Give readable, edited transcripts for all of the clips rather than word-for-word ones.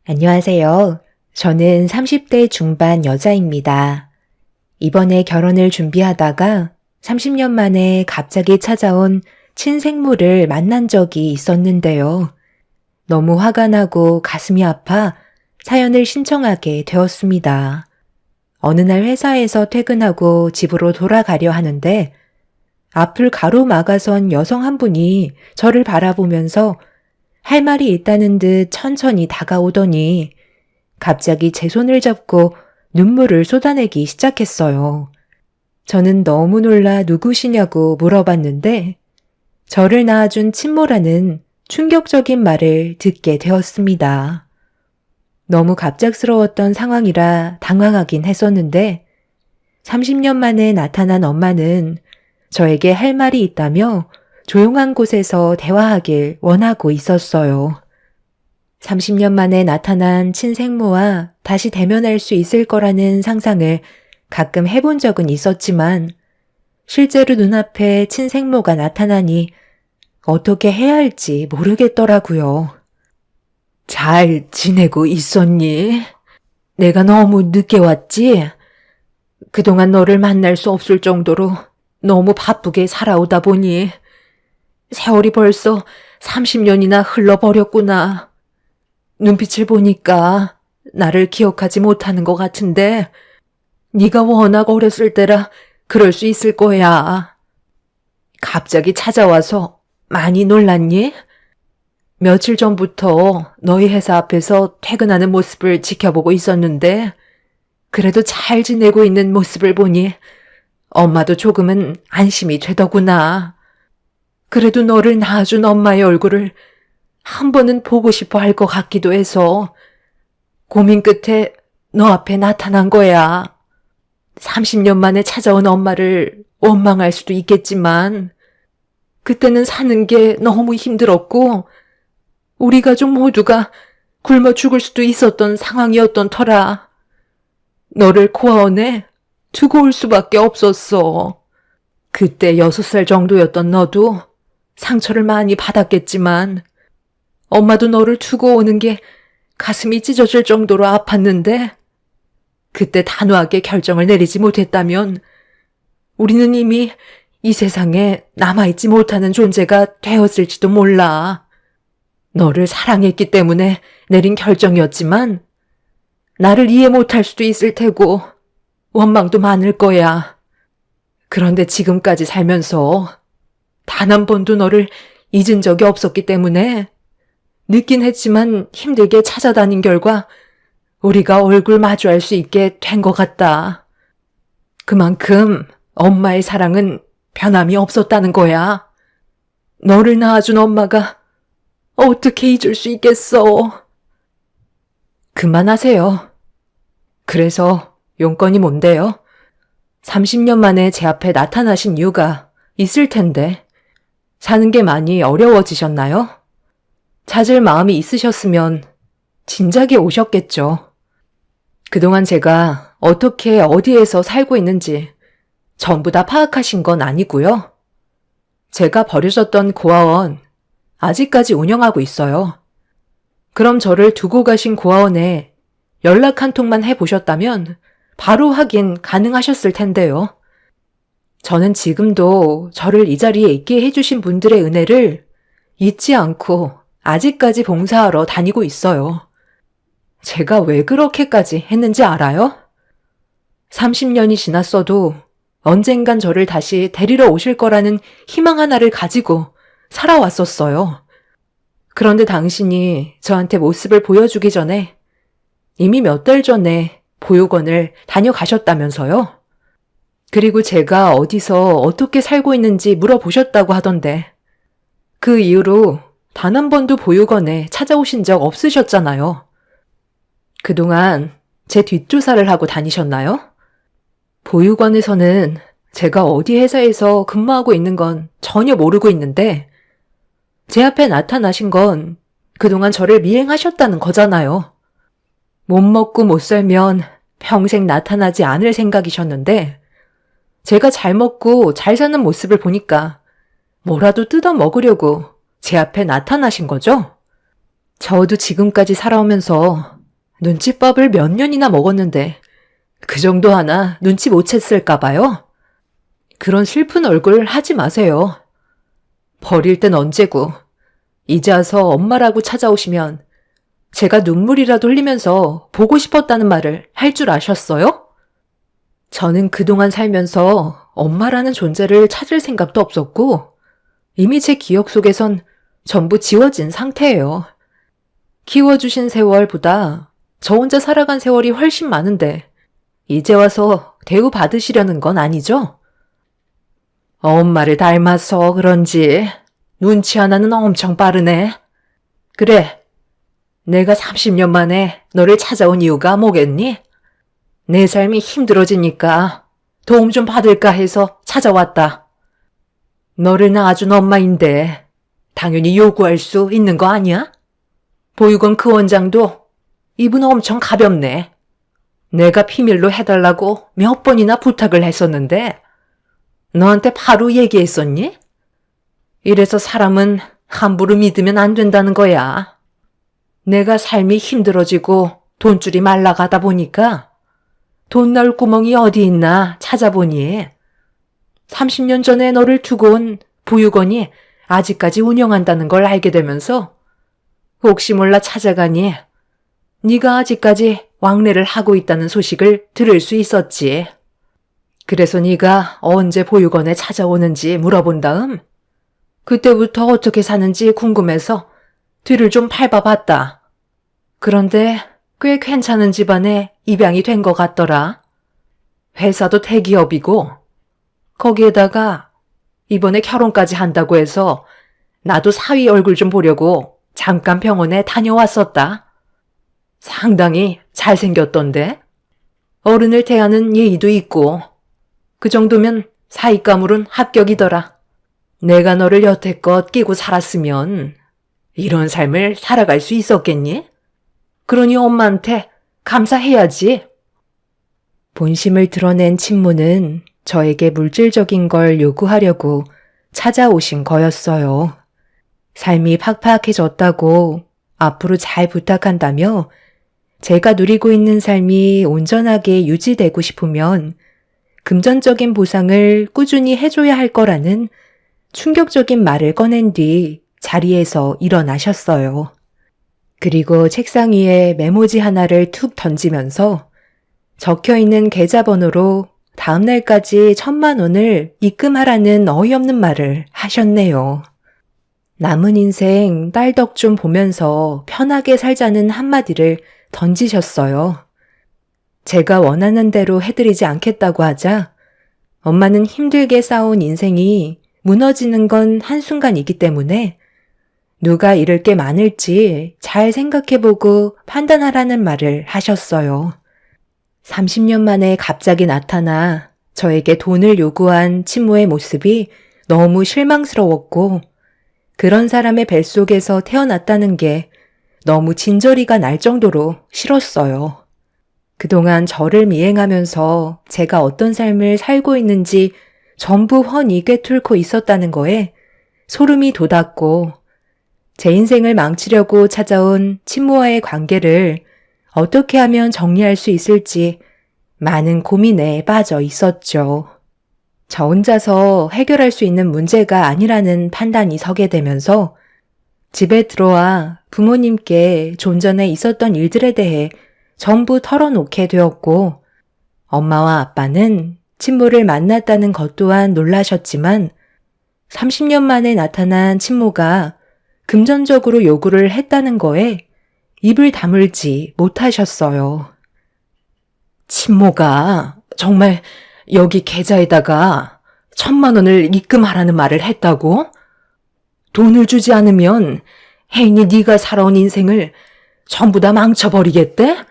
안녕하세요. 저는 30대 중반 여자입니다. 이번에 결혼을 준비하다가 30년 만에 갑자기 찾아온 친생모를 만난 적이 있었는데요. 너무 화가 나고 가슴이 아파 사연을 신청하게 되었습니다. 어느 날 회사에서 퇴근하고 집으로 돌아가려 하는데 앞을 가로막아선 여성 한 분이 저를 바라보면서 할 말이 있다는 듯 천천히 다가오더니 갑자기 제 손을 잡고 눈물을 쏟아내기 시작했어요. 저는 너무 놀라 누구시냐고 물어봤는데 저를 낳아준 친모라는 충격적인 말을 듣게 되었습니다. 너무 갑작스러웠던 상황이라 당황하긴 했었는데 30년 만에 나타난 엄마는 저에게 할 말이 있다며 조용한 곳에서 대화하길 원하고 있었어요. 30년 만에 나타난 친생모와 다시 대면할 수 있을 거라는 상상을 가끔 해본 적은 있었지만 실제로 눈앞에 친생모가 나타나니 어떻게 해야 할지 모르겠더라고요. 잘 지내고 있었니? 내가 너무 늦게 왔지? 그동안 너를 만날 수 없을 정도로 너무 바쁘게 살아오다 보니 세월이 벌써 30년이나 흘러버렸구나. 눈빛을 보니까 나를 기억하지 못하는 것 같은데 네가 워낙 어렸을 때라 그럴 수 있을 거야. 갑자기 찾아와서 많이 놀랐니? 며칠 전부터 너희 회사 앞에서 퇴근하는 모습을 지켜보고 있었는데 그래도 잘 지내고 있는 모습을 보니 엄마도 조금은 안심이 되더구나. 그래도 너를 낳아준 엄마의 얼굴을 한 번은 보고 싶어 할 것 같기도 해서 고민 끝에 너 앞에 나타난 거야. 30년 만에 찾아온 엄마를 원망할 수도 있겠지만 그때는 사는 게 너무 힘들었고 우리 가족 모두가 굶어 죽을 수도 있었던 상황이었던 터라 너를 고아원에 두고 올 수밖에 없었어. 그때 6살 정도였던 너도 상처를 많이 받았겠지만 엄마도 너를 두고 오는 게 가슴이 찢어질 정도로 아팠는데 그때 단호하게 결정을 내리지 못했다면 우리는 이미 이 세상에 남아있지 못하는 존재가 되었을지도 몰라. 너를 사랑했기 때문에 내린 결정이었지만 나를 이해 못할 수도 있을 테고 원망도 많을 거야. 그런데 지금까지 살면서 단 한 번도 너를 잊은 적이 없었기 때문에 늦긴 했지만 힘들게 찾아다닌 결과 우리가 얼굴 마주할 수 있게 된 것 같다. 그만큼 엄마의 사랑은 변함이 없었다는 거야. 너를 낳아준 엄마가 어떻게 잊을 수 있겠어. 그만하세요. 그래서 용건이 뭔데요? 30년 만에 제 앞에 나타나신 이유가 있을 텐데 사는 게 많이 어려워지셨나요? 찾을 마음이 있으셨으면 진작에 오셨겠죠. 그동안 제가 어떻게 어디에서 살고 있는지 전부 다 파악하신 건 아니고요. 제가 버려졌던 고아원 아직까지 운영하고 있어요. 그럼 저를 두고 가신 고아원에 연락 한 통만 해보셨다면 바로 확인 가능하셨을 텐데요. 저는 지금도 저를 이 자리에 있게 해주신 분들의 은혜를 잊지 않고 아직까지 봉사하러 다니고 있어요. 제가 왜 그렇게까지 했는지 알아요? 30년이 지났어도 언젠간 저를 다시 데리러 오실 거라는 희망 하나를 가지고 살아왔었어요. 그런데 당신이 저한테 모습을 보여주기 전에 이미 몇 달 전에 보육원을 다녀가셨다면서요? 그리고 제가 어디서 어떻게 살고 있는지 물어보셨다고 하던데 그 이후로 단 한 번도 보육원에 찾아오신 적 없으셨잖아요. 그동안 제 뒷조사를 하고 다니셨나요? 보육원에서는 제가 어디 회사에서 근무하고 있는 건 전혀 모르고 있는데 제 앞에 나타나신 건 그동안 저를 미행하셨다는 거잖아요. 못 먹고 못 살면 평생 나타나지 않을 생각이셨는데 제가 잘 먹고 잘 사는 모습을 보니까 뭐라도 뜯어 먹으려고 제 앞에 나타나신 거죠? 저도 지금까지 살아오면서 눈치밥을 몇 년이나 먹었는데 그 정도 하나 눈치 못 챘을까 봐요. 그런 슬픈 얼굴 하지 마세요. 버릴 땐 언제고 이제 와서 엄마라고 찾아오시면 제가 눈물이라도 흘리면서 보고 싶었다는 말을 할 줄 아셨어요? 저는 그동안 살면서 엄마라는 존재를 찾을 생각도 없었고 이미 제 기억 속에선 전부 지워진 상태예요. 키워주신 세월보다 저 혼자 살아간 세월이 훨씬 많은데 이제 와서 대우받으시려는 건 아니죠? 엄마를 닮아서 그런지 눈치 하나는 엄청 빠르네. 그래, 내가 30년 만에 너를 찾아온 이유가 뭐겠니? 내 삶이 힘들어지니까 도움 좀 받을까 해서 찾아왔다. 너를 낳아준 엄마인데 당연히 요구할 수 있는 거 아니야? 보육원 그 원장도 이분 엄청 가볍네. 내가 비밀로 해달라고 몇 번이나 부탁을 했었는데 너한테 바로 얘기했었니? 이래서 사람은 함부로 믿으면 안 된다는 거야. 내가 삶이 힘들어지고 돈줄이 말라가다 보니까 돈 넣을 구멍이 어디 있나 찾아보니 30년 전에 너를 두고 온 보육원이 아직까지 운영한다는 걸 알게 되면서 혹시 몰라 찾아가니 네가 아직까지 왕래를 하고 있다는 소식을 들을 수 있었지. 그래서 네가 언제 보육원에 찾아오는지 물어본 다음 그때부터 어떻게 사는지 궁금해서 뒤를 좀 밟아봤다. 그런데 꽤 괜찮은 집안에 입양이 된 것 같더라. 회사도 대기업이고 거기에다가 이번에 결혼까지 한다고 해서 나도 사위 얼굴 좀 보려고 잠깐 병원에 다녀왔었다. 상당히 잘생겼던데? 어른을 대하는 예의도 있고 그 정도면 사윗감으론 합격이더라. 내가 너를 여태껏 끼고 살았으면 이런 삶을 살아갈 수 있었겠니? 그러니 엄마한테 감사해야지. 본심을 드러낸 친모는 저에게 물질적인 걸 요구하려고 찾아오신 거였어요. 삶이 팍팍해졌다고 앞으로 잘 부탁한다며 제가 누리고 있는 삶이 온전하게 유지되고 싶으면 금전적인 보상을 꾸준히 해줘야 할 거라는 충격적인 말을 꺼낸 뒤 자리에서 일어나셨어요. 그리고 책상 위에 메모지 하나를 툭 던지면서 적혀있는 계좌번호로 다음 날까지 1,000,000원을 입금하라는 어이없는 말을 하셨네요. 남은 인생 딸 덕 좀 보면서 편하게 살자는 한마디를 던지셨어요. 제가 원하는 대로 해드리지 않겠다고 하자 엄마는 힘들게 쌓아온 인생이 무너지는 건 한순간이기 때문에 누가 잃을 게 많을지 잘 생각해보고 판단하라는 말을 하셨어요. 30년 만에 갑자기 나타나 저에게 돈을 요구한 친모의 모습이 너무 실망스러웠고 그런 사람의 뱃속에서 태어났다는 게 너무 진저리가 날 정도로 싫었어요. 그동안 저를 미행하면서 제가 어떤 삶을 살고 있는지 전부 훤히 꿰뚫고 있었다는 거에 소름이 돋았고 제 인생을 망치려고 찾아온 친모와의 관계를 어떻게 하면 정리할 수 있을지 많은 고민에 빠져 있었죠. 저 혼자서 해결할 수 있는 문제가 아니라는 판단이 서게 되면서 집에 들어와 부모님께 좀 전에 있었던 일들에 대해 전부 털어놓게 되었고 엄마와 아빠는 친모를 만났다는 것 또한 놀라셨지만 30년 만에 나타난 친모가 금전적으로 요구를 했다는 거에 입을 다물지 못하셨어요. 친모가 정말 여기 계좌에다가 1,000,000원을 입금하라는 말을 했다고? 돈을 주지 않으면 혜인이 네가 살아온 인생을 전부 다 망쳐버리겠대?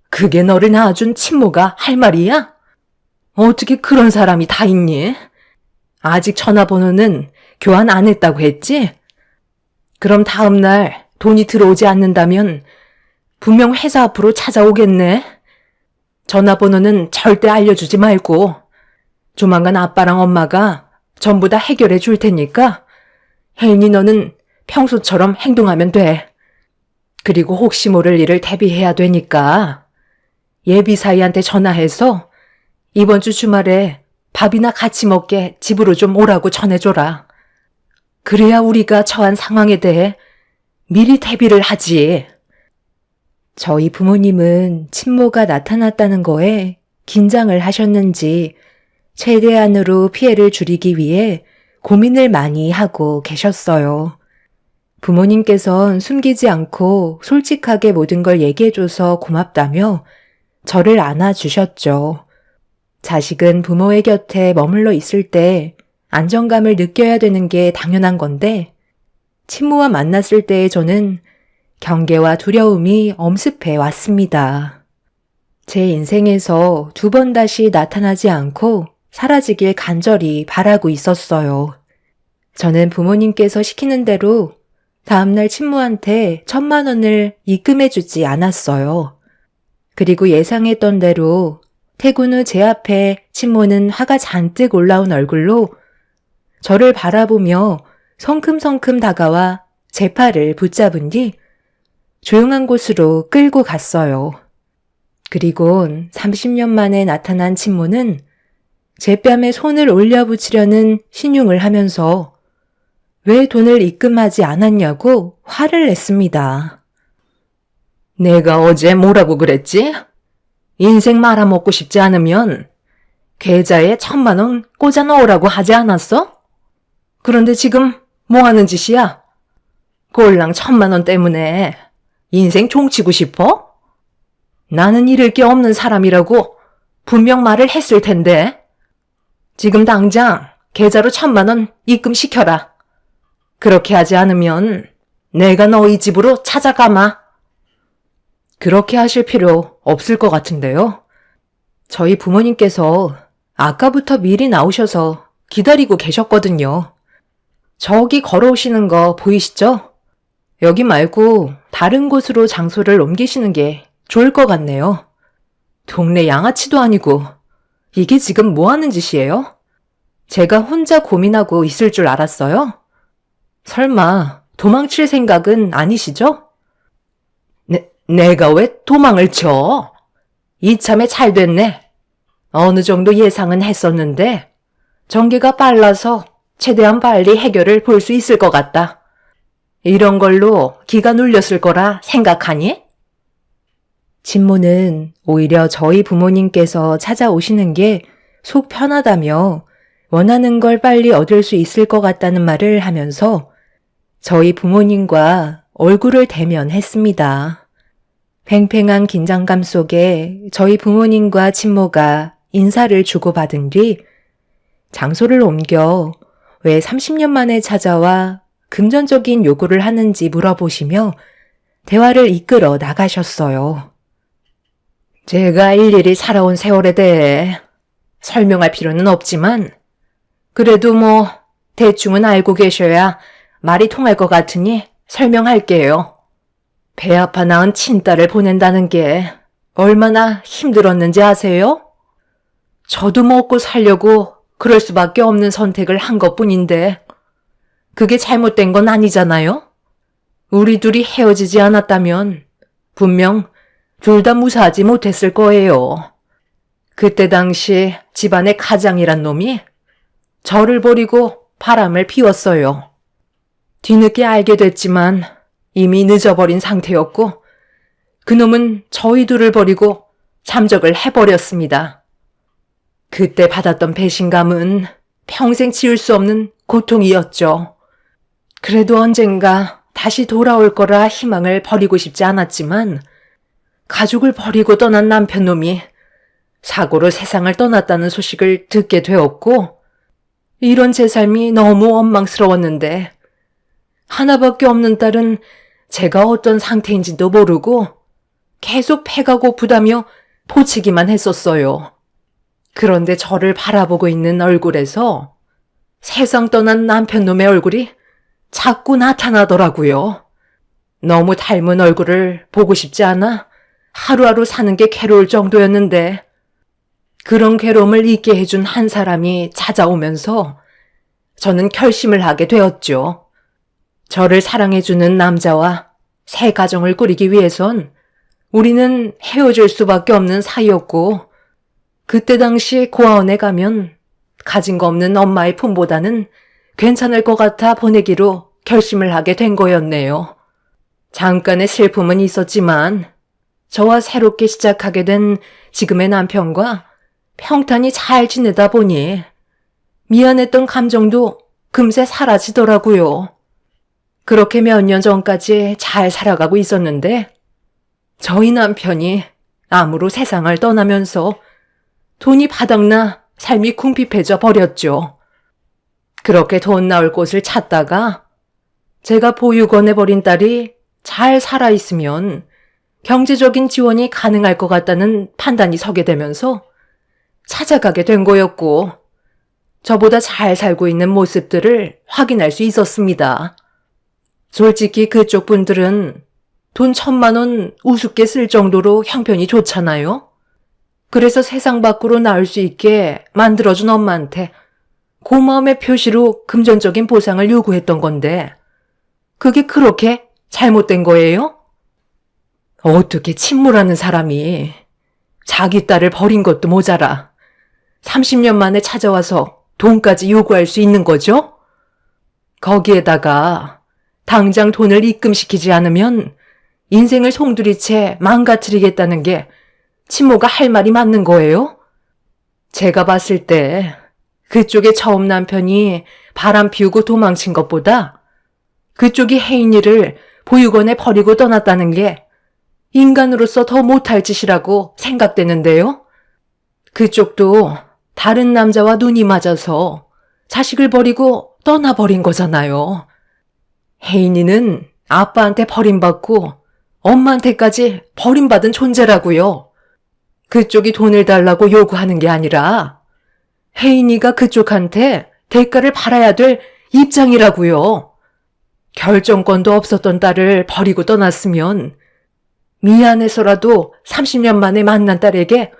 그게 너를 낳아준 친모가 할 말이야? 어떻게 그런 사람이 다 있니? 아직 전화번호는 교환 안 했다고 했지? 그럼 다음날 돈이 들어오지 않는다면 분명 회사 앞으로 찾아오겠네. 전화번호는 절대 알려주지 말고 조만간 아빠랑 엄마가 전부 다 해결해 줄 테니까 혜인이 너는 평소처럼 행동하면 돼. 그리고 혹시 모를 일을 대비해야 되니까 예비사이한테 전화해서 이번 주 주말에 밥이나 같이 먹게 집으로 좀 오라고 전해줘라. 그래야 우리가 처한 상황에 대해 미리 대비를 하지. 저희 부모님은 친모가 나타났다는 거에 긴장을 하셨는지 최대한으로 피해를 줄이기 위해 고민을 많이 하고 계셨어요. 부모님께선 숨기지 않고 솔직하게 모든 걸 얘기해줘서 고맙다며 저를 안아주셨죠. 자식은 부모의 곁에 머물러 있을 때 안정감을 느껴야 되는 게 당연한 건데 친모와 만났을 때의 저는 경계와 두려움이 엄습해 왔습니다. 제 인생에서 2번 다시 나타나지 않고 사라지길 간절히 바라고 있었어요. 저는 부모님께서 시키는 대로 다음날 친모한테 1,000만 원을 입금해주지 않았어요. 그리고 예상했던 대로 퇴근 후 제 앞에 친모는 화가 잔뜩 올라온 얼굴로 저를 바라보며 성큼성큼 다가와 제 팔을 붙잡은 뒤 조용한 곳으로 끌고 갔어요. 그리곤 30년 만에 나타난 친모는 제 뺨에 손을 올려붙이려는 신용을 하면서 왜 돈을 입금하지 않았냐고 화를 냈습니다. 내가 어제 뭐라고 그랬지? 인생 말아먹고 싶지 않으면 계좌에 1,000만 원 꽂아 넣으라고 하지 않았어? 그런데 지금 뭐 하는 짓이야? 꼴랑 1,000만 원 때문에 인생 종치고 싶어? 나는 잃을 게 없는 사람이라고 분명 말을 했을 텐데. 지금 당장 계좌로 1,000만 원 입금시켜라. 그렇게 하지 않으면 내가 너희 집으로 찾아가마. 그렇게 하실 필요 없을 것 같은데요. 저희 부모님께서 아까부터 미리 나오셔서 기다리고 계셨거든요. 저기 걸어오시는 거 보이시죠? 여기 말고 다른 곳으로 장소를 옮기시는 게 좋을 것 같네요. 동네 양아치도 아니고 이게 지금 뭐 하는 짓이에요? 제가 혼자 고민하고 있을 줄 알았어요? 설마 도망칠 생각은 아니시죠? 내가 왜 도망을 쳐? 이참에 잘 됐네. 어느 정도 예상은 했었는데 전개가 빨라서 최대한 빨리 해결을 볼 수 있을 것 같다. 이런 걸로 기가 눌렸을 거라 생각하니? 친모는 오히려 저희 부모님께서 찾아오시는 게 속 편하다며 원하는 걸 빨리 얻을 수 있을 것 같다는 말을 하면서 저희 부모님과 얼굴을 대면했습니다. 팽팽한 긴장감 속에 저희 부모님과 친모가 인사를 주고받은 뒤 장소를 옮겨 왜 30년 만에 찾아와 금전적인 요구를 하는지 물어보시며 대화를 이끌어 나가셨어요. 제가 일일이 살아온 세월에 대해 설명할 필요는 없지만 그래도 뭐 대충은 알고 계셔야 말이 통할 것 같으니 설명할게요. 배 아파 낳은 친딸을 보낸다는 게 얼마나 힘들었는지 아세요? 저도 먹고 살려고 그럴 수밖에 없는 선택을 한 것뿐인데 그게 잘못된 건 아니잖아요? 우리 둘이 헤어지지 않았다면 분명 둘 다 무사하지 못했을 거예요. 그때 당시 집안의 가장이란 놈이 저를 버리고 바람을 피웠어요. 뒤늦게 알게 됐지만 이미 늦어버린 상태였고 그놈은 저희 둘을 버리고 잠적을 해버렸습니다. 그때 받았던 배신감은 평생 지울 수 없는 고통이었죠. 그래도 언젠가 다시 돌아올 거라 희망을 버리고 싶지 않았지만 가족을 버리고 떠난 남편놈이 사고로 세상을 떠났다는 소식을 듣게 되었고 이런 제 삶이 너무 원망스러웠는데 하나밖에 없는 딸은 제가 어떤 상태인지도 모르고 계속 배가 고프다며 포치기만 했었어요. 그런데 저를 바라보고 있는 얼굴에서 세상 떠난 남편놈의 얼굴이 자꾸 나타나더라고요. 너무 닮은 얼굴을 보고 싶지 않아 하루하루 사는 게 괴로울 정도였는데 그런 괴로움을 잊게 해준 한 사람이 찾아오면서 저는 결심을 하게 되었죠. 저를 사랑해주는 남자와 새 가정을 꾸리기 위해선 우리는 헤어질 수밖에 없는 사이였고, 그때 당시 고아원에 가면 가진 거 없는 엄마의 품보다는 괜찮을 것 같아 보내기로 결심을 하게 된 거였네요. 잠깐의 슬픔은 있었지만 저와 새롭게 시작하게 된 지금의 남편과 평탄히 잘 지내다 보니 미안했던 감정도 금세 사라지더라고요. 그렇게 몇 년 전까지 잘 살아가고 있었는데 저희 남편이 암으로 세상을 떠나면서 돈이 바닥나 삶이 궁핍해져 버렸죠. 그렇게 돈 나올 곳을 찾다가 제가 보육원에 버린 딸이 잘 살아있으면 경제적인 지원이 가능할 것 같다는 판단이 서게 되면서 찾아가게 된 거였고, 저보다 잘 살고 있는 모습들을 확인할 수 있었습니다. 솔직히 그쪽 분들은 돈 1,000만 원 우습게 쓸 정도로 형편이 좋잖아요. 그래서 세상 밖으로 나올 수 있게 만들어준 엄마한테 고마움의 표시로 금전적인 보상을 요구했던 건데 그게 그렇게 잘못된 거예요? 어떻게 침몰하는 사람이 자기 딸을 버린 것도 모자라 30년 만에 찾아와서 돈까지 요구할 수 있는 거죠? 거기에다가 당장 돈을 입금시키지 않으면 인생을 송두리째 망가뜨리겠다는 게 친모가 할 말이 맞는 거예요? 제가 봤을 때 그쪽의 처음 남편이 바람 피우고 도망친 것보다 그쪽이 혜인이를 보육원에 버리고 떠났다는 게 인간으로서 더 못할 짓이라고 생각되는데요. 그쪽도 다른 남자와 눈이 맞아서 자식을 버리고 떠나버린 거잖아요. 혜인이는 아빠한테 버림받고 엄마한테까지 버림받은 존재라고요. 그쪽이 돈을 달라고 요구하는 게 아니라 혜인이가 그쪽한테 대가를 받아야 될 입장이라고요. 결정권도 없었던 딸을 버리고 떠났으면 미안해서라도 30년 만에 만난 딸에게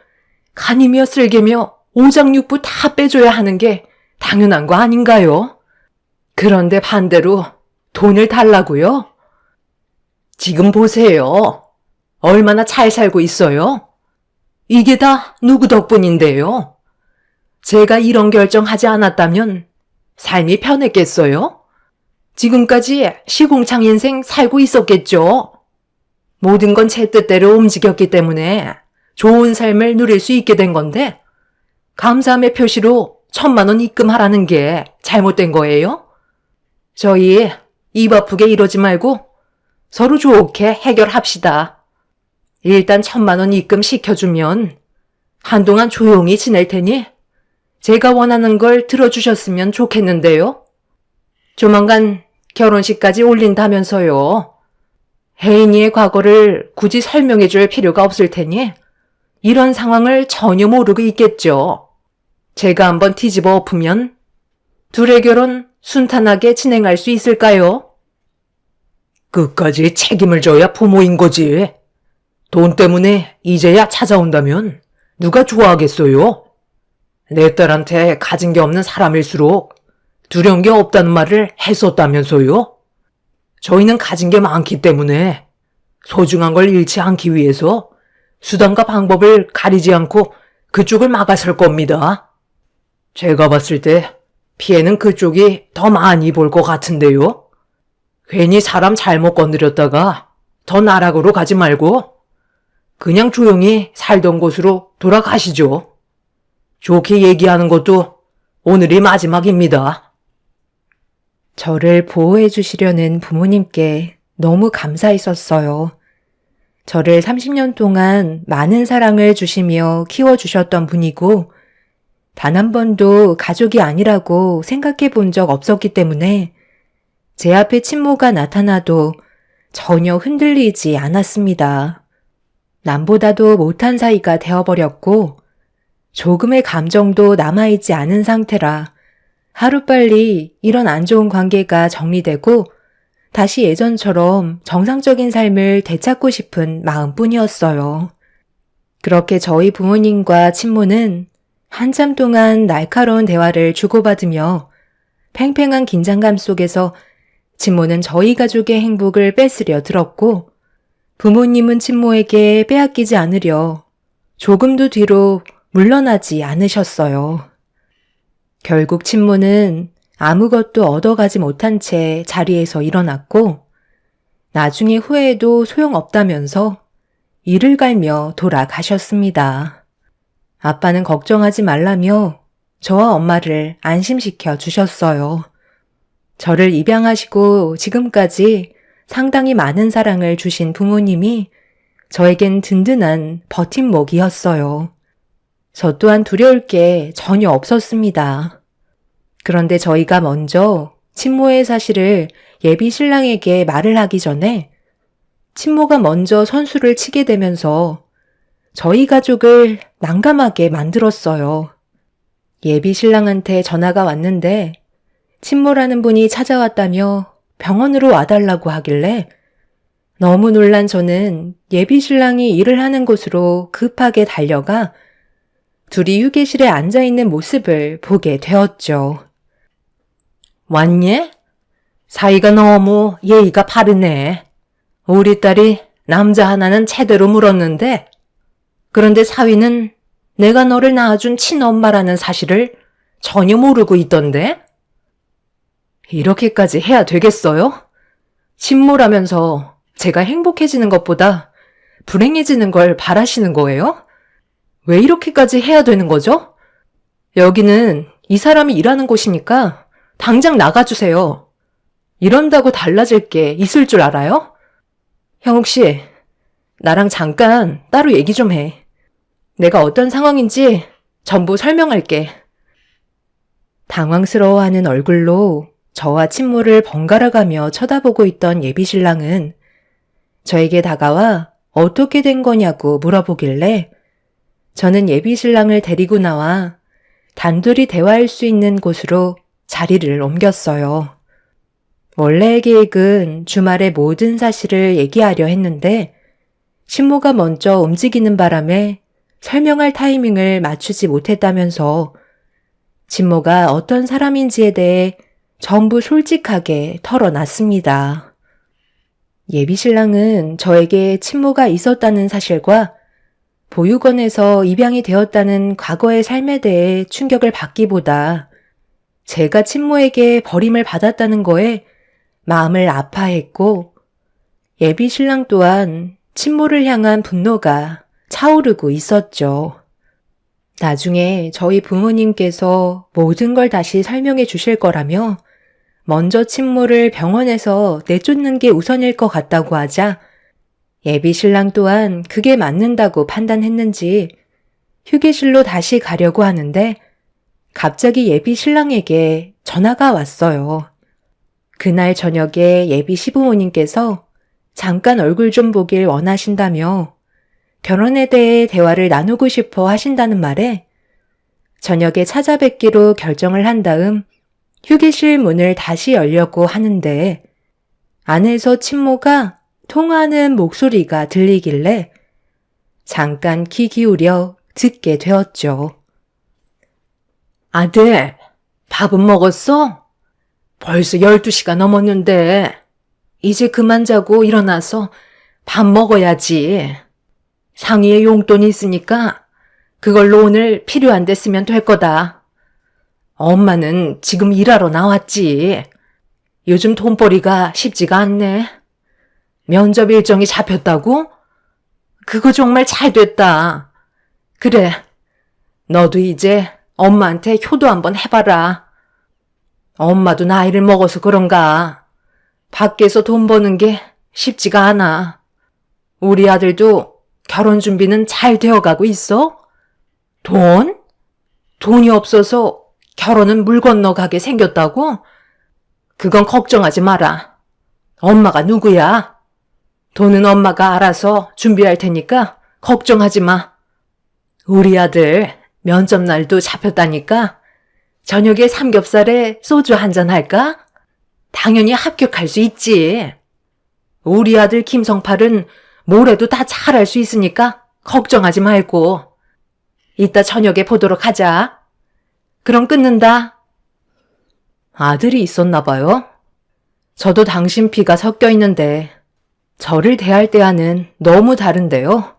간이며 쓸개며 오장육부 다 빼줘야 하는 게 당연한 거 아닌가요? 그런데 반대로 돈을 달라고요? 지금 보세요. 얼마나 잘 살고 있어요? 이게 다 누구 덕분인데요? 제가 이런 결정하지 않았다면 삶이 편했겠어요? 지금까지 시궁창 인생 살고 있었겠죠? 모든 건 제 뜻대로 움직였기 때문에 좋은 삶을 누릴 수 있게 된 건데 감사함의 표시로 1,000만 원 입금하라는 게 잘못된 거예요? 저희 입 아프게 이러지 말고 서로 좋게 해결합시다. 일단 1,000만 원 입금 시켜주면 한동안 조용히 지낼 테니 제가 원하는 걸 들어주셨으면 좋겠는데요. 조만간 결혼식까지 올린다면서요. 혜인이의 과거를 굳이 설명해 줄 필요가 없을 테니 이런 상황을 전혀 모르고 있겠죠. 제가 한번 뒤집어 엎으면 둘의 결혼 순탄하게 진행할 수 있을까요? 끝까지 책임을 져야 부모인 거지. 돈 때문에 이제야 찾아온다면 누가 좋아하겠어요? 내 딸한테 가진 게 없는 사람일수록 두려운 게 없다는 말을 했었다면서요? 저희는 가진 게 많기 때문에 소중한 걸 잃지 않기 위해서 수단과 방법을 가리지 않고 그쪽을 막아설 겁니다. 제가 봤을 때 피해는 그쪽이 더 많이 볼 것 같은데요. 괜히 사람 잘못 건드렸다가 더 나락으로 가지 말고 그냥 조용히 살던 곳으로 돌아가시죠. 좋게 얘기하는 것도 오늘이 마지막입니다. 저를 보호해 주시려는 부모님께 너무 감사했었어요. 저를 30년 동안 많은 사랑을 주시며 키워주셨던 분이고 단 한 번도 가족이 아니라고 생각해 본 적 없었기 때문에 제 앞에 친모가 나타나도 전혀 흔들리지 않았습니다. 남보다도 못한 사이가 되어버렸고 조금의 감정도 남아있지 않은 상태라 하루빨리 이런 안 좋은 관계가 정리되고 다시 예전처럼 정상적인 삶을 되찾고 싶은 마음뿐이었어요. 그렇게 저희 부모님과 친모는 한참 동안 날카로운 대화를 주고받으며 팽팽한 긴장감 속에서 친모는 저희 가족의 행복을 뺏으려 들었고 부모님은 친모에게 빼앗기지 않으려 조금도 뒤로 물러나지 않으셨어요. 결국 친모는 아무것도 얻어가지 못한 채 자리에서 일어났고 나중에 후회해도 소용없다면서 이를 갈며 돌아가셨습니다. 아빠는 걱정하지 말라며 저와 엄마를 안심시켜 주셨어요. 저를 입양하시고 지금까지 상당히 많은 사랑을 주신 부모님이 저에겐 든든한 버팀목이었어요. 저 또한 두려울 게 전혀 없었습니다. 그런데 저희가 먼저 친모의 사실을 예비 신랑에게 말을 하기 전에 친모가 먼저 선수를 치게 되면서 저희 가족을 난감하게 만들었어요. 예비 신랑한테 전화가 왔는데 친모라는 분이 찾아왔다며 병원으로 와달라고 하길래 너무 놀란 저는 예비 신랑이 일을 하는 곳으로 급하게 달려가 둘이 휴게실에 앉아있는 모습을 보게 되었죠. 왔니? 사이가 너무 예의가 바르네. 우리 딸이 남자 하나는 제대로 물었는데 그런데 사위는 내가 너를 낳아준 친엄마라는 사실을 전혀 모르고 있던데? 이렇게까지 해야 되겠어요? 친모라면서 제가 행복해지는 것보다 불행해지는 걸 바라시는 거예요? 왜 이렇게까지 해야 되는 거죠? 여기는 이 사람이 일하는 곳이니까 당장 나가주세요. 이런다고 달라질 게 있을 줄 알아요? 형욱 씨, 나랑 잠깐 따로 얘기 좀 해. 내가 어떤 상황인지 전부 설명할게. 당황스러워하는 얼굴로 저와 친모를 번갈아가며 쳐다보고 있던 예비 신랑은 저에게 다가와 어떻게 된 거냐고 물어보길래 저는 예비 신랑을 데리고 나와 단둘이 대화할 수 있는 곳으로 자리를 옮겼어요. 원래의 계획은 주말에 모든 사실을 얘기하려 했는데 친모가 먼저 움직이는 바람에 설명할 타이밍을 맞추지 못했다면서 친모가 어떤 사람인지에 대해 전부 솔직하게 털어놨습니다. 예비 신랑은 저에게 친모가 있었다는 사실과 보육원에서 입양이 되었다는 과거의 삶에 대해 충격을 받기보다 제가 친모에게 버림을 받았다는 거에 마음을 아파했고 예비 신랑 또한 친모를 향한 분노가 차오르고 있었죠. 나중에 저희 부모님께서 모든 걸 다시 설명해 주실 거라며 먼저 친모를 병원에서 내쫓는 게 우선일 것 같다고 하자 예비 신랑 또한 그게 맞는다고 판단했는지 휴게실로 다시 가려고 하는데 갑자기 예비 신랑에게 전화가 왔어요. 그날 저녁에 예비 시부모님께서 잠깐 얼굴 좀 보길 원하신다며 결혼에 대해 대화를 나누고 싶어 하신다는 말에 저녁에 찾아뵙기로 결정을 한 다음 휴게실 문을 다시 열려고 하는데 안에서 친모가 통화하는 목소리가 들리길래 잠깐 귀 기울여 듣게 되었죠. 아들, 밥은 먹었어? 벌써 12시가 넘었는데 이제 그만 자고 일어나서 밥 먹어야지. 상의에 용돈이 있으니까 그걸로 오늘 필요한 데 쓰면 될 거다. 엄마는 지금 일하러 나왔지. 요즘 돈벌이가 쉽지가 않네. 면접 일정이 잡혔다고? 그거 정말 잘 됐다. 그래, 너도 이제 엄마한테 효도 한번 해봐라. 엄마도 나이를 먹어서 그런가. 밖에서 돈 버는 게 쉽지가 않아. 우리 아들도 결혼 준비는 잘 되어가고 있어? 돈? 돈이 없어서 결혼은 물 건너가게 생겼다고? 그건 걱정하지 마라. 엄마가 누구야? 돈은 엄마가 알아서 준비할 테니까 걱정하지 마. 우리 아들 면접 날도 잡혔다니까 저녁에 삼겹살에 소주 한잔 할까? 당연히 합격할 수 있지. 우리 아들 김성팔은 뭐래도 다 잘할 수 있으니까 걱정하지 말고. 이따 저녁에 보도록 하자. 그럼 끊는다. 아들이 있었나 봐요. 저도 당신 피가 섞여 있는데 저를 대할 때와는 너무 다른데요.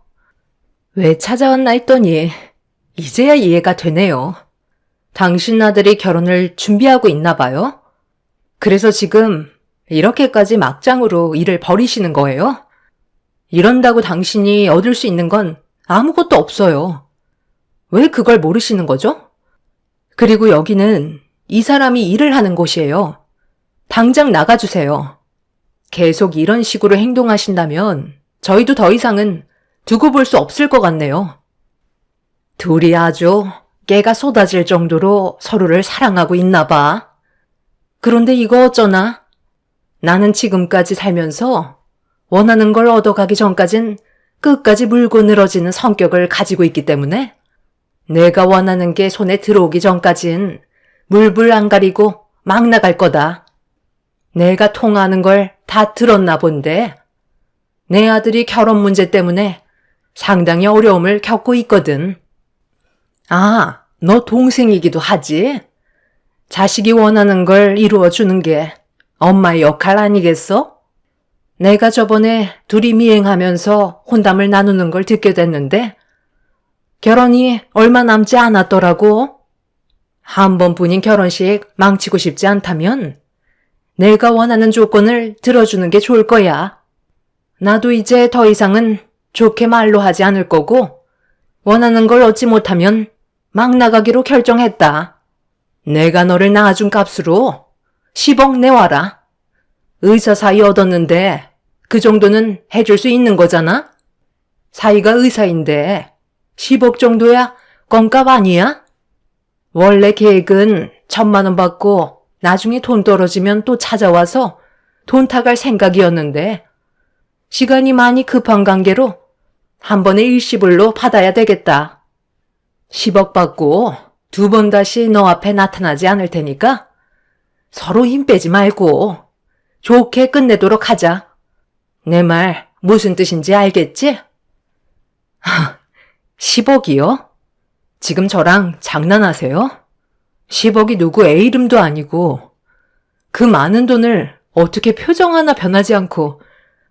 왜 찾아왔나 했더니 이제야 이해가 되네요. 당신 아들이 결혼을 준비하고 있나 봐요? 그래서 지금 이렇게까지 막장으로 일을 벌이시는 거예요? 이런다고 당신이 얻을 수 있는 건 아무것도 없어요. 왜 그걸 모르시는 거죠? 그리고 여기는 이 사람이 일을 하는 곳이에요. 당장 나가주세요. 계속 이런 식으로 행동하신다면 저희도 더 이상은 두고 볼 수 없을 것 같네요. 둘이 아주 깨가 쏟아질 정도로 서로를 사랑하고 있나 봐. 그런데 이거 어쩌나? 나는 지금까지 살면서 원하는 걸 얻어가기 전까진 끝까지 물고 늘어지는 성격을 가지고 있기 때문에 내가 원하는 게 손에 들어오기 전까진 물불 안 가리고 막 나갈 거다. 내가 통하는 걸 다 들었나 본데 내 아들이 결혼 문제 때문에 상당히 어려움을 겪고 있거든. 아, 너 동생이기도 하지? 자식이 원하는 걸 이루어주는 게 엄마의 역할 아니겠어? 내가 저번에 둘이 미행하면서 혼담을 나누는 걸 듣게 됐는데 결혼이 얼마 남지 않았더라고. 한 번뿐인 결혼식 망치고 싶지 않다면 내가 원하는 조건을 들어주는 게 좋을 거야. 나도 이제 더 이상은 좋게 말로 하지 않을 거고 원하는 걸 얻지 못하면 막 나가기로 결정했다. 내가 너를 낳아준 값으로 10억 내와라. 의사 사이 얻었는데 그 정도는 해줄 수 있는 거잖아? 사이가 의사인데 10억 정도야 껌값 아니야? 원래 계획은 1,000만 원 받고 나중에 돈 떨어지면 또 찾아와서 돈 타갈 생각이었는데 시간이 많이 급한 관계로 한 번에 일시불로 받아야 되겠다. 10억 받고 2번 다시 너 앞에 나타나지 않을 테니까 서로 힘 빼지 말고 좋게 끝내도록 하자. 내 말 무슨 뜻인지 알겠지? 10억이요? 지금 저랑 장난하세요? 10억이 누구 애 이름도 아니고 그 많은 돈을 어떻게 표정 하나 변하지 않고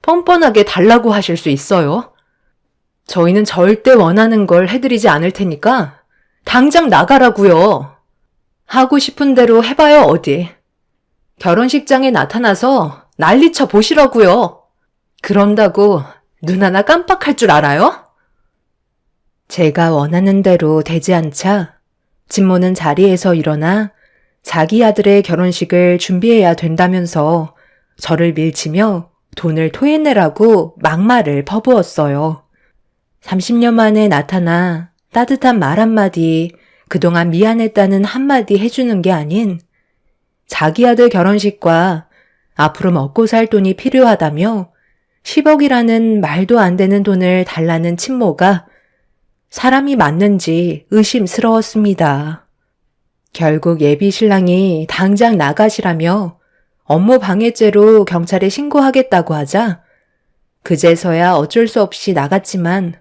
뻔뻔하게 달라고 하실 수 있어요? 저희는 절대 원하는 걸 해드리지 않을 테니까 당장 나가라고요. 하고 싶은 대로 해봐요 어디. 결혼식장에 나타나서 난리쳐 보시라고요. 그런다고 눈 하나 깜빡할 줄 알아요? 제가 원하는 대로 되지 않자 진모는 자리에서 일어나 자기 아들의 결혼식을 준비해야 된다면서 저를 밀치며 돈을 토해내라고 막말을 퍼부었어요. 30년 만에 나타나 따뜻한 말 한마디, 그동안 미안했다는 한마디 해주는 게 아닌 자기 아들 결혼식과 앞으로 먹고 살 돈이 필요하다며 10억이라는 말도 안 되는 돈을 달라는 친모가 사람이 맞는지 의심스러웠습니다. 결국 예비 신랑이 당장 나가시라며 업무 방해죄로 경찰에 신고하겠다고 하자 그제서야 어쩔 수 없이 나갔지만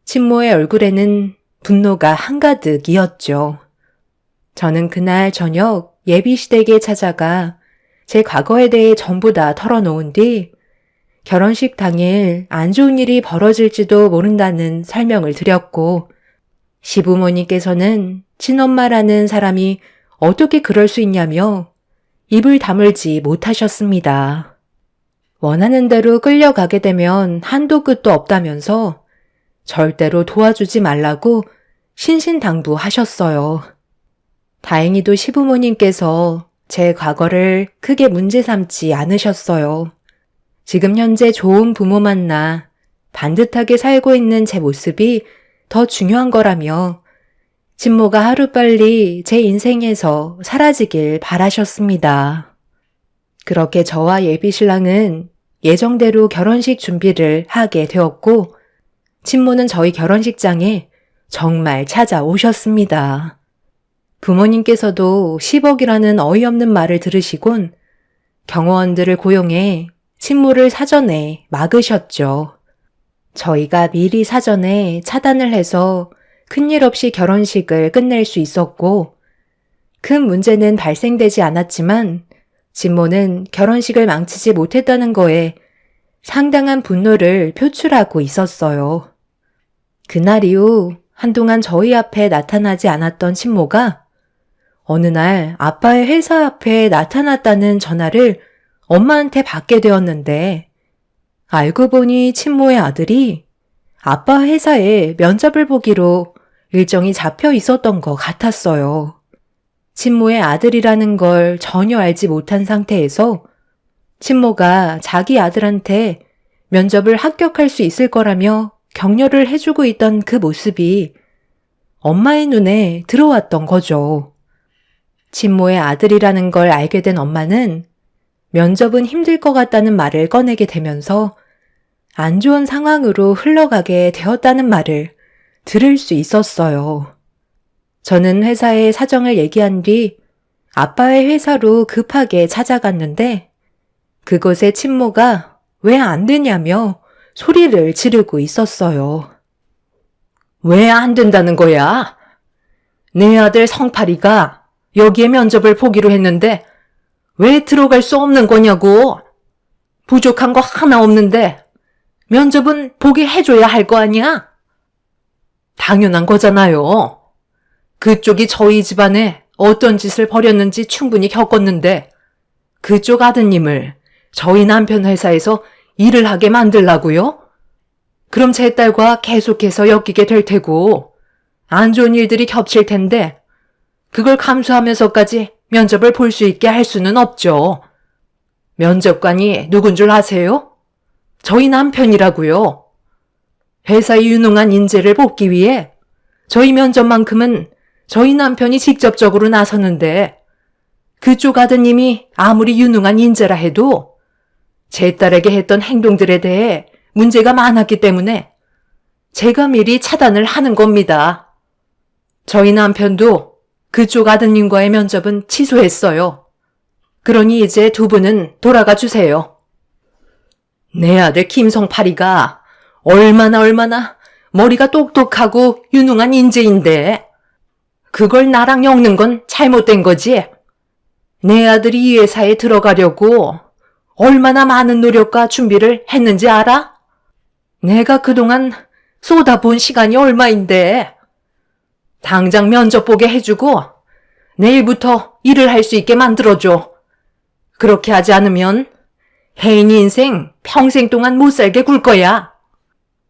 친모의 얼굴에는 분노가 한가득이었죠. 저는 그날 저녁 예비시댁에 찾아가 제 과거에 대해 전부 다 털어놓은 뒤 결혼식 당일 안 좋은 일이 벌어질지도 모른다는 설명을 드렸고 시부모님께서는 친엄마라는 사람이 어떻게 그럴 수 있냐며 입을 다물지 못하셨습니다. 원하는 대로 끌려가게 되면 한도 끝도 없다면서 절대로 도와주지 말라고 신신당부하셨어요. 다행히도 시부모님께서 제 과거를 크게 문제 삼지 않으셨어요. 지금 현재 좋은 부모 만나 반듯하게 살고 있는 제 모습이 더 중요한 거라며 친모가 하루빨리 제 인생에서 사라지길 바라셨습니다. 그렇게 저와 예비신랑은 예정대로 결혼식 준비를 하게 되었고 친모는 저희 결혼식장에 정말 찾아오셨습니다. 부모님께서도 10억이라는 어이없는 말을 들으시곤 경호원들을 고용해 친모를 사전에 막으셨죠. 저희가 미리 사전에 차단을 해서 큰일 없이 결혼식을 끝낼 수 있었고 큰 문제는 발생되지 않았지만 진모는 결혼식을 망치지 못했다는 거에 상당한 분노를 표출하고 있었어요. 그날 이후 한동안 저희 앞에 나타나지 않았던 친모가 어느 날 아빠의 회사 앞에 나타났다는 전화를 엄마한테 받게 되었는데 알고 보니 친모의 아들이 아빠 회사에 면접을 보기로 일정이 잡혀 있었던 것 같았어요. 친모의 아들이라는 걸 전혀 알지 못한 상태에서 친모가 자기 아들한테 면접을 합격할 수 있을 거라며 격려를 해주고 있던 그 모습이 엄마의 눈에 들어왔던 거죠. 친모의 아들이라는 걸 알게 된 엄마는 면접은 힘들 것 같다는 말을 꺼내게 되면서 안 좋은 상황으로 흘러가게 되었다는 말을 들을 수 있었어요. 저는 회사에 사정을 얘기한 뒤 아빠의 회사로 급하게 찾아갔는데 그곳에 친모가 왜 안 되냐며 소리를 지르고 있었어요. 왜 안 된다는 거야? 내 아들 성팔이가 여기에 면접을 보기로 했는데 왜 들어갈 수 없는 거냐고. 부족한 거 하나 없는데 면접은 보게 해줘야 할 거 아니야? 당연한 거잖아요. 그쪽이 저희 집안에 어떤 짓을 벌였는지 충분히 겪었는데 그쪽 아드님을 저희 남편 회사에서 일을 하게 만들라고요? 그럼 제 딸과 계속해서 엮이게 될 테고 안 좋은 일들이 겹칠 텐데 그걸 감수하면서까지 면접을 볼 수 있게 할 수는 없죠. 면접관이 누군 줄 아세요? 저희 남편이라고요. 회사에 유능한 인재를 뽑기 위해 저희 면접만큼은 저희 남편이 직접적으로 나서는데 그쪽 아드님이 아무리 유능한 인재라 해도 제 딸에게 했던 행동들에 대해 문제가 많았기 때문에 제가 미리 차단을 하는 겁니다. 저희 남편도 그쪽 아드님과의 면접은 취소했어요. 그러니 이제 두 분은 돌아가 주세요. 내 아들 김성팔이가 얼마나 머리가 똑똑하고 유능한 인재인데 그걸 나랑 엮는 건 잘못된 거지. 내 아들이 이 회사에 들어가려고 얼마나 많은 노력과 준비를 했는지 알아? 내가 그동안 쏟아부은 시간이 얼마인데. 당장 면접 보게 해주고 내일부터 일을 할 수 있게 만들어줘. 그렇게 하지 않으면 혜인이 인생 평생 동안 못 살게 굴 거야.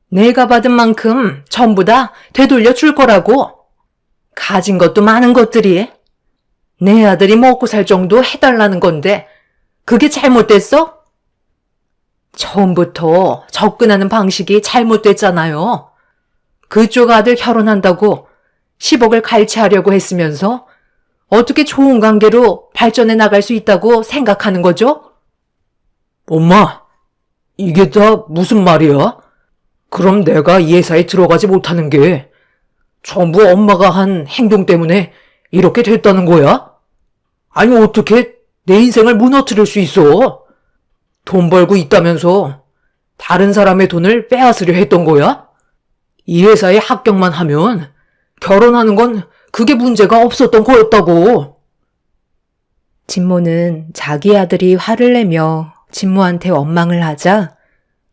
내가 받은 만큼 전부 다 되돌려 줄 거라고. 가진 것도 많은 것들이. 내 아들이 먹고 살 정도 해달라는 건데 그게 잘못됐어? 처음부터 접근하는 방식이 잘못됐잖아요. 그쪽 아들 결혼한다고 10억을 갈취하려고 했으면서 어떻게 좋은 관계로 발전해 나갈 수 있다고 생각하는 거죠? 엄마, 이게 다 무슨 말이야? 그럼 내가 이 회사에 들어가지 못하는 게 전부 엄마가 한 행동 때문에 이렇게 됐다는 거야? 아니 어떻게 내 인생을 무너뜨릴 수 있어? 돈 벌고 있다면서 다른 사람의 돈을 빼앗으려 했던 거야? 이 회사에 합격만 하면 결혼하는 건 그게 문제가 없었던 거였다고. 진모는 자기 아들이 화를 내며 진모한테 원망을 하자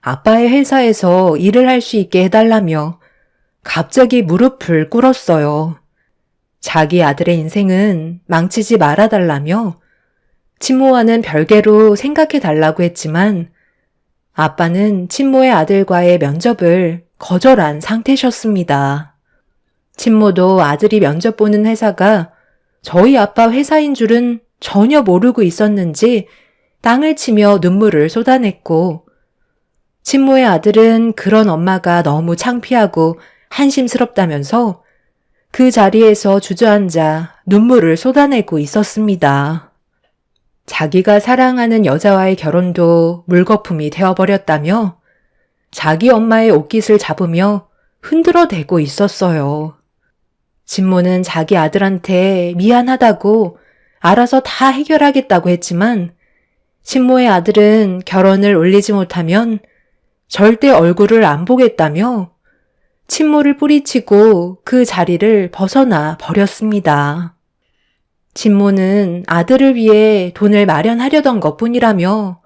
아빠의 회사에서 일을 할 수 있게 해달라며 갑자기 무릎을 꿇었어요. 자기 아들의 인생은 망치지 말아달라며 친모와는 별개로 생각해달라고 했지만 아빠는 친모의 아들과의 면접을 거절한 상태셨습니다. 친모도 아들이 면접 보는 회사가 저희 아빠 회사인 줄은 전혀 모르고 있었는지 땅을 치며 눈물을 쏟아냈고 친모의 아들은 그런 엄마가 너무 창피하고 한심스럽다면서 그 자리에서 주저앉아 눈물을 쏟아내고 있었습니다. 자기가 사랑하는 여자와의 결혼도 물거품이 되어버렸다며 자기 엄마의 옷깃을 잡으며 흔들어대고 있었어요. 진모는 자기 아들한테 미안하다고 알아서 다 해결하겠다고 했지만 친모의 아들은 결혼을 올리지 못하면 절대 얼굴을 안 보겠다며 친모를 뿌리치고 그 자리를 벗어나 버렸습니다. 친모는 아들을 위해 돈을 마련하려던 것뿐이라며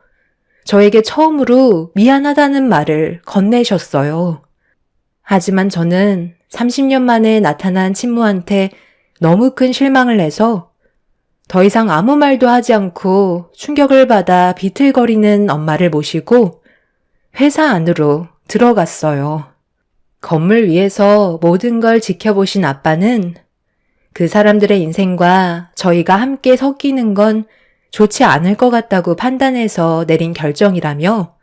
저에게 처음으로 미안하다는 말을 건네셨어요. 하지만 저는 30년 만에 나타난 친모한테 너무 큰 실망을 해서 더 이상 아무 말도 하지 않고 충격을 받아 비틀거리는 엄마를 모시고 회사 안으로 들어갔어요. 건물 위에서 모든 걸 지켜보신 아빠는 그 사람들의 인생과 저희가 함께 섞이는 건 좋지 않을 것 같다고 판단해서 내린 결정이라며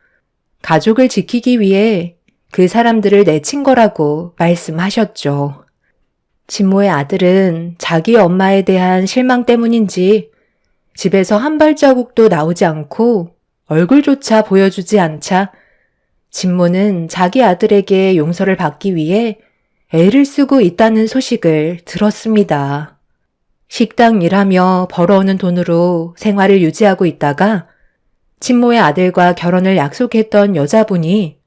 가족을 지키기 위해 그 사람들을 내친 거라고 말씀하셨죠. 친모의 아들은 자기 엄마에 대한 실망 때문인지 집에서 한 발자국도 나오지 않고 얼굴조차 보여주지 않자 친모는 자기 아들에게 용서를 받기 위해 애를 쓰고 있다는 소식을 들었습니다. 식당 일하며 벌어오는 돈으로 생활을 유지하고 있다가 친모의 아들과 결혼을 약속했던 여자분이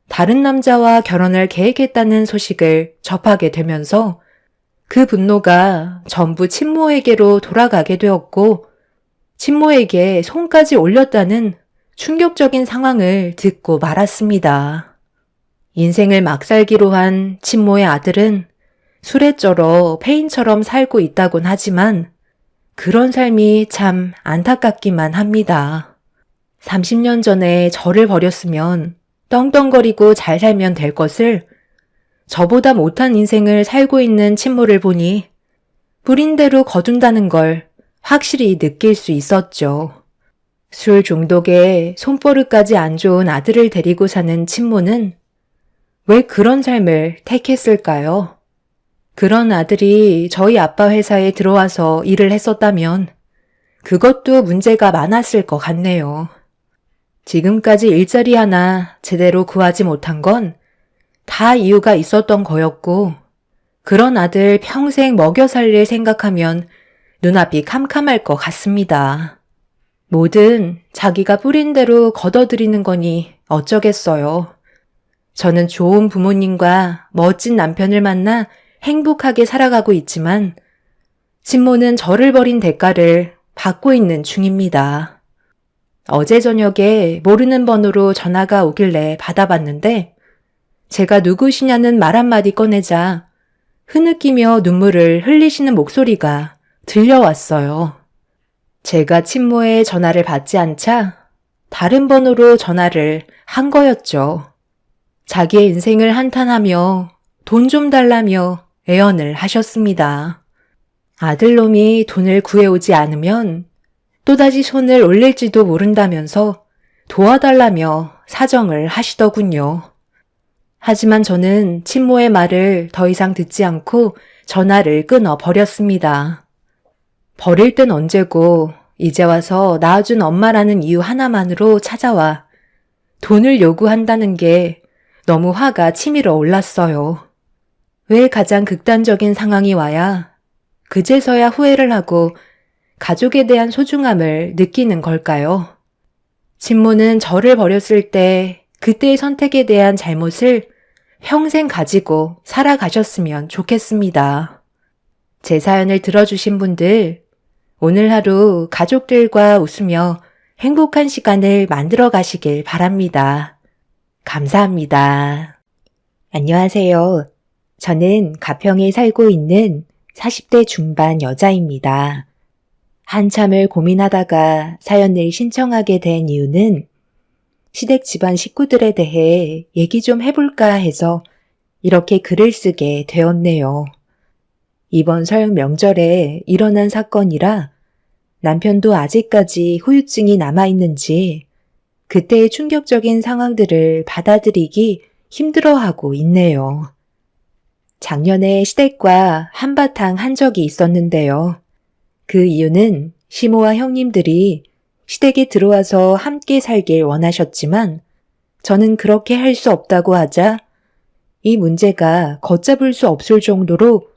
다른 남자와 결혼을 계획했다는 소식을 접하게 되면서 그 분노가 전부 친모에게로 돌아가게 되었고 친모에게 손까지 올렸다는 충격적인 상황을 듣고 말았습니다. 인생을 막 살기로 한 친모의 아들은 술에 쩔어 폐인처럼 살고 있다곤 하지만 그런 삶이 참 안타깝기만 합니다. 30년 전에 저를 버렸으면 떵떵거리고 잘 살면 될 것을 저보다 못한 인생을 살고 있는 친모를 보니 뿌린 대로 거둔다는 걸 확실히 느낄 수 있었죠. 술 중독에 손버릇까지 안 좋은 아들을 데리고 사는 친모는 왜 그런 삶을 택했을까요? 그런 아들이 저희 아빠 회사에 들어와서 일을 했었다면 그것도 문제가 많았을 것 같네요. 지금까지 일자리 하나 제대로 구하지 못한 건 다 이유가 있었던 거였고 그런 아들 평생 먹여 살릴 생각하면 눈앞이 캄캄할 것 같습니다. 뭐든 자기가 뿌린 대로 걷어들이는 거니 어쩌겠어요. 저는 좋은 부모님과 멋진 남편을 만나 행복하게 살아가고 있지만 친모는 저를 버린 대가를 받고 있는 중입니다. 어제 저녁에 모르는 번호로 전화가 오길래 받아봤는데 제가 누구시냐는 말 한마디 꺼내자 흐느끼며 눈물을 흘리시는 목소리가 들려왔어요. 제가 친모의 전화를 받지 않자 다른 번호로 전화를 한 거였죠. 자기의 인생을 한탄하며 돈 좀 달라며 애언을 하셨습니다. 아들놈이 돈을 구해오지 않으면 또다시 손을 올릴지도 모른다면서 도와달라며 사정을 하시더군요. 하지만 저는 친모의 말을 더 이상 듣지 않고 전화를 끊어 버렸습니다. 버릴 땐 언제고 이제 와서 낳아준 엄마라는 이유 하나만으로 찾아와 돈을 요구한다는 게 너무 화가 치밀어 올랐어요. 왜 가장 극단적인 상황이 와야 그제서야 후회를 하고 가족에 대한 소중함을 느끼는 걸까요? 친모는 저를 버렸을 때 그때의 선택에 대한 잘못을 평생 가지고 살아가셨으면 좋겠습니다. 제 사연을 들어주신 분들, 오늘 하루 가족들과 웃으며 행복한 시간을 만들어 가시길 바랍니다. 감사합니다. 안녕하세요. 저는 가평에 살고 있는 40대 중반 여자입니다. 한참을 고민하다가 사연을 신청하게 된 이유는 시댁 집안 식구들에 대해 얘기 좀 해볼까 해서 이렇게 글을 쓰게 되었네요. 이번 설 명절에 일어난 사건이라 남편도 아직까지 후유증이 남아있는지 그때의 충격적인 상황들을 받아들이기 힘들어하고 있네요. 작년에 시댁과 한바탕 한 적이 있었는데요. 그 이유는 시모와 형님들이 시댁에 들어와서 함께 살길 원하셨지만 저는 그렇게 할 수 없다고 하자 이 문제가 걷잡을 수 없을 정도로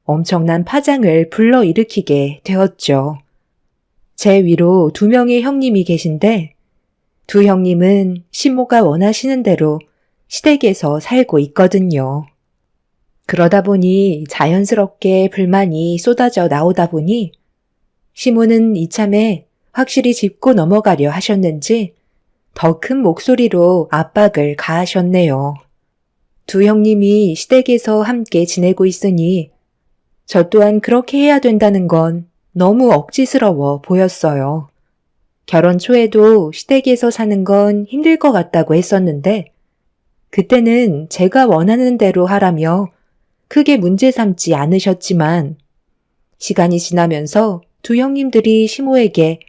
엄청난 파장을 불러일으키게 되었죠. 제 위로 2명의 형님이 계신데 두 형님은 시모가 원하시는 대로 시댁에서 살고 있거든요. 그러다 보니 자연스럽게 불만이 쏟아져 나오다 보니 시모는 이참에 확실히 짚고 넘어가려 하셨는지 더 큰 목소리로 압박을 가하셨네요. 두 형님이 시댁에서 함께 지내고 있으니 저 또한 그렇게 해야 된다는 건 너무 억지스러워 보였어요. 결혼 초에도 시댁에서 사는 건 힘들 것 같다고 했었는데 그때는 제가 원하는 대로 하라며 크게 문제 삼지 않으셨지만 시간이 지나면서 두 형님들이 시모에게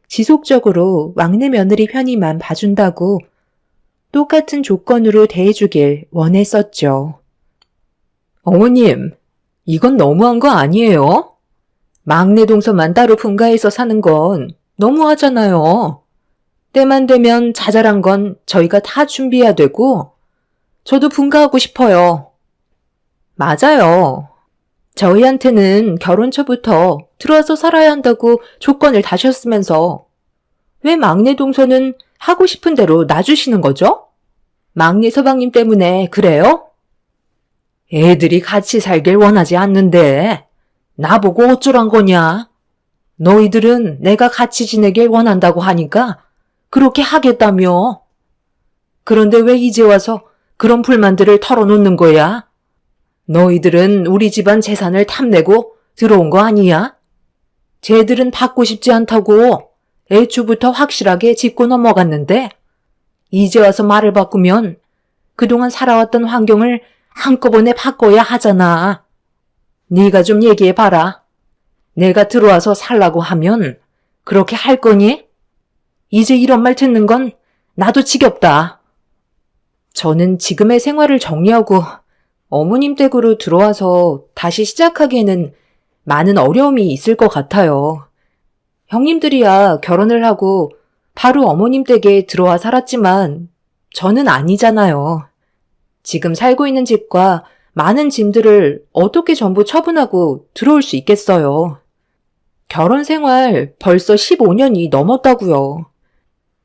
지속적으로 막내 며느리 편의만 봐준다고 똑같은 조건으로 대해주길 원했었죠. 어머님, 이건 너무한 거 아니에요? 막내 동서만 따로 분가해서 사는 건 너무하잖아요. 때만 되면 자잘한 건 저희가 다 준비해야 되고, 저도 분가하고 싶어요. 맞아요. 저희한테는 결혼 초부터 들어와서 살아야 한다고 조건을 다셨으면서 왜 막내 동서는 하고 싶은 대로 놔주시는 거죠? 막내 서방님 때문에 그래요? 애들이 같이 살길 원하지 않는데 나보고 어쩌란 거냐? 너희들은 내가 같이 지내길 원한다고 하니까 그렇게 하겠다며. 그런데 왜 이제 와서 그런 불만들을 털어놓는 거야? 너희들은 우리 집안 재산을 탐내고 들어온 거 아니야? 쟤들은 받고 싶지 않다고 애초부터 확실하게 짚고 넘어갔는데 이제 와서 말을 바꾸면 그동안 살아왔던 환경을 한꺼번에 바꿔야 하잖아. 네가 좀 얘기해봐라. 내가 들어와서 살라고 하면 그렇게 할 거니? 이제 이런 말 듣는 건 나도 지겹다. 저는 지금의 생활을 정리하고 어머님 댁으로 들어와서 다시 시작하기에는 많은 어려움이 있을 것 같아요. 형님들이야 결혼을 하고 바로 어머님 댁에 들어와 살았지만 저는 아니잖아요. 지금 살고 있는 집과 많은 짐들을 어떻게 전부 처분하고 들어올 수 있겠어요. 결혼 생활 벌써 15년이 넘었다고요.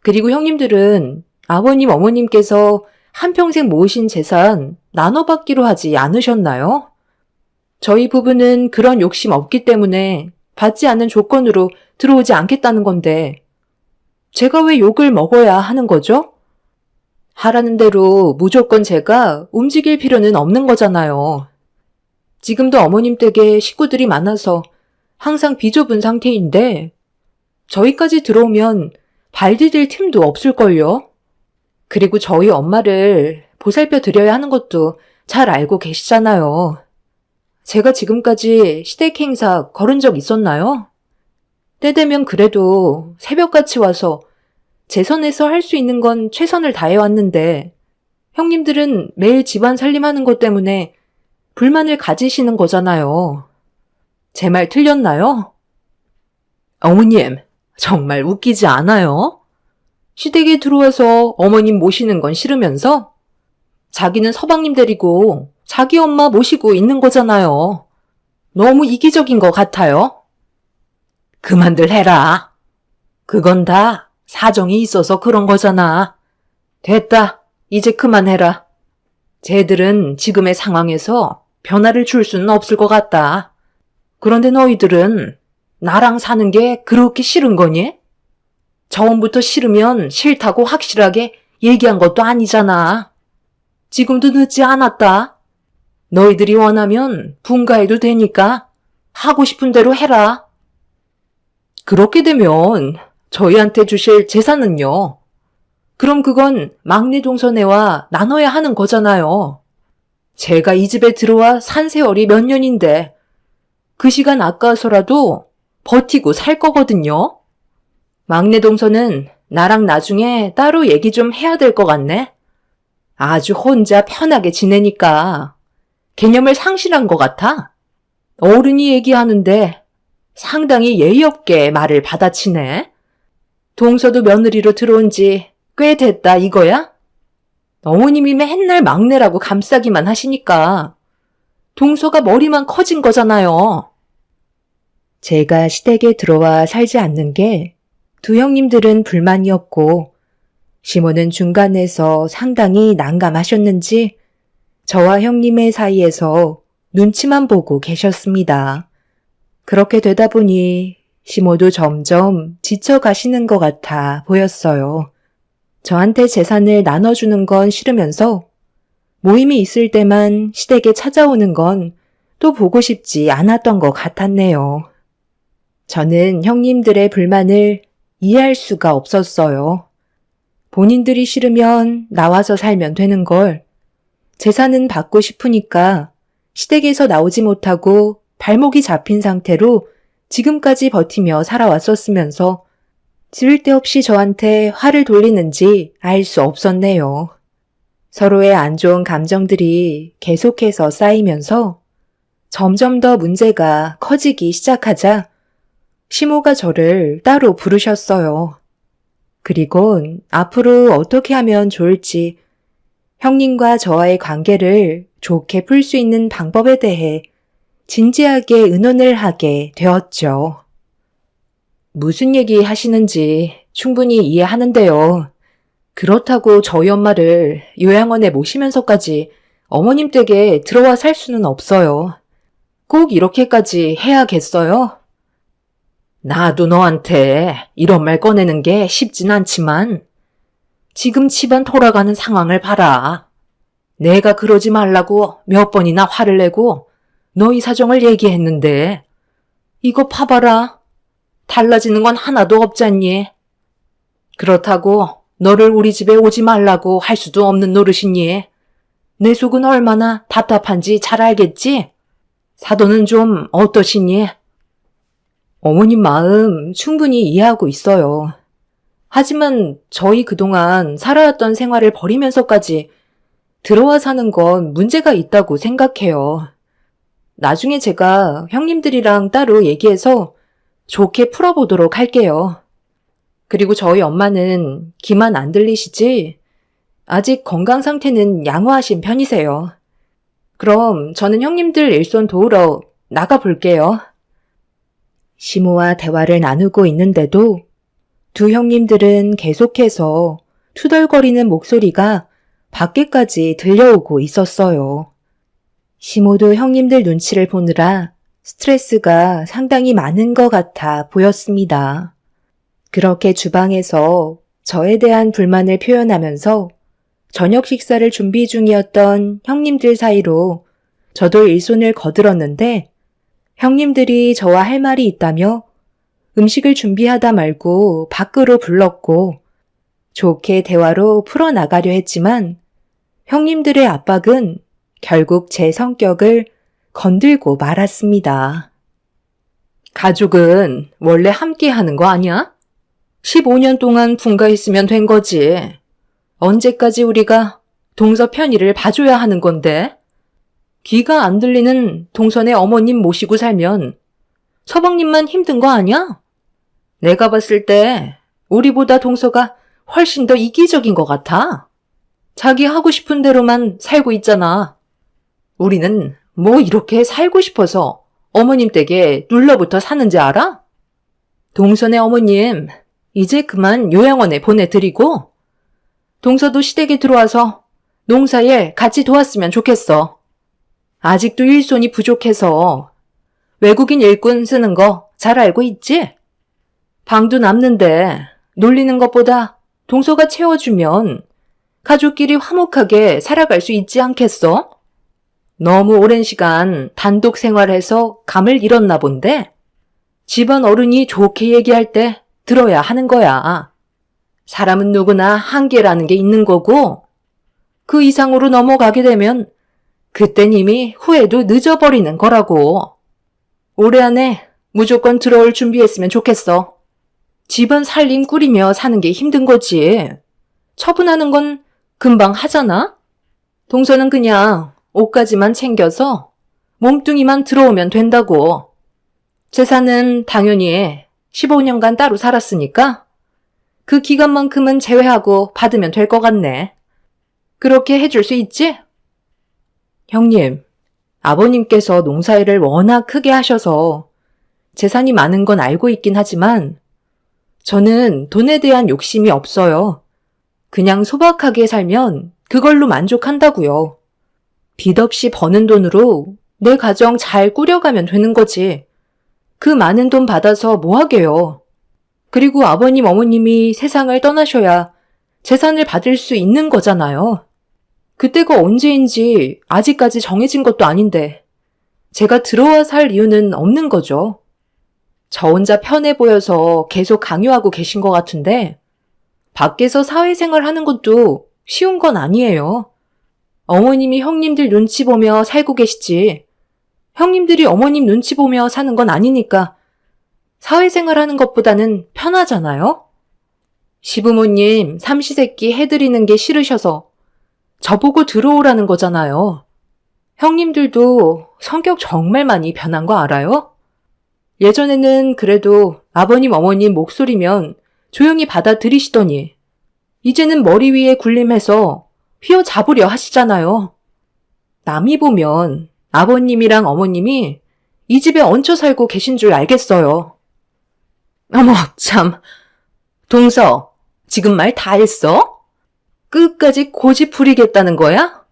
그리고 형님들은 아버님, 어머님께서 한평생 모으신 재산 나눠받기로 하지 않으셨나요? 저희 부부는 그런 욕심 없기 때문에 받지 않는 조건으로 들어오지 않겠다는 건데 제가 왜 욕을 먹어야 하는 거죠? 하라는 대로 무조건 제가 움직일 필요는 없는 거잖아요. 지금도 어머님 댁에 식구들이 많아서 항상 비좁은 상태인데 저희까지 들어오면 발 디딜 틈도 없을걸요? 그리고 저희 엄마를 보살펴 드려야 하는 것도 잘 알고 계시잖아요. 제가 지금까지 시댁 행사 걸은 적 있었나요? 때 되면 그래도 새벽같이 와서 제 선에서 할 수 있는 건 최선을 다해왔는데 형님들은 매일 집안 살림하는 것 때문에 불만을 가지시는 거잖아요. 제 말 틀렸나요? 어머님, 정말 웃기지 않아요? 시댁에 들어와서 어머님 모시는 건 싫으면서 자기는 서방님 데리고 자기 엄마 모시고 있는 거잖아요. 너무 이기적인 것 같아요. 그만들 해라. 그건 다 사정이 있어서 그런 거잖아. 됐다. 이제 그만해라. 쟤들은 지금의 상황에서 변화를 줄 수는 없을 것 같다. 그런데 너희들은 나랑 사는 게 그렇게 싫은 거니? 처음부터 싫으면 싫다고 확실하게 얘기한 것도 아니잖아. 지금도 늦지 않았다. 너희들이 원하면 분가해도 되니까 하고 싶은 대로 해라. 그렇게 되면 저희한테 주실 재산은요? 그럼 그건 막내 동서네와 나눠야 하는 거잖아요. 제가 이 집에 들어와 산 세월이 몇 년인데 그 시간 아까워서라도 버티고 살 거거든요. 막내 동서는 나랑 나중에 따로 얘기 좀 해야 될 것 같네. 아주 혼자 편하게 지내니까 개념을 상실한 것 같아. 어른이 얘기하는데 상당히 예의 없게 말을 받아치네. 동서도 며느리로 들어온 지 꽤 됐다 이거야? 어머님이 맨날 막내라고 감싸기만 하시니까 동서가 머리만 커진 거잖아요. 제가 시댁에 들어와 살지 않는 게 두 형님들은 불만이었고 시모는 중간에서 상당히 난감하셨는지 저와 형님의 사이에서 눈치만 보고 계셨습니다. 그렇게 되다 보니 시모도 점점 지쳐가시는 것 같아 보였어요. 저한테 재산을 나눠주는 건 싫으면서 모임이 있을 때만 시댁에 찾아오는 건 또 보고 싶지 않았던 것 같았네요. 저는 형님들의 불만을 이해할 수가 없었어요. 본인들이 싫으면 나와서 살면 되는 걸 재산은 받고 싶으니까 시댁에서 나오지 못하고 발목이 잡힌 상태로 지금까지 버티며 살아왔었으면서 쓸데없이 저한테 화를 돌리는지 알 수 없었네요. 서로의 안 좋은 감정들이 계속해서 쌓이면서 점점 더 문제가 커지기 시작하자 시모가 저를 따로 부르셨어요. 그리곤 앞으로 어떻게 하면 좋을지 형님과 저와의 관계를 좋게 풀 수 있는 방법에 대해 진지하게 의논을 하게 되었죠. 무슨 얘기 하시는지 충분히 이해하는데요. 그렇다고 저희 엄마를 요양원에 모시면서까지 어머님 댁에 들어와 살 수는 없어요. 꼭 이렇게까지 해야겠어요? 나도 너한테 이런 말 꺼내는 게 쉽진 않지만 지금 집안 돌아가는 상황을 봐라. 내가 그러지 말라고 몇 번이나 화를 내고 너희 사정을 얘기했는데 이거 봐봐라. 달라지는 건 하나도 없잖니. 그렇다고 너를 우리 집에 오지 말라고 할 수도 없는 노릇이니. 내 속은 얼마나 답답한지 잘 알겠지? 사돈은 좀 어떠시니? 어머님 마음 충분히 이해하고 있어요. 하지만 저희 그동안 살아왔던 생활을 버리면서까지 들어와 사는 건 문제가 있다고 생각해요. 나중에 제가 형님들이랑 따로 얘기해서 좋게 풀어보도록 할게요. 그리고 저희 엄마는 귀만 안 들리시지? 아직 건강 상태는 양호하신 편이세요. 그럼 저는 형님들 일손 도우러 나가볼게요. 시모와 대화를 나누고 있는데도 두 형님들은 계속해서 투덜거리는 목소리가 밖에까지 들려오고 있었어요. 시모도 형님들 눈치를 보느라 스트레스가 상당히 많은 것 같아 보였습니다. 그렇게 주방에서 저에 대한 불만을 표현하면서 저녁 식사를 준비 중이었던 형님들 사이로 저도 일손을 거들었는데 형님들이 저와 할 말이 있다며 음식을 준비하다 말고 밖으로 불렀고 좋게 대화로 풀어나가려 했지만 형님들의 압박은 결국 제 성격을 건들고 말았습니다. 가족은 원래 함께 하는 거 아니야? 15년 동안 분가했으면 된 거지. 언제까지 우리가 동서 편의를 봐줘야 하는 건데? 귀가 안 들리는 동선의 어머님 모시고 살면 서방님만 힘든 거 아니야? 내가 봤을 때 우리보다 동서가 훨씬 더 이기적인 것 같아. 자기 하고 싶은 대로만 살고 있잖아. 우리는 뭐 이렇게 살고 싶어서 어머님 댁에 눌러붙어 사는지 알아? 동선의 어머님, 이제 그만 요양원에 보내드리고 동서도 시댁에 들어와서 농사일 같이 도왔으면 좋겠어. 아직도 일손이 부족해서 외국인 일꾼 쓰는 거 잘 알고 있지? 방도 남는데 놀리는 것보다 동서가 채워주면 가족끼리 화목하게 살아갈 수 있지 않겠어? 너무 오랜 시간 단독 생활해서 감을 잃었나 본데 집안 어른이 좋게 얘기할 때 들어야 하는 거야. 사람은 누구나 한계라는 게 있는 거고 그 이상으로 넘어가게 되면 그땐 이미 후회도 늦어버리는 거라고. 올해 안에 무조건 들어올 준비했으면 좋겠어. 집안 살림 꾸리며 사는 게 힘든 거지. 처분하는 건 금방 하잖아? 동서는 그냥 옷가지만 챙겨서 몸뚱이만 들어오면 된다고. 재산은 당연히 15년간 따로 살았으니까 그 기간만큼은 제외하고 받으면 될 것 같네. 그렇게 해줄 수 있지? 형님, 아버님께서 농사일을 워낙 크게 하셔서 재산이 많은 건 알고 있긴 하지만 저는 돈에 대한 욕심이 없어요. 그냥 소박하게 살면 그걸로 만족한다고요. 빚 없이 버는 돈으로 내 가정 잘 꾸려가면 되는 거지. 그 많은 돈 받아서 뭐 하게요. 그리고 아버님 어머님이 세상을 떠나셔야 재산을 받을 수 있는 거잖아요. 그때가 언제인지 아직까지 정해진 것도 아닌데 제가 들어와 살 이유는 없는 거죠. 저 혼자 편해 보여서 계속 강요하고 계신 것 같은데 밖에서 사회생활 하는 것도 쉬운 건 아니에요. 어머님이 형님들 눈치 보며 살고 계시지 형님들이 어머님 눈치 보며 사는 건 아니니까 사회생활 하는 것보다는 편하잖아요? 시부모님 삼시세끼 해드리는 게 싫으셔서 저보고 들어오라는 거잖아요. 형님들도 성격 정말 많이 변한 거 알아요? 예전에는 그래도 아버님 어머님 목소리면 조용히 받아들이시더니 이제는 머리 위에 군림해서 휘어잡으려 하시잖아요. 남이 보면 아버님이랑 어머님이 이 집에 얹혀 살고 계신 줄 알겠어요. 어머 참, 동서 지금 말 다 했어? 끝까지 고집 부리겠다는 거야?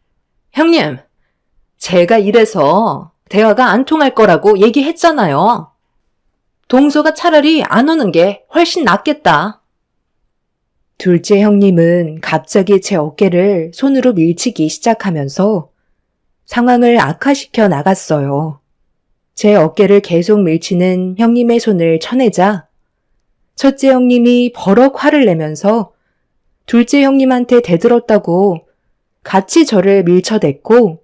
형님, 제가 이래서 대화가 안 통할 거라고 얘기했잖아요. 동서가 차라리 안 오는 게 훨씬 낫겠다. 둘째 형님은 갑자기 제 어깨를 손으로 밀치기 시작하면서 상황을 악화시켜 나갔어요. 제 어깨를 계속 밀치는 형님의 손을 쳐내자 첫째 형님이 버럭 화를 내면서 둘째 형님한테 대들었다고 같이 저를 밀쳐댔고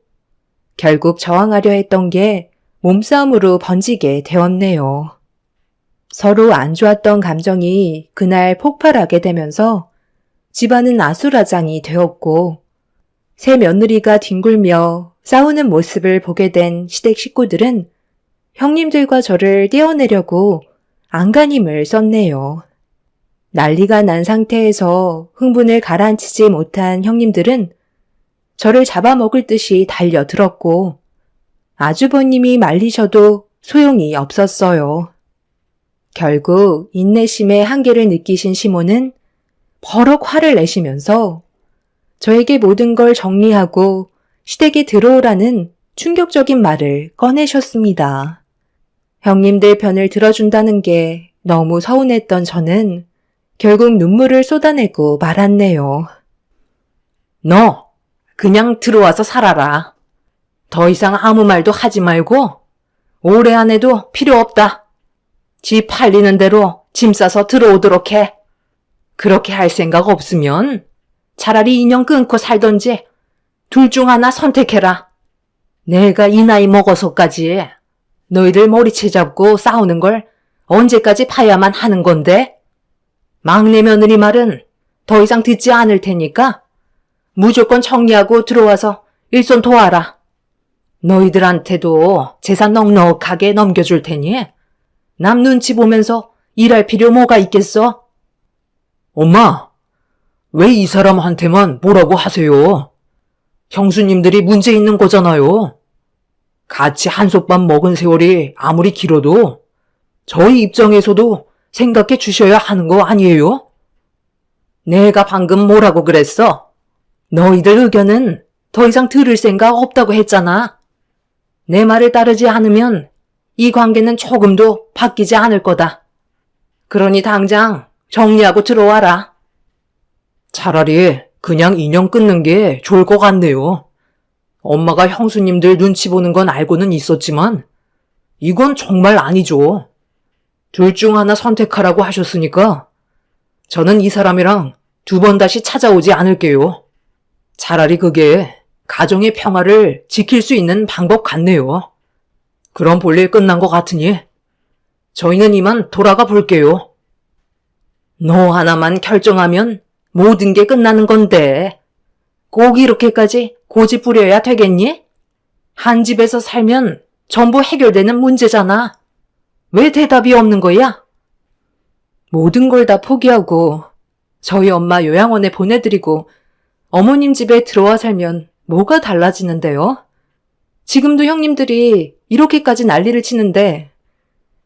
결국 저항하려 했던 게 몸싸움으로 번지게 되었네요. 서로 안 좋았던 감정이 그날 폭발하게 되면서 집안은 아수라장이 되었고 새 며느리가 뒹굴며 싸우는 모습을 보게 된 시댁 식구들은 형님들과 저를 떼어내려고 안간힘을 썼네요. 난리가 난 상태에서 흥분을 가라앉히지 못한 형님들은 저를 잡아먹을 듯이 달려들었고 아주버님이 말리셔도 소용이 없었어요. 결국 인내심의 한계를 느끼신 시모는 버럭 화를 내시면서 저에게 모든 걸 정리하고 시댁에 들어오라는 충격적인 말을 꺼내셨습니다. 형님들 편을 들어준다는 게 너무 서운했던 저는 결국 눈물을 쏟아내고 말았네요. 너 그냥 들어와서 살아라. 더 이상 아무 말도 하지 말고 오래 안 해도 필요 없다. 집 팔리는 대로 짐 싸서 들어오도록 해. 그렇게 할 생각 없으면 차라리 인연 끊고 살던지 둘 중 하나 선택해라. 내가 이 나이 먹어서까지 너희들 머리채 잡고 싸우는 걸 언제까지 봐야만 하는 건데? 막내 며느리 말은 더 이상 듣지 않을 테니까 무조건 정리하고 들어와서 일손 도와라. 너희들한테도 재산 넉넉하게 넘겨줄 테니 남 눈치 보면서 일할 필요 뭐가 있겠어? 엄마, 왜 이 사람한테만 뭐라고 하세요? 형수님들이 문제 있는 거잖아요. 같이 한솥밥 먹은 세월이 아무리 길어도 저희 입장에서도 생각해 주셔야 하는 거 아니에요? 내가 방금 뭐라고 그랬어? 너희들 의견은 더 이상 들을 생각 없다고 했잖아. 내 말을 따르지 않으면 이 관계는 조금도 바뀌지 않을 거다. 그러니 당장 정리하고 들어와라. 차라리 그냥 인연 끊는 게 좋을 것 같네요. 엄마가 형수님들 눈치 보는 건 알고는 있었지만 이건 정말 아니죠. 둘 중 하나 선택하라고 하셨으니까 저는 이 사람이랑 두 번 다시 찾아오지 않을게요. 차라리 그게 가정의 평화를 지킬 수 있는 방법 같네요. 그럼 볼일 끝난 것 같으니 저희는 이만 돌아가 볼게요. 너 하나만 결정하면 모든 게 끝나는 건데 꼭 이렇게까지 고집 부려야 되겠니? 한 집에서 살면 전부 해결되는 문제잖아. 왜 대답이 없는 거야? 모든 걸 다 포기하고 저희 엄마 요양원에 보내드리고 어머님 집에 들어와 살면 뭐가 달라지는데요? 지금도 형님들이 이렇게까지 난리를 치는데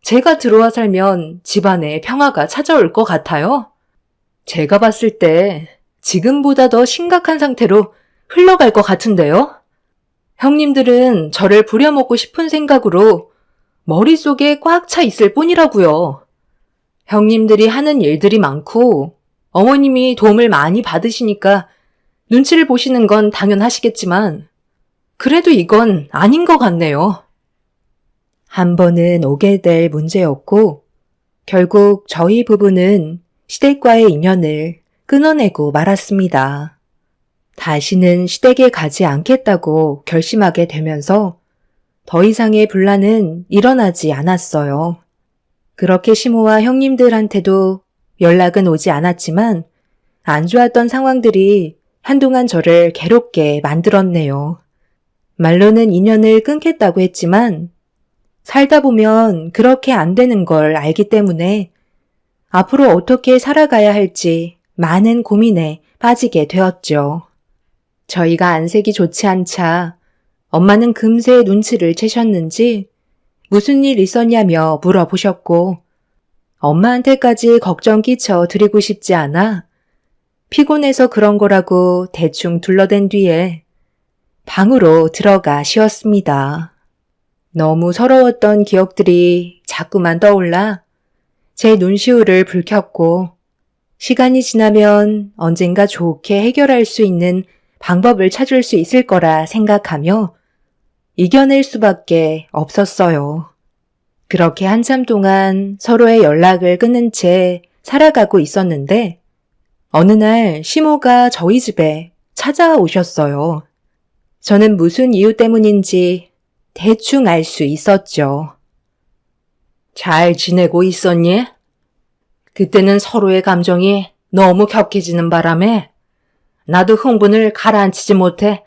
제가 들어와 살면 집안에 평화가 찾아올 것 같아요? 제가 봤을 때 지금보다 더 심각한 상태로 흘러갈 것 같은데요? 형님들은 저를 부려먹고 싶은 생각으로 머릿속에 꽉 차 있을 뿐이라고요. 형님들이 하는 일들이 많고 어머님이 도움을 많이 받으시니까 눈치를 보시는 건 당연하시겠지만 그래도 이건 아닌 것 같네요. 한 번은 오게 될 문제였고 결국 저희 부부는 시댁과의 인연을 끊어내고 말았습니다. 다시는 시댁에 가지 않겠다고 결심하게 되면서 더 이상의 분란은 일어나지 않았어요. 그렇게 시모와 형님들한테도 연락은 오지 않았지만 안 좋았던 상황들이 한동안 저를 괴롭게 만들었네요. 말로는 인연을 끊겠다고 했지만 살다 보면 그렇게 안 되는 걸 알기 때문에 앞으로 어떻게 살아가야 할지 많은 고민에 빠지게 되었죠. 저희가 안색이 좋지 않자 엄마는 금세 눈치를 채셨는지 무슨 일 있었냐며 물어보셨고 엄마한테까지 걱정 끼쳐 드리고 싶지 않아 피곤해서 그런 거라고 대충 둘러댄 뒤에 방으로 들어가 쉬었습니다. 너무 서러웠던 기억들이 자꾸만 떠올라 제 눈시울을 붉혔고 시간이 지나면 언젠가 좋게 해결할 수 있는 방법을 찾을 수 있을 거라 생각하며 이겨낼 수밖에 없었어요. 그렇게 한참 동안 서로의 연락을 끊은 채 살아가고 있었는데 어느 날 시모가 저희 집에 찾아오셨어요. 저는 무슨 이유 때문인지 대충 알 수 있었죠. 잘 지내고 있었니? 그때는 서로의 감정이 너무 격해지는 바람에 나도 흥분을 가라앉히지 못해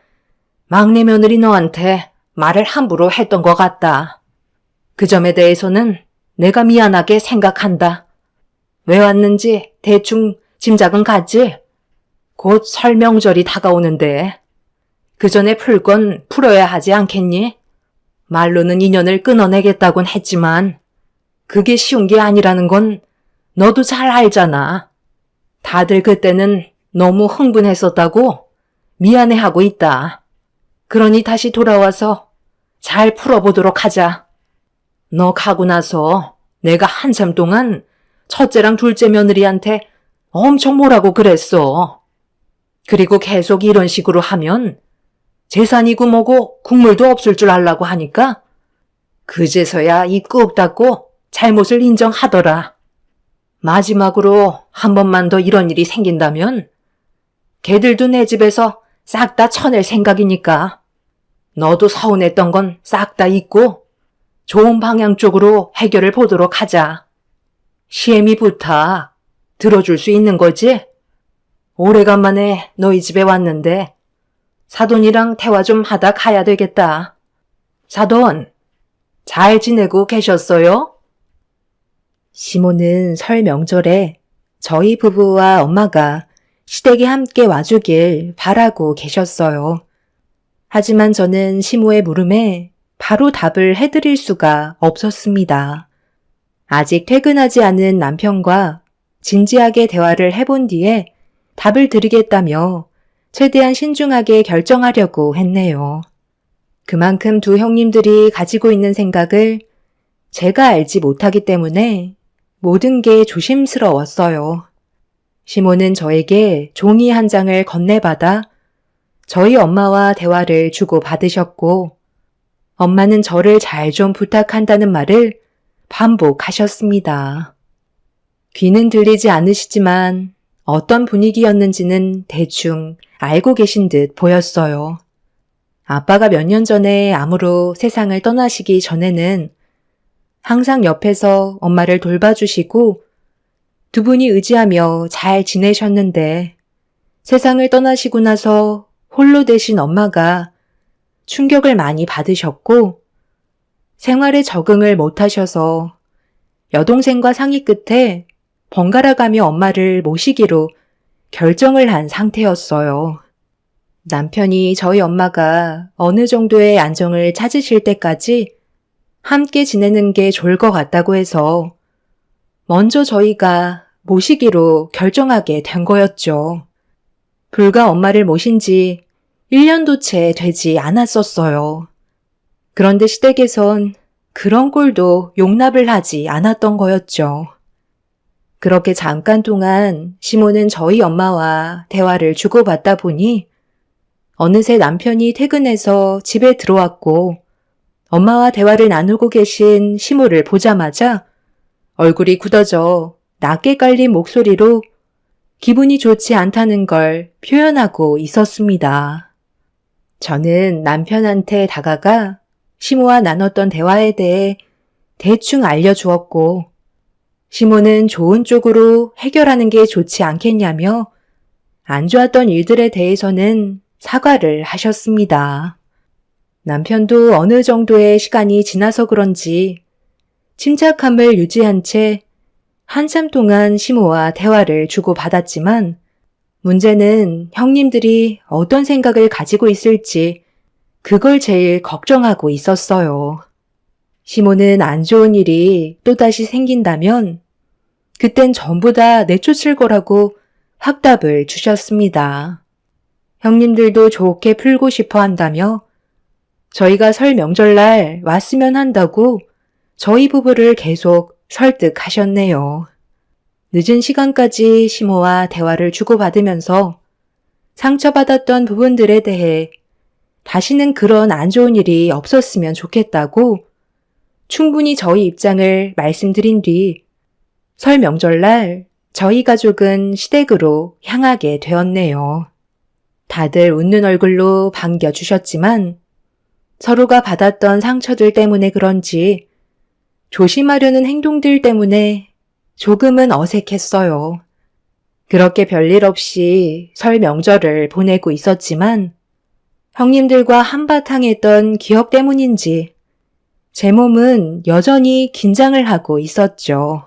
막내 며느리 너한테 말을 함부로 했던 것 같다. 그 점에 대해서는 내가 미안하게 생각한다. 왜 왔는지 대충 짐작은 갔지? 곧 설 명절이 다가오는데 그 전에 풀 건 풀어야 하지 않겠니? 말로는 인연을 끊어내겠다곤 했지만 그게 쉬운 게 아니라는 건 너도 잘 알잖아. 다들 그때는 너무 흥분했었다고 미안해하고 있다. 그러니 다시 돌아와서 잘 풀어보도록 하자. 너 가고 나서 내가 한참 동안 첫째랑 둘째 며느리한테 엄청 뭐라고 그랬어. 그리고 계속 이런 식으로 하면 재산이고 뭐고 국물도 없을 줄 알라고 하니까 그제서야 입 꾹 닫고 잘못을 인정하더라. 마지막으로 한 번만 더 이런 일이 생긴다면 걔들도 내 집에서 싹 다 쳐낼 생각이니까 너도 서운했던 건 싹 다 잊고 좋은 방향 쪽으로 해결을 보도록 하자. 시애미 부탁 들어줄 수 있는 거지? 오래간만에 너희 집에 왔는데 사돈이랑 대화 좀 하다 가야 되겠다. 사돈, 잘 지내고 계셨어요? 시모는 설 명절에 저희 부부와 엄마가 시댁에 함께 와주길 바라고 계셨어요. 하지만 저는 시모의 물음에 바로 답을 해드릴 수가 없었습니다. 아직 퇴근하지 않은 남편과 진지하게 대화를 해본 뒤에 답을 드리겠다며 최대한 신중하게 결정하려고 했네요. 그만큼 두 형님들이 가지고 있는 생각을 제가 알지 못하기 때문에 모든 게 조심스러웠어요. 시모는 저에게 종이 한 장을 건네받아 저희 엄마와 대화를 주고받으셨고 엄마는 저를 잘 좀 부탁한다는 말을 반복하셨습니다. 귀는 들리지 않으시지만 어떤 분위기였는지는 대충 알고 계신 듯 보였어요. 아빠가 몇 년 전에 암으로 세상을 떠나시기 전에는 항상 옆에서 엄마를 돌봐주시고 두 분이 의지하며 잘 지내셨는데 세상을 떠나시고 나서 홀로 되신 엄마가 충격을 많이 받으셨고 생활에 적응을 못하셔서 여동생과 상의 끝에 번갈아 가며 엄마를 모시기로 결정을 한 상태였어요. 남편이 저희 엄마가 어느 정도의 안정을 찾으실 때까지 함께 지내는 게 좋을 것 같다고 해서 먼저 저희가 모시기로 결정하게 된 거였죠. 불과 엄마를 모신 지 1년도 채 되지 않았었어요. 그런데 시댁에선 그런 꼴도 용납을 하지 않았던 거였죠. 그렇게 잠깐 동안 시모는 저희 엄마와 대화를 주고받다 보니 어느새 남편이 퇴근해서 집에 들어왔고 엄마와 대화를 나누고 계신 시모를 보자마자 얼굴이 굳어져 낮게 깔린 목소리로 기분이 좋지 않다는 걸 표현하고 있었습니다. 저는 남편한테 다가가 시모와 나눴던 대화에 대해 대충 알려주었고 시모는 좋은 쪽으로 해결하는 게 좋지 않겠냐며 안 좋았던 일들에 대해서는 사과를 하셨습니다. 남편도 어느 정도의 시간이 지나서 그런지 침착함을 유지한 채 한참 동안 시모와 대화를 주고받았지만 문제는 형님들이 어떤 생각을 가지고 있을지 그걸 제일 걱정하고 있었어요. 시모는 안 좋은 일이 또다시 생긴다면 그땐 전부 다 내쫓을 거라고 확답을 주셨습니다. 형님들도 좋게 풀고 싶어 한다며 저희가 설 명절날 왔으면 한다고 저희 부부를 계속 설득하셨네요. 늦은 시간까지 시모와 대화를 주고받으면서 상처받았던 부분들에 대해 다시는 그런 안 좋은 일이 없었으면 좋겠다고 충분히 저희 입장을 말씀드린 뒤 설 명절날 저희 가족은 시댁으로 향하게 되었네요. 다들 웃는 얼굴로 반겨주셨지만 서로가 받았던 상처들 때문에 그런지 조심하려는 행동들 때문에 조금은 어색했어요. 그렇게 별일 없이 설 명절을 보내고 있었지만 형님들과 한바탕 했던 기억 때문인지 제 몸은 여전히 긴장을 하고 있었죠.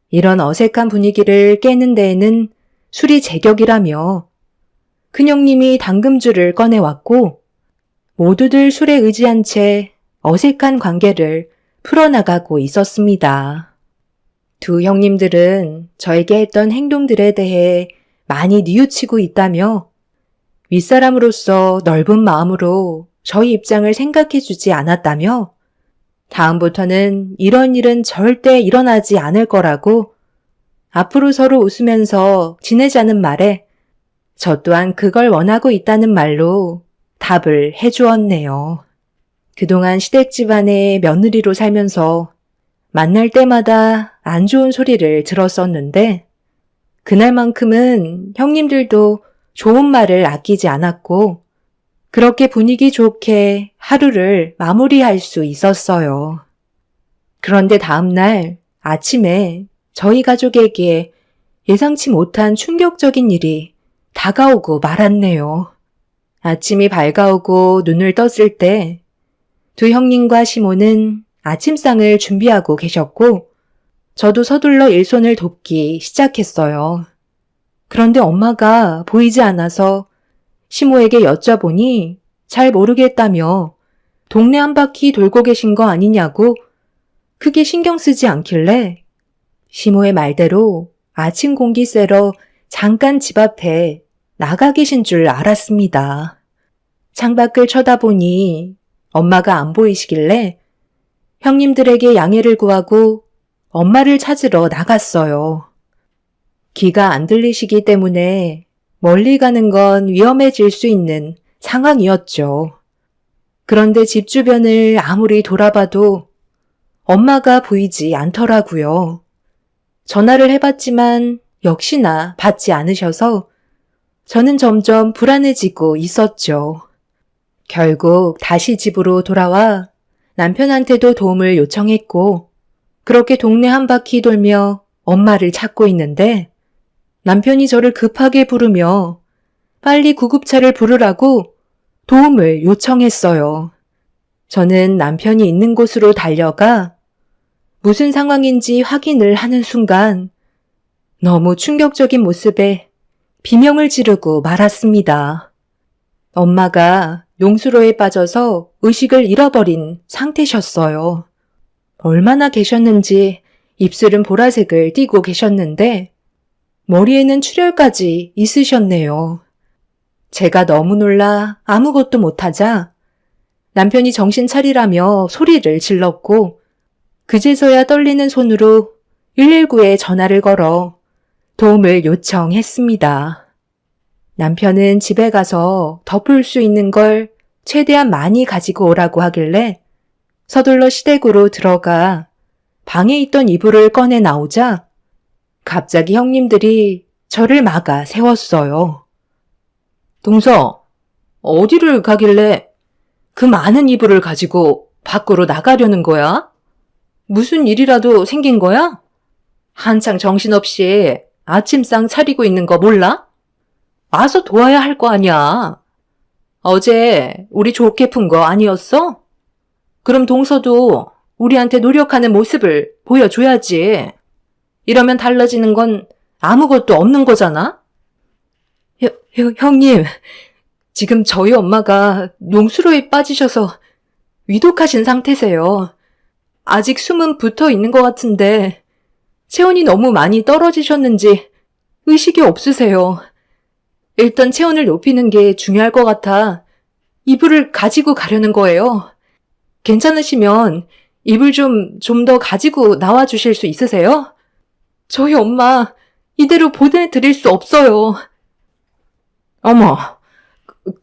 이런 어색한 분위기를 깨는 데에는 술이 제격이라며 큰형님이 당금주를 꺼내왔고 모두들 술에 의지한 채 어색한 관계를 풀어나가고 있었습니다. 두 형님들은 저에게 했던 행동들에 대해 많이 뉘우치고 있다며 윗사람으로서 넓은 마음으로 저희 입장을 생각해 주지 않았다며 다음부터는 이런 일은 절대 일어나지 않을 거라고 앞으로 서로 웃으면서 지내자는 말에 저 또한 그걸 원하고 있다는 말로 답을 해주었네요. 그동안 시댁 집안의 며느리로 살면서 만날 때마다 안 좋은 소리를 들었었는데 그날만큼은 형님들도 좋은 말을 아끼지 않았고 그렇게 분위기 좋게 하루를 마무리할 수 있었어요. 그런데 다음날 아침에 저희 가족에게 예상치 못한 충격적인 일이 다가오고 말았네요. 아침이 밝아오고 눈을 떴을 때 두 형님과 시모는 아침상을 준비하고 계셨고 저도 서둘러 일손을 돕기 시작했어요. 그런데 엄마가 보이지 않아서 시모에게 여쭤보니 잘 모르겠다며 동네 한 바퀴 돌고 계신 거 아니냐고 크게 신경 쓰지 않길래 시모의 말대로 아침 공기 쐬러 잠깐 집 앞에 나가 계신 줄 알았습니다. 창밖을 쳐다보니 엄마가 안 보이시길래 형님들에게 양해를 구하고 엄마를 찾으러 나갔어요. 귀가 안 들리시기 때문에 멀리 가는 건 위험해질 수 있는 상황이었죠. 그런데 집 주변을 아무리 돌아봐도 엄마가 보이지 않더라고요. 전화를 해봤지만 역시나 받지 않으셔서 저는 점점 불안해지고 있었죠. 결국 다시 집으로 돌아와 남편한테도 도움을 요청했고 그렇게 동네 한 바퀴 돌며 엄마를 찾고 있는데 남편이 저를 급하게 부르며 빨리 구급차를 부르라고 도움을 요청했어요. 저는 남편이 있는 곳으로 달려가 무슨 상황인지 확인을 하는 순간 너무 충격적인 모습에 비명을 지르고 말았습니다. 엄마가 용수로에 빠져서 의식을 잃어버린 상태셨어요. 얼마나 계셨는지 입술은 보라색을 띠고 계셨는데 머리에는 출혈까지 있으셨네요. 제가 너무 놀라 아무것도 못하자 남편이 정신 차리라며 소리를 질렀고 그제서야 떨리는 손으로 119에 전화를 걸어 도움을 요청했습니다. 남편은 집에 가서 덮을 수 있는 걸 최대한 많이 가지고 오라고 하길래 서둘러 시댁으로 들어가 방에 있던 이불을 꺼내 나오자 갑자기 형님들이 저를 막아 세웠어요. 동서, 어디를 가길래 그 많은 이불을 가지고 밖으로 나가려는 거야? 무슨 일이라도 생긴 거야? 한창 정신없이 아침상 차리고 있는 거 몰라? 와서 도와야 할 거 아니야. 어제 우리 좋게 푼 거 아니었어? 그럼 동서도 우리한테 노력하는 모습을 보여줘야지. 이러면 달라지는 건 아무것도 없는 거잖아? 형님, 지금 저희 엄마가 농수로에 빠지셔서 위독하신 상태세요. 아직 숨은 붙어 있는 것 같은데 체온이 너무 많이 떨어지셨는지 의식이 없으세요. 일단 체온을 높이는 게 중요할 것 같아 이불을 가지고 가려는 거예요. 괜찮으시면 이불 좀 더 가지고 나와 주실 수 있으세요? 저희 엄마 이대로 보내드릴 수 없어요. 어머,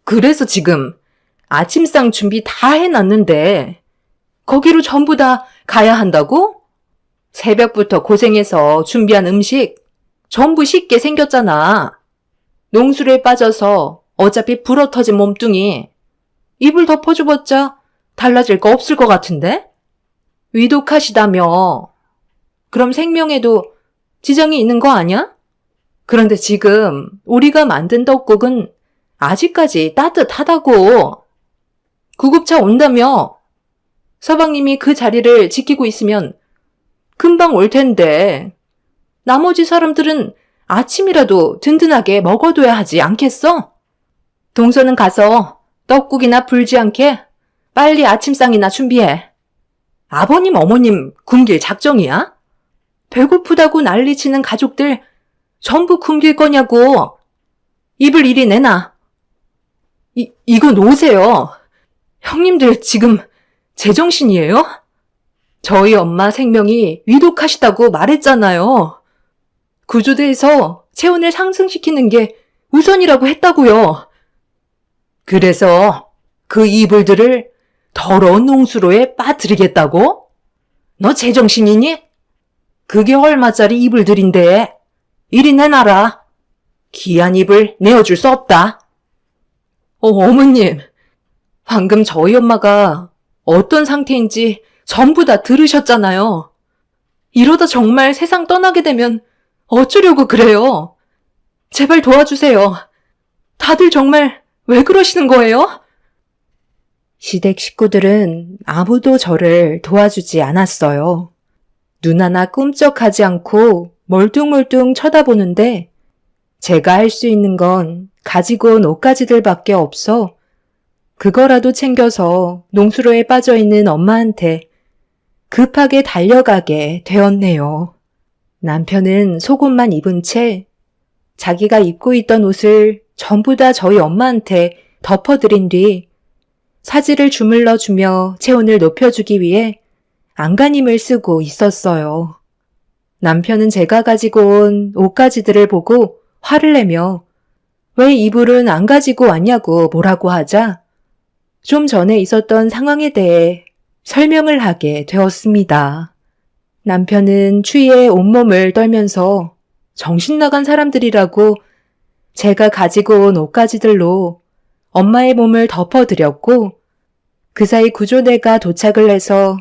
그래서 지금 아침상 준비 다 해놨는데 거기로 전부 다 가야 한다고? 새벽부터 고생해서 준비한 음식 전부 식게 생겼잖아. 농술에 빠져서 어차피 불어터진 몸뚱이 이불 덮어줘봤자 달라질 거 없을 것 같은데? 위독하시다며. 그럼 생명에도 지장이 있는 거 아니야? 그런데 지금 우리가 만든 떡국은 아직까지 따뜻하다고. 구급차 온다며. 서방님이 그 자리를 지키고 있으면 금방 올 텐데 나머지 사람들은 아침이라도 든든하게 먹어둬야 하지 않겠어? 동서는 가서 떡국이나 불지 않게 빨리 아침상이나 준비해. 아버님, 어머님 굶길 작정이야? 배고프다고 난리치는 가족들 전부 굶길 거냐고. 입을 이리 내놔. 이거 놓으세요. 형님들 지금 제정신이에요? 저희 엄마 생명이 위독하시다고 말했잖아요. 구조대에서 체온을 상승시키는 게 우선이라고 했다고요. 그래서 그 이불들을 더러운 농수로에 빠뜨리겠다고? 너 제정신이니? 그게 얼마짜리 이불들인데 이리 내놔라. 귀한 이불 내어줄 수 없다. 어머님, 방금 저희 엄마가 어떤 상태인지 전부 다 들으셨잖아요. 이러다 정말 세상 떠나게 되면 어쩌려고 그래요? 제발 도와주세요. 다들 정말 왜 그러시는 거예요? 시댁 식구들은 아무도 저를 도와주지 않았어요. 눈 하나 끔쩍하지 않고 멀뚱멀뚱 쳐다보는데 제가 할 수 있는 건 가지고 온 옷가지들밖에 없어 그거라도 챙겨서 농수로에 빠져있는 엄마한테 급하게 달려가게 되었네요. 남편은 속옷만 입은 채 자기가 입고 있던 옷을 전부 다 저희 엄마한테 덮어드린 뒤 사지를 주물러 주며 체온을 높여주기 위해 안간힘을 쓰고 있었어요. 남편은 제가 가지고 온 옷가지들을 보고 화를 내며 왜 이불은 안 가지고 왔냐고 뭐라고 하자 좀 전에 있었던 상황에 대해 설명을 하게 되었습니다. 남편은 추위에 온몸을 떨면서 정신 나간 사람들이라고 제가 가지고 온 옷가지들로 엄마의 몸을 덮어드렸고 그 사이 구조대가 도착을 해서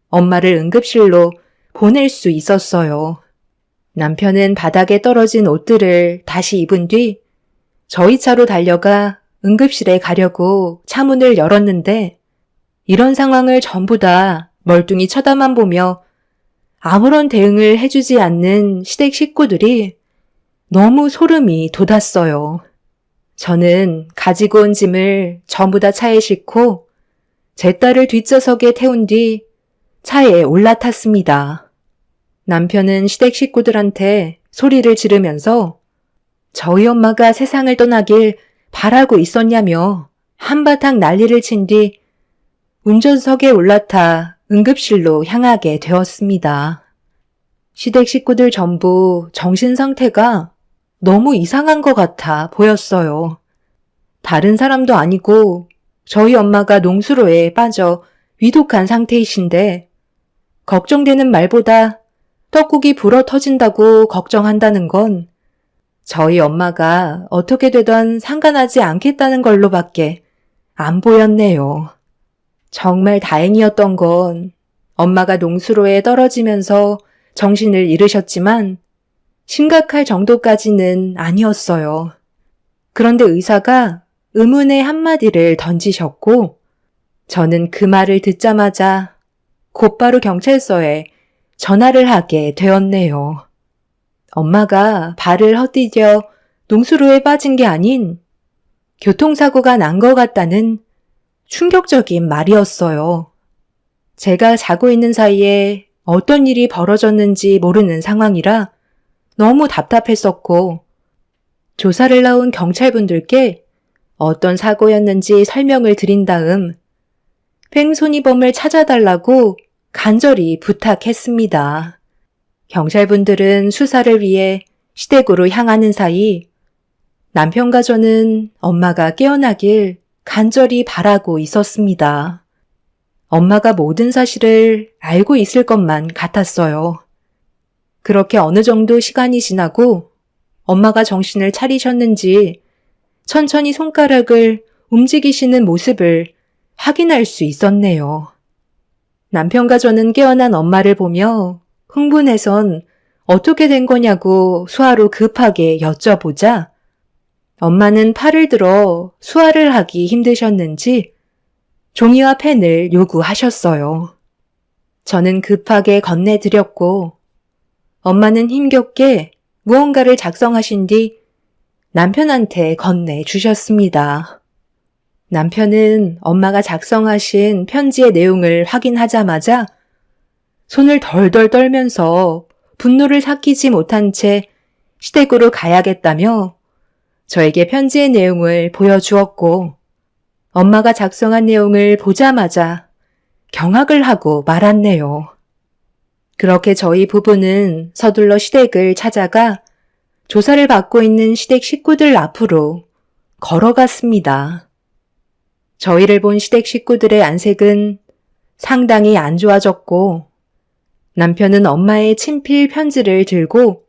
엄마를 응급실로 보낼 수 있었어요. 남편은 바닥에 떨어진 옷들을 다시 입은 뒤 저희 차로 달려가 응급실에 가려고 차문을 열었는데 이런 상황을 전부 다 멀뚱히 쳐다만 보며 아무런 대응을 해주지 않는 시댁 식구들이 너무 소름이 돋았어요. 저는 가지고 온 짐을 전부 다 차에 싣고 제 딸을 뒷좌석에 태운 뒤 차에 올라탔습니다. 남편은 시댁 식구들한테 소리를 지르면서 저희 엄마가 세상을 떠나길 바라고 있었냐며 한바탕 난리를 친 뒤 운전석에 올라타 응급실로 향하게 되었습니다. 시댁 식구들 전부 정신 상태가 너무 이상한 것 같아 보였어요. 다른 사람도 아니고 저희 엄마가 농수로에 빠져 위독한 상태이신데 걱정되는 말보다 떡국이 불어 터진다고 걱정한다는 건 저희 엄마가 어떻게 되던 상관하지 않겠다는 걸로밖에 안 보였네요. 정말 다행이었던 건 엄마가 농수로에 떨어지면서 정신을 잃으셨지만 심각할 정도까지는 아니었어요. 그런데 의사가 의문의 한마디를 던지셨고 저는 그 말을 듣자마자 곧바로 경찰서에 전화를 하게 되었네요. 엄마가 발을 헛디뎌 농수로에 빠진 게 아닌 교통사고가 난 것 같다는 충격적인 말이었어요. 제가 자고 있는 사이에 어떤 일이 벌어졌는지 모르는 상황이라 너무 답답했었고 조사를 나온 경찰분들께 어떤 사고였는지 설명을 드린 다음 횡손이범을 찾아달라고 간절히 부탁했습니다. 경찰분들은 수사를 위해 시댁으로 향하는 사이 남편과 저는 엄마가 깨어나길 간절히 바라고 있었습니다. 엄마가 모든 사실을 알고 있을 것만 같았어요. 그렇게 어느 정도 시간이 지나고 엄마가 정신을 차리셨는지 천천히 손가락을 움직이시는 모습을 확인할 수 있었네요. 남편과 저는 깨어난 엄마를 보며 흥분해선 어떻게 된 거냐고 수화로 급하게 여쭤보자 엄마는 팔을 들어 수화를 하기 힘드셨는지 종이와 펜을 요구하셨어요. 저는 급하게 건네드렸고 엄마는 힘겹게 무언가를 작성하신 뒤 남편한테 건네주셨습니다. 남편은 엄마가 작성하신 편지의 내용을 확인하자마자 손을 덜덜 떨면서 분노를 삭히지 못한 채 시댁으로 가야겠다며 저에게 편지의 내용을 보여주었고 엄마가 작성한 내용을 보자마자 경악을 하고 말았네요. 그렇게 저희 부부는 서둘러 시댁을 찾아가 조사를 받고 있는 시댁 식구들 앞으로 걸어갔습니다. 저희를 본 시댁 식구들의 안색은 상당히 안 좋아졌고 남편은 엄마의 친필 편지를 들고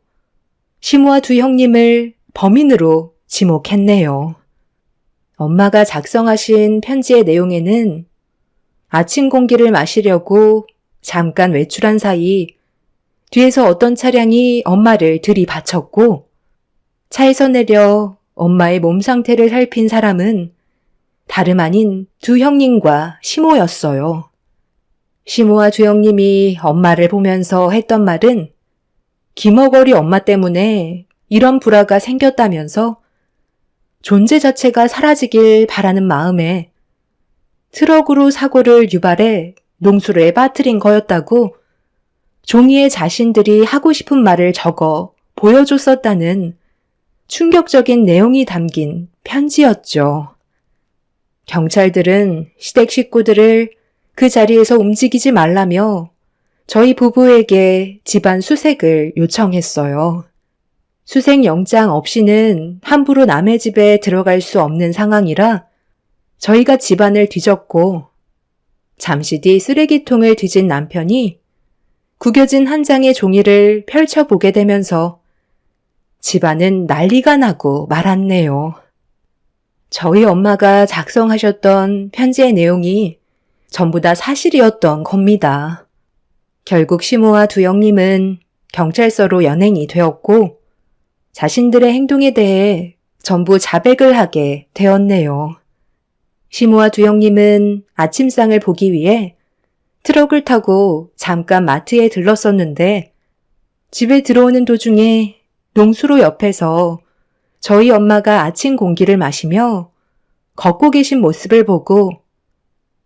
시모와 두 형님을 범인으로 지목했네요. 엄마가 작성하신 편지의 내용에는 아침 공기를 마시려고 잠깐 외출한 사이 뒤에서 어떤 차량이 엄마를 들이받쳤고 차에서 내려 엄마의 몸 상태를 살핀 사람은 다름 아닌 두 형님과 시모였어요. 시모와 두 형님이 엄마를 보면서 했던 말은 기머거리 엄마 때문에 이런 불화가 생겼다면서 존재 자체가 사라지길 바라는 마음에 트럭으로 사고를 유발해 농수로에 빠뜨린 거였다고 종이에 자신들이 하고 싶은 말을 적어 보여줬었다는 충격적인 내용이 담긴 편지였죠. 경찰들은 시댁 식구들을 그 자리에서 움직이지 말라며 저희 부부에게 집안 수색을 요청했어요. 수색 영장 없이는 함부로 남의 집에 들어갈 수 없는 상황이라 저희가 집안을 뒤졌고 잠시 뒤 쓰레기통을 뒤진 남편이 구겨진 한 장의 종이를 펼쳐보게 되면서 집안은 난리가 나고 말았네요. 저희 엄마가 작성하셨던 편지의 내용이 전부 다 사실이었던 겁니다. 결국 시모와 두 형님은 경찰서로 연행이 되었고 자신들의 행동에 대해 전부 자백을 하게 되었네요. 시모와 두 형님은 아침상을 보기 위해 트럭을 타고 잠깐 마트에 들렀었는데 집에 들어오는 도중에 농수로 옆에서 저희 엄마가 아침 공기를 마시며 걷고 계신 모습을 보고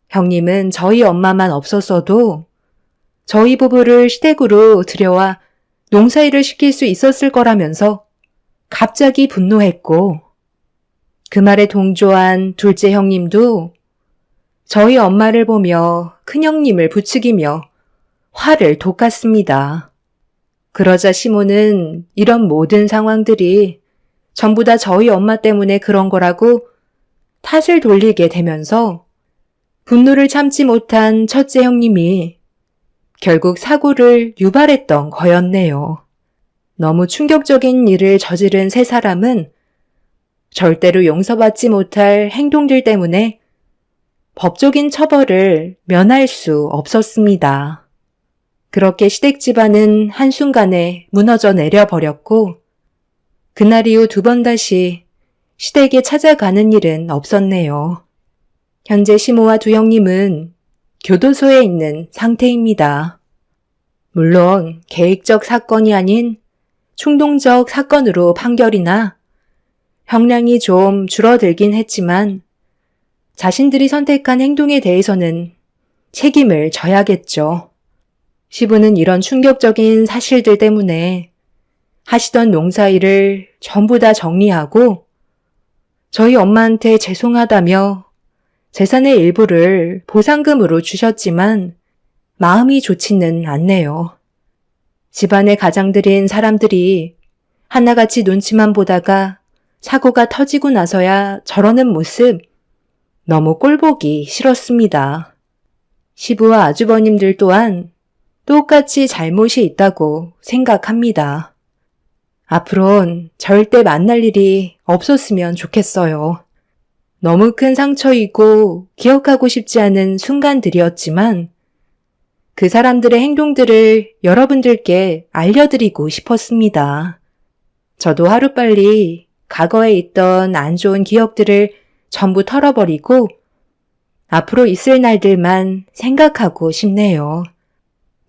형님은 저희 엄마만 없었어도 저희 부부를 시댁으로 들여와 농사일을 시킬 수 있었을 거라면서 갑자기 분노했고 그 말에 동조한 둘째 형님도 저희 엄마를 보며 큰형님을 부추기며 화를 돋갔습니다. 그러자 시모는 이런 모든 상황들이 전부 다 저희 엄마 때문에 그런 거라고 탓을 돌리게 되면서 분노를 참지 못한 첫째 형님이 결국 사고를 유발했던 거였네요. 너무 충격적인 일을 저지른 세 사람은 절대로 용서받지 못할 행동들 때문에 법적인 처벌을 면할 수 없었습니다. 그렇게 시댁 집안은 한순간에 무너져 내려버렸고 그날 이후 2번 다시 시댁에 찾아가는 일은 없었네요. 현재 시모와 두 형님은 교도소에 있는 상태입니다. 물론 계획적 사건이 아닌 충동적 사건으로 판결이나 형량이 좀 줄어들긴 했지만 자신들이 선택한 행동에 대해서는 책임을 져야겠죠. 시부는 이런 충격적인 사실들 때문에 하시던 농사일을 전부 다 정리하고 저희 엄마한테 죄송하다며 재산의 일부를 보상금으로 주셨지만 마음이 좋지는 않네요. 집안의 가장들인 사람들이 하나같이 눈치만 보다가 사고가 터지고 나서야 저러는 모습 너무 꼴보기 싫었습니다. 시부와 아주버님들 또한 똑같이 잘못이 있다고 생각합니다. 앞으론 절대 만날 일이 없었으면 좋겠어요. 너무 큰 상처이고 기억하고 싶지 않은 순간들이었지만 그 사람들의 행동들을 여러분들께 알려드리고 싶었습니다. 저도 하루빨리 과거에 있던 안 좋은 기억들을 전부 털어버리고 앞으로 있을 날들만 생각하고 싶네요.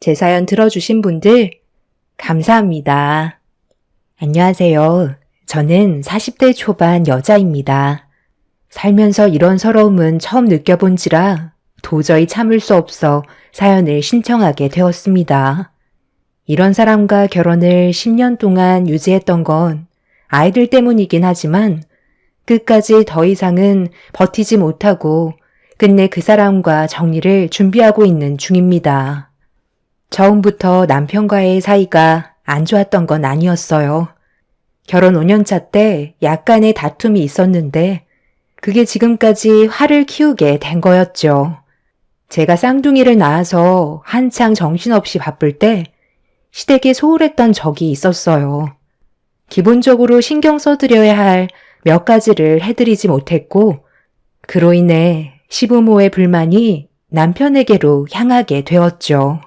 제 사연 들어주신 분들 감사합니다. 안녕하세요. 저는 40대 초반 여자입니다. 살면서 이런 서러움은 처음 느껴본지라 도저히 참을 수 없어 사연을 신청하게 되었습니다. 이런 사람과 결혼을 10년 동안 유지했던 건 아이들 때문이긴 하지만 끝까지 더 이상은 버티지 못하고 끝내 그 사람과 정리를 준비하고 있는 중입니다. 처음부터 남편과의 사이가 안 좋았던 건 아니었어요. 결혼 5년차 때 약간의 다툼이 있었는데 그게 지금까지 화를 키우게 된 거였죠. 제가 쌍둥이를 낳아서 한창 정신없이 바쁠 때 시댁에 소홀했던 적이 있었어요. 기본적으로 신경 써드려야 할 몇 가지를 해드리지 못했고 그로 인해 시부모의 불만이 남편에게로 향하게 되었죠.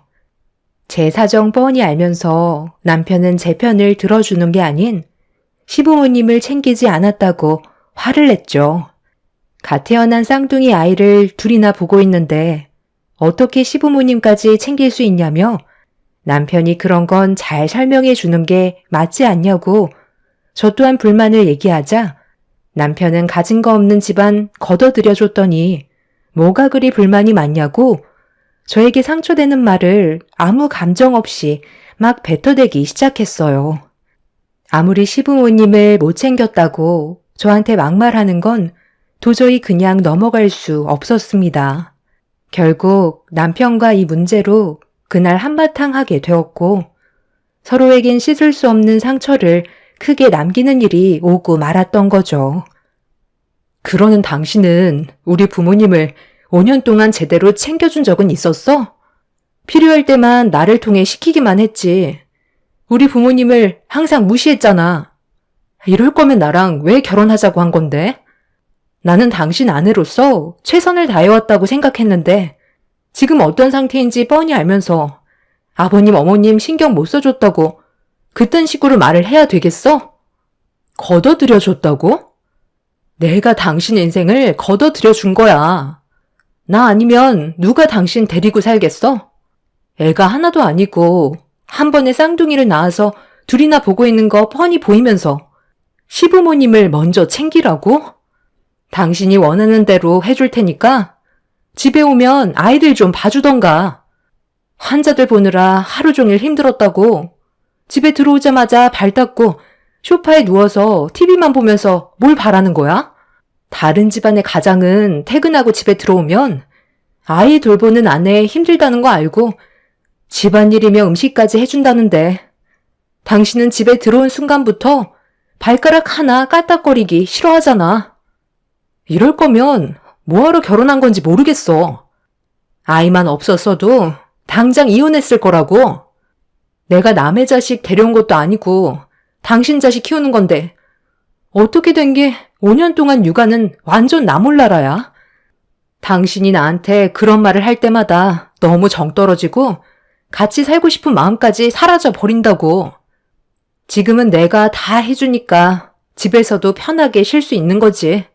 제 사정 뻔히 알면서 남편은 제 편을 들어주는 게 아닌 시부모님을 챙기지 않았다고 화를 냈죠. 갓 태어난 쌍둥이 아이를 둘이나 보고 있는데 어떻게 시부모님까지 챙길 수 있냐며 남편이 그런 건 잘 설명해 주는 게 맞지 않냐고 저 또한 불만을 얘기하자 남편은 가진 거 없는 집안 걷어들여줬더니 뭐가 그리 불만이 많냐고 저에게 상처되는 말을 아무 감정 없이 막 뱉어대기 시작했어요. 아무리 시부모님을 못 챙겼다고 저한테 막말하는 건 도저히 그냥 넘어갈 수 없었습니다. 결국 남편과 이 문제로 그날 한바탕 하게 되었고 서로에겐 씻을 수 없는 상처를 크게 남기는 일이 오고 말았던 거죠. 그러는 당신은 우리 부모님을 5년 동안 제대로 챙겨준 적은 있었어? 필요할 때만 나를 통해 시키기만 했지. 우리 부모님을 항상 무시했잖아. 이럴 거면 나랑 왜 결혼하자고 한 건데? 나는 당신 아내로서 최선을 다해왔다고 생각했는데 지금 어떤 상태인지 뻔히 알면서 아버님, 어머님 신경 못 써줬다고 그딴 식으로 말을 해야 되겠어? 걷어들여줬다고? 내가 당신 인생을 걷어들여준 거야. 나 아니면 누가 당신 데리고 살겠어? 애가 하나도 아니고 한 번에 쌍둥이를 낳아서 둘이나 보고 있는 거 뻔히 보이면서 시부모님을 먼저 챙기라고? 당신이 원하는 대로 해줄 테니까 집에 오면 아이들 좀 봐주던가. 환자들 보느라 하루 종일 힘들었다고 집에 들어오자마자 발 닦고 소파에 누워서 TV만 보면서 뭘 바라는 거야? 다른 집안의 가장은 퇴근하고 집에 들어오면 아이 돌보는 아내 힘들다는 거 알고 집안일이며 음식까지 해준다는데 당신은 집에 들어온 순간부터 발가락 하나 까딱거리기 싫어하잖아. 이럴 거면 뭐하러 결혼한 건지 모르겠어. 아이만 없었어도 당장 이혼했을 거라고. 내가 남의 자식 데려온 것도 아니고 당신 자식 키우는 건데 어떻게 된 게 5년 동안 육아는 완전 나 몰라라야. 당신이 나한테 그런 말을 할 때마다 너무 정 떨어지고 같이 살고 싶은 마음까지 사라져 버린다고. 지금은 내가 다 해주니까 집에서도 편하게 쉴 수 있는 거지.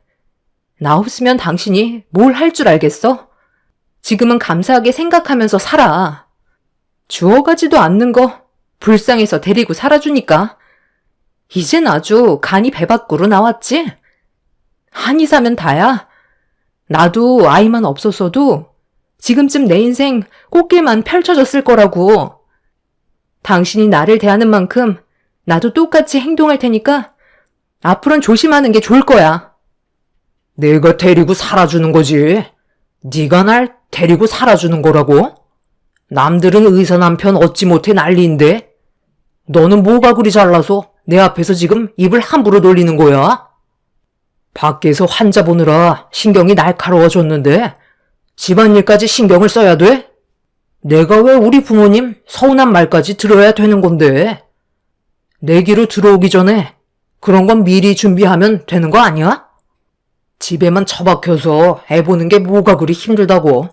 나 없으면 당신이 뭘 할 줄 알겠어? 지금은 감사하게 생각하면서 살아. 주워가지도 않는 거 불쌍해서 데리고 살아주니까. 이젠 아주 간이 배 밖으로 나왔지? 한이 사면 다야. 나도 아이만 없었어도 지금쯤 내 인생 꽃길만 펼쳐졌을 거라고. 당신이 나를 대하는 만큼 나도 똑같이 행동할 테니까 앞으로는 조심하는 게 좋을 거야. 내가 데리고 살아주는 거지. 네가 날 데리고 살아주는 거라고? 남들은 의사 남편 얻지 못해 난리인데 너는 뭐가 그리 잘나서 내 앞에서 지금 입을 함부로 돌리는 거야? 밖에서 환자 보느라 신경이 날카로워졌는데 집안일까지 신경을 써야 돼? 내가 왜 우리 부모님 서운한 말까지 들어야 되는 건데? 내기로 들어오기 전에 그런 건 미리 준비하면 되는 거 아니야? 집에만 처박혀서 애 보는 게 뭐가 그리 힘들다고.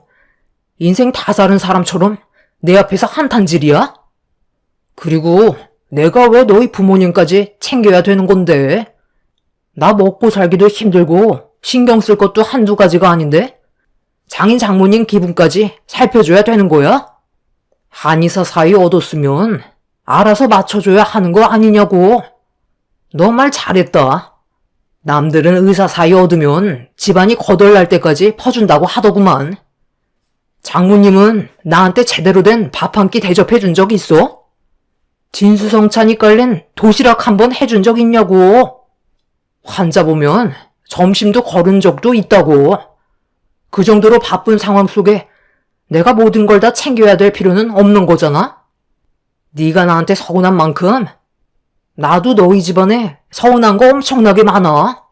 인생 다 사는 사람처럼 내 앞에서 한탄질이야? 그리고 내가 왜 너희 부모님까지 챙겨야 되는 건데? 나 먹고 살기도 힘들고 신경 쓸 것도 한두 가지가 아닌데? 장인 장모님 기분까지 살펴줘야 되는 거야? 한의사 사이 얻었으면 알아서 맞춰줘야 하는 거 아니냐고. 너 말 잘했다. 남들은 의사 사이 얻으면 집안이 거덜날 때까지 퍼준다고 하더구만. 장모님은 나한테 제대로 된 밥 한 끼 대접해 준 적 있어? 진수성찬이 깔린 도시락 한 번 해준 적 있냐고. 환자 보면 점심도 거른 적도 있다고. 그 정도로 바쁜 상황 속에 내가 모든 걸 다 챙겨야 될 필요는 없는 거잖아? 네가 나한테 서운한 만큼 나도 너희 집안에 서운한 거 엄청나게 많아.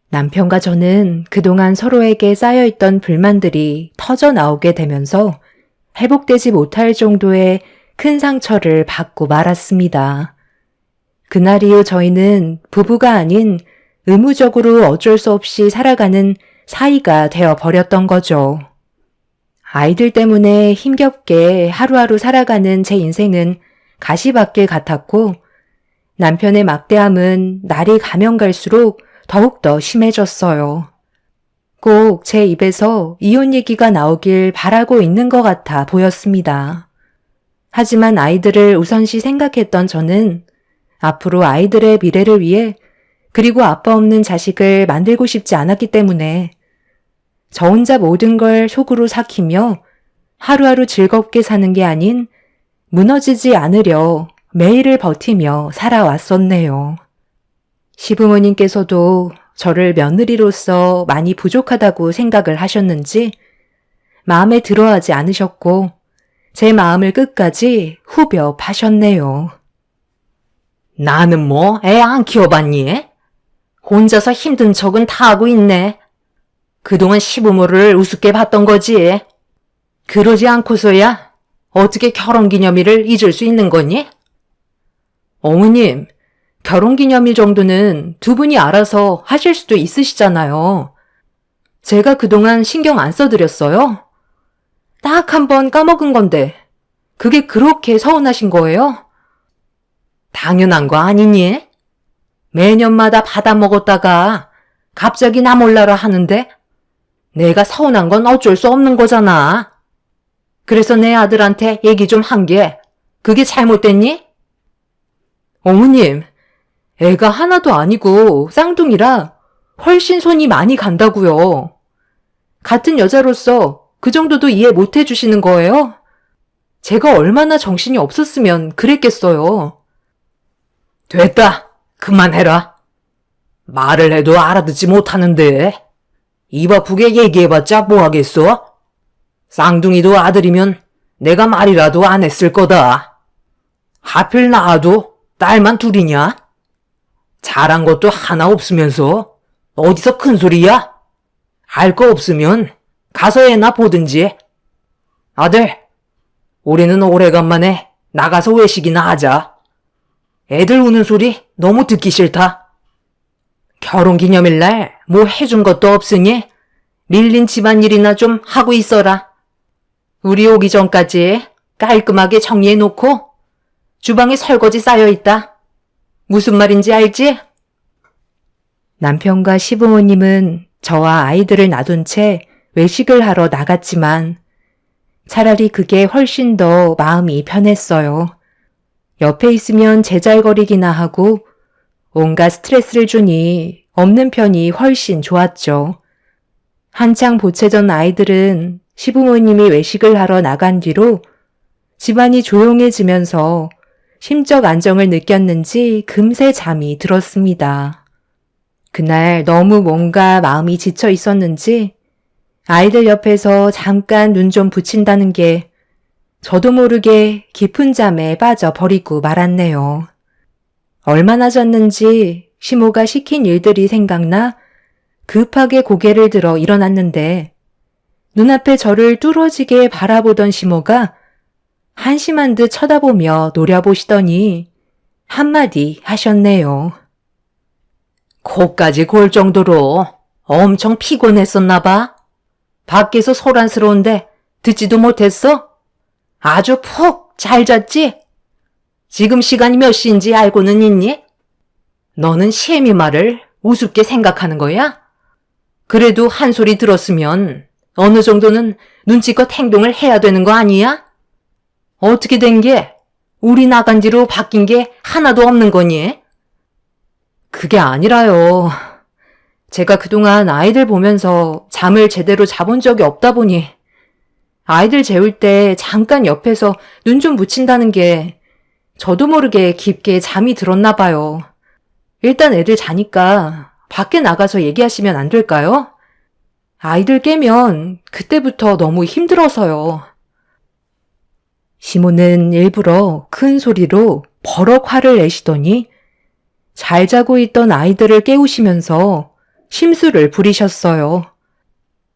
남편과 저는 그동안 서로에게 쌓여있던 불만들이 터져 나오게 되면서 회복되지 못할 정도의 큰 상처를 받고 말았습니다. 그날 이후 저희는 부부가 아닌 의무적으로 어쩔 수 없이 살아가는 사이가 되어버렸던 거죠. 아이들 때문에 힘겹게 하루하루 살아가는 제 인생은 가시밭길 같았고 남편의 막대함은 날이 가면 갈수록 더욱더 심해졌어요. 꼭 제 입에서 이혼 얘기가 나오길 바라고 있는 것 같아 보였습니다. 하지만 아이들을 우선시 생각했던 저는 앞으로 아이들의 미래를 위해 그리고 아빠 없는 자식을 만들고 싶지 않았기 때문에 저 혼자 모든 걸 속으로 삭히며 하루하루 즐겁게 사는 게 아닌 무너지지 않으려 매일을 버티며 살아왔었네요. 시부모님께서도 저를 며느리로서 많이 부족하다고 생각을 하셨는지 마음에 들어하지 않으셨고 제 마음을 끝까지 후벼 파셨네요. 나는 뭐 애 안 키워봤니? 혼자서 힘든 척은 다 하고 있네. 그동안 시부모를 우습게 봤던 거지. 그러지 않고서야 어떻게 결혼기념일을 잊을 수 있는 거니? 어머님, 결혼기념일 정도는 두 분이 알아서 하실 수도 있으시잖아요. 제가 그동안 신경 안 써드렸어요? 딱 한 번 까먹은 건데 그게 그렇게 서운하신 거예요? 당연한 거 아니니? 매년마다 받아먹었다가 갑자기 나 몰라라 하는데 내가 서운한 건 어쩔 수 없는 거잖아. 그래서 내 아들한테 얘기 좀 한 게 그게 잘못됐니? 어머님, 애가 하나도 아니고 쌍둥이라 훨씬 손이 많이 간다고요. 같은 여자로서 그 정도도 이해 못 해주시는 거예요? 제가 얼마나 정신이 없었으면 그랬겠어요. 됐다. 그만해라. 말을 해도 알아듣지 못하는데 입 아프게 얘기해봤자 뭐하겠어? 쌍둥이도 아들이면 내가 말이라도 안 했을 거다. 하필 나도 딸만 둘이냐? 잘한 것도 하나 없으면서 어디서 큰 소리야? 알 거 없으면 가서 애나 보든지. 아들, 우리는 오래간만에 나가서 외식이나 하자. 애들 우는 소리 너무 듣기 싫다. 결혼기념일날 뭐 해준 것도 없으니 밀린 집안일이나 좀 하고 있어라. 우리 오기 전까지 깔끔하게 정리해놓고 주방에 설거지 쌓여있다. 무슨 말인지 알지? 남편과 시부모님은 저와 아이들을 놔둔 채 외식을 하러 나갔지만 차라리 그게 훨씬 더 마음이 편했어요. 옆에 있으면 제잘거리기나 하고 온갖 스트레스를 주니 없는 편이 훨씬 좋았죠. 한창 보채던 아이들은 시부모님이 외식을 하러 나간 뒤로 집안이 조용해지면서 심적 안정을 느꼈는지 금세 잠이 들었습니다. 그날 너무 뭔가 마음이 지쳐 있었는지 아이들 옆에서 잠깐 눈 좀 붙인다는 게 저도 모르게 깊은 잠에 빠져버리고 말았네요. 얼마나 잤는지 시모가 시킨 일들이 생각나 급하게 고개를 들어 일어났는데 눈앞에 저를 뚫어지게 바라보던 시모가 한심한 듯 쳐다보며 노려보시더니 한마디 하셨네요. 코까지 골 정도로 엄청 피곤했었나 봐. 밖에서 소란스러운데 듣지도 못했어? 아주 푹 잘 잤지? 지금 시간이 몇 시인지 알고는 있니? 너는 시애미 말을 우습게 생각하는 거야? 그래도 한 소리 들었으면 어느 정도는 눈치껏 행동을 해야 되는 거 아니야? 어떻게 된 게 우리 나간 뒤로 바뀐 게 하나도 없는 거니? 그게 아니라요. 제가 그동안 아이들 보면서 잠을 제대로 자본 적이 없다 보니 아이들 재울 때 잠깐 옆에서 눈 좀 붙인다는 게 저도 모르게 깊게 잠이 들었나 봐요. 일단 애들 자니까 밖에 나가서 얘기하시면 안 될까요? 아이들 깨면 그때부터 너무 힘들어서요. 시모는 일부러 큰 소리로 버럭 화를 내시더니 잘 자고 있던 아이들을 깨우시면서 심술을 부리셨어요.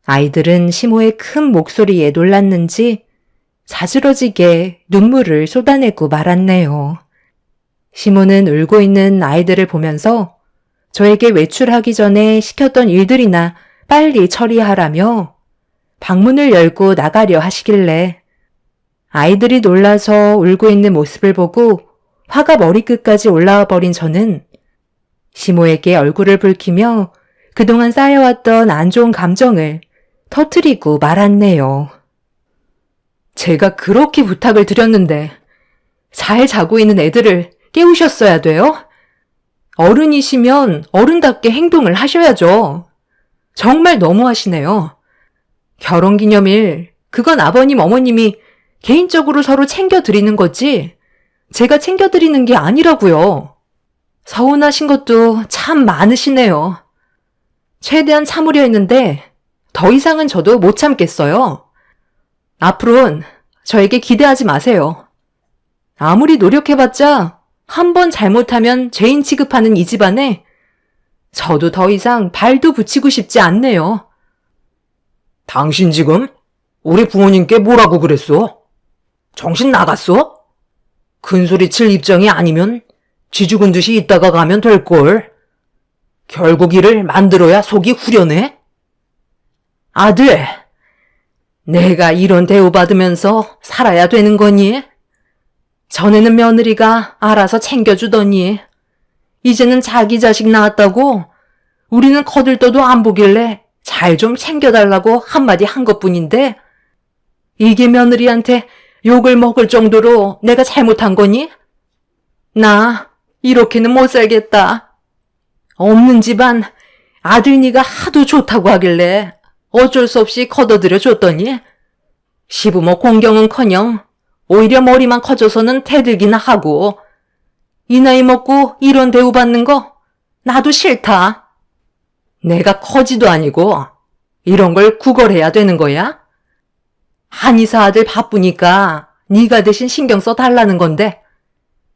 아이들은 시모의 큰 목소리에 놀랐는지 자지러지게 눈물을 쏟아내고 말았네요. 시모는 울고 있는 아이들을 보면서 저에게 외출하기 전에 시켰던 일들이나 빨리 처리하라며 방문을 열고 나가려 하시길래 아이들이 놀라서 울고 있는 모습을 보고 화가 머리끝까지 올라와 버린 저는 시모에게 얼굴을 붉히며 그동안 쌓여왔던 안 좋은 감정을 터뜨리고 말았네요. 제가 그렇게 부탁을 드렸는데 잘 자고 있는 애들을 깨우셨어야 돼요? 어른이시면 어른답게 행동을 하셔야죠. 정말 너무하시네요. 결혼기념일, 그건 아버님, 어머님이 개인적으로 서로 챙겨드리는 거지 제가 챙겨드리는 게 아니라고요. 서운하신 것도 참 많으시네요. 최대한 참으려 했는데 더 이상은 저도 못 참겠어요. 앞으로는 저에게 기대하지 마세요. 아무리 노력해봤자 한 번 잘못하면 죄인 취급하는 이 집안에 저도 더 이상 발도 붙이고 싶지 않네요. 당신 지금 우리 부모님께 뭐라고 그랬어? 정신 나갔어? 큰소리 칠 입장이 아니면 쥐 죽은 듯이 있다가 가면 될걸. 결국 일을 만들어야 속이 후련해? 아들, 내가 이런 대우받으면서 살아야 되는 거니? 전에는 며느리가 알아서 챙겨주더니 이제는 자기 자식 낳았다고 우리는 거들떠도 안 보길래 잘 좀 챙겨달라고 한마디 한 것뿐인데 이게 며느리한테 욕을 먹을 정도로 내가 잘못한 거니? 나 이렇게는 못 살겠다. 없는 집안 아들니가 하도 좋다고 하길래 어쩔 수 없이 걷어들여 줬더니 시부모 공경은커녕 오히려 머리만 커져서는 대들기나 하고 이 나이 먹고 이런 대우받는 거 나도 싫다. 내가 커지도 아니고 이런 걸 구걸해야 되는 거야? 한의사 아들 바쁘니까 네가 대신 신경 써 달라는 건데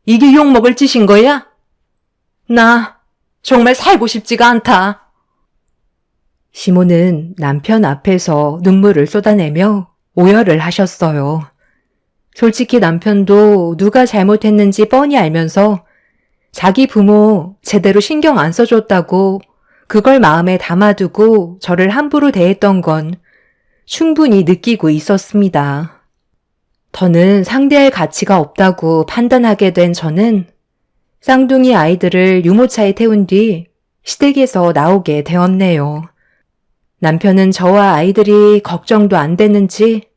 이게 욕먹을 짓인 거야? 나 정말 살고 싶지가 않다. 시모는 남편 앞에서 눈물을 쏟아내며 오열을 하셨어요. 솔직히 남편도 누가 잘못했는지 뻔히 알면서 자기 부모 제대로 신경 안 써줬다고 그걸 마음에 담아두고 저를 함부로 대했던 건 충분히 느끼고 있었습니다. 더는 상대할 가치가 없다고 판단하게 된 저는 쌍둥이 아이들을 유모차에 태운 뒤 시댁에서 나오게 되었네요. 남편은 저와 아이들이 걱정도 안 됐는지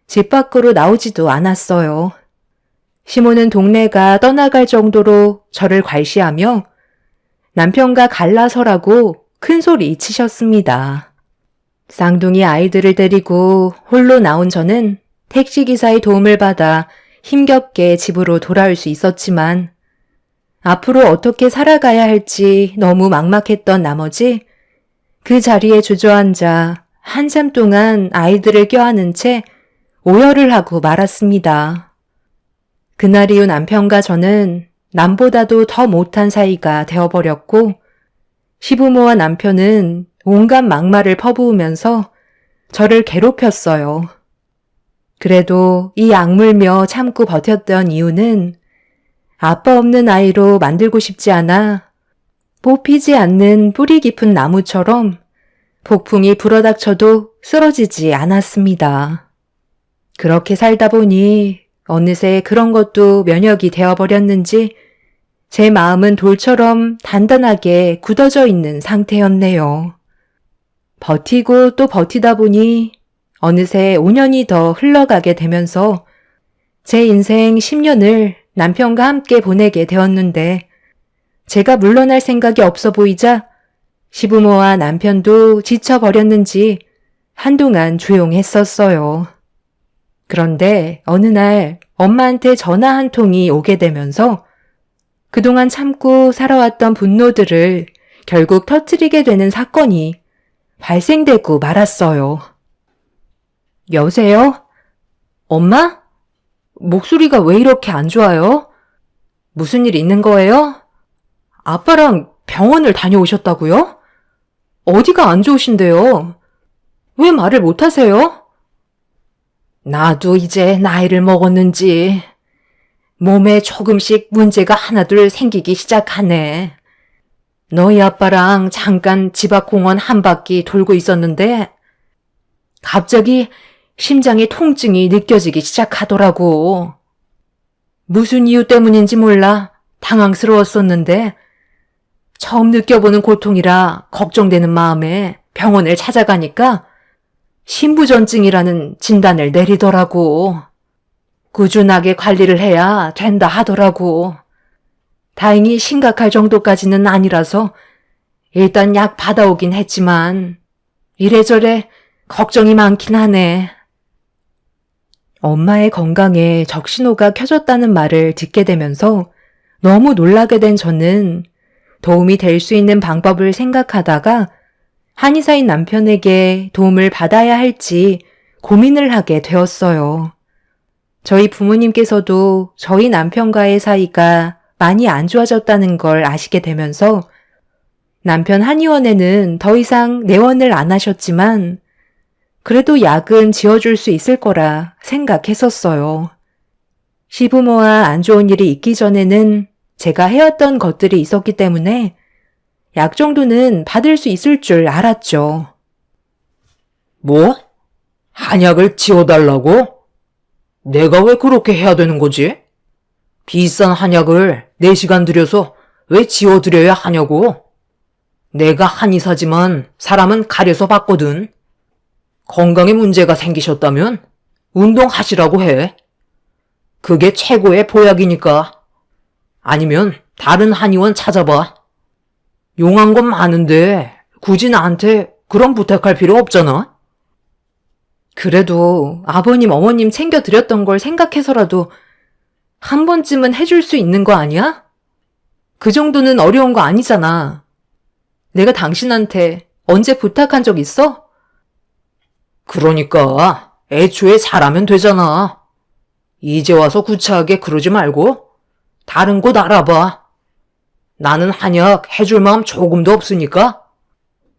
집 밖으로 나오지도 않았어요. 시모는 동네가 떠나갈 정도로 저를 괄시하며 남편과 갈라서라고 큰 소리 치셨습니다. 쌍둥이 아이들을 데리고 홀로 나온 저는 택시기사의 도움을 받아 힘겹게 집으로 돌아올 수 있었지만 앞으로 어떻게 살아가야 할지 너무 막막했던 나머지 그 자리에 주저앉아 한참 동안 아이들을 껴안은 채 오열을 하고 말았습니다. 그날 이후 남편과 저는 남보다도 더 못한 사이가 되어버렸고 시부모와 남편은 온갖 막말을 퍼부으면서 저를 괴롭혔어요. 그래도 이 악물며 참고 버텼던 이유는 아빠 없는 아이로 만들고 싶지 않아 뽑히지 않는 뿌리 깊은 나무처럼 폭풍이 불어닥쳐도 쓰러지지 않았습니다. 그렇게 살다 보니 어느새 그런 것도 면역이 되어버렸는지 제 마음은 돌처럼 단단하게 굳어져 있는 상태였네요. 버티고 또 버티다 보니 어느새 5년이 더 흘러가게 되면서 제 인생 10년을 남편과 함께 보내게 되었는데 제가 물러날 생각이 없어 보이자 시부모와 남편도 지쳐버렸는지 한동안 조용했었어요. 그런데 어느 날 엄마한테 전화 한 통이 오게 되면서 그동안 참고 살아왔던 분노들을 결국 터뜨리게 되는 사건이 발생되고 말았어요. 여보세요? 엄마? 목소리가 왜 이렇게 안 좋아요? 무슨 일 있는 거예요? 아빠랑 병원을 다녀오셨다고요? 어디가 안 좋으신데요? 왜 말을 못 하세요? 나도 이제 나이를 먹었는지 몸에 조금씩 문제가 하나둘 생기기 시작하네. 너희 아빠랑 잠깐 집 앞 공원 한 바퀴 돌고 있었는데 갑자기 심장에 통증이 느껴지기 시작하더라고. 무슨 이유 때문인지 몰라 당황스러웠었는데 처음 느껴보는 고통이라 걱정되는 마음에 병원을 찾아가니까 신부전증이라는 진단을 내리더라고. 꾸준하게 관리를 해야 된다 하더라고. 다행히 심각할 정도까지는 아니라서 일단 약 받아오긴 했지만 이래저래 걱정이 많긴 하네. 엄마의 건강에 적신호가 켜졌다는 말을 듣게 되면서 너무 놀라게 된 저는 도움이 될 수 있는 방법을 생각하다가 한의사인 남편에게 도움을 받아야 할지 고민을 하게 되었어요. 저희 부모님께서도 저희 남편과의 사이가 많이 안 좋아졌다는 걸 아시게 되면서 남편 한의원에는 더 이상 내원을 안 하셨지만 그래도 약은 지어줄 수 있을 거라 생각했었어요. 시부모와 안 좋은 일이 있기 전에는 제가 해왔던 것들이 있었기 때문에 약 정도는 받을 수 있을 줄 알았죠. 뭐? 한약을 지어달라고? 내가 왜 그렇게 해야 되는 거지? 비싼 한약을 4시간 들여서 왜 지어드려야 하냐고? 내가 한의사지만 사람은 가려서 봤거든. 건강에 문제가 생기셨다면 운동하시라고 해. 그게 최고의 보약이니까. 아니면 다른 한의원 찾아봐. 용한 건 많은데 굳이 나한테 그런 부탁할 필요 없잖아. 그래도 아버님, 어머님 챙겨드렸던 걸 생각해서라도 한 번쯤은 해줄 수 있는 거 아니야? 그 정도는 어려운 거 아니잖아. 내가 당신한테 언제 부탁한 적 있어? 그러니까 애초에 잘하면 되잖아. 이제 와서 구차하게 그러지 말고 다른 곳 알아봐. 나는 한약 해줄 마음 조금도 없으니까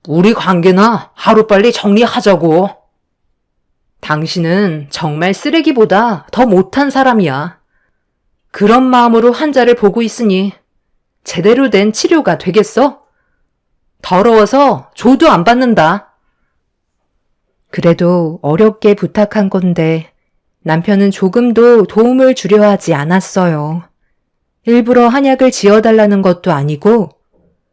우리 관계나 하루빨리 정리하자고. 당신은 정말 쓰레기보다 더 못한 사람이야. 그런 마음으로 환자를 보고 있으니 제대로 된 치료가 되겠어? 더러워서 조도 안 받는다. 그래도 어렵게 부탁한 건데 남편은 조금도 도움을 주려 하지 않았어요. 일부러 한약을 지어달라는 것도 아니고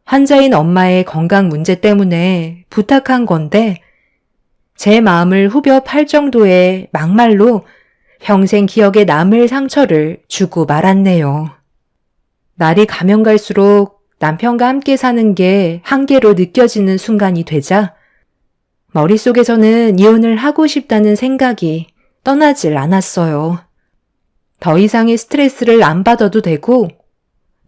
환자인 엄마의 건강 문제 때문에 부탁한 건데 제 마음을 후벼 팔 정도의 막말로 평생 기억에 남을 상처를 주고 말았네요. 날이 가면 갈수록 남편과 함께 사는 게 한계로 느껴지는 순간이 되자 머릿속에서는 이혼을 하고 싶다는 생각이 떠나질 않았어요. 더 이상의 스트레스를 안 받아도 되고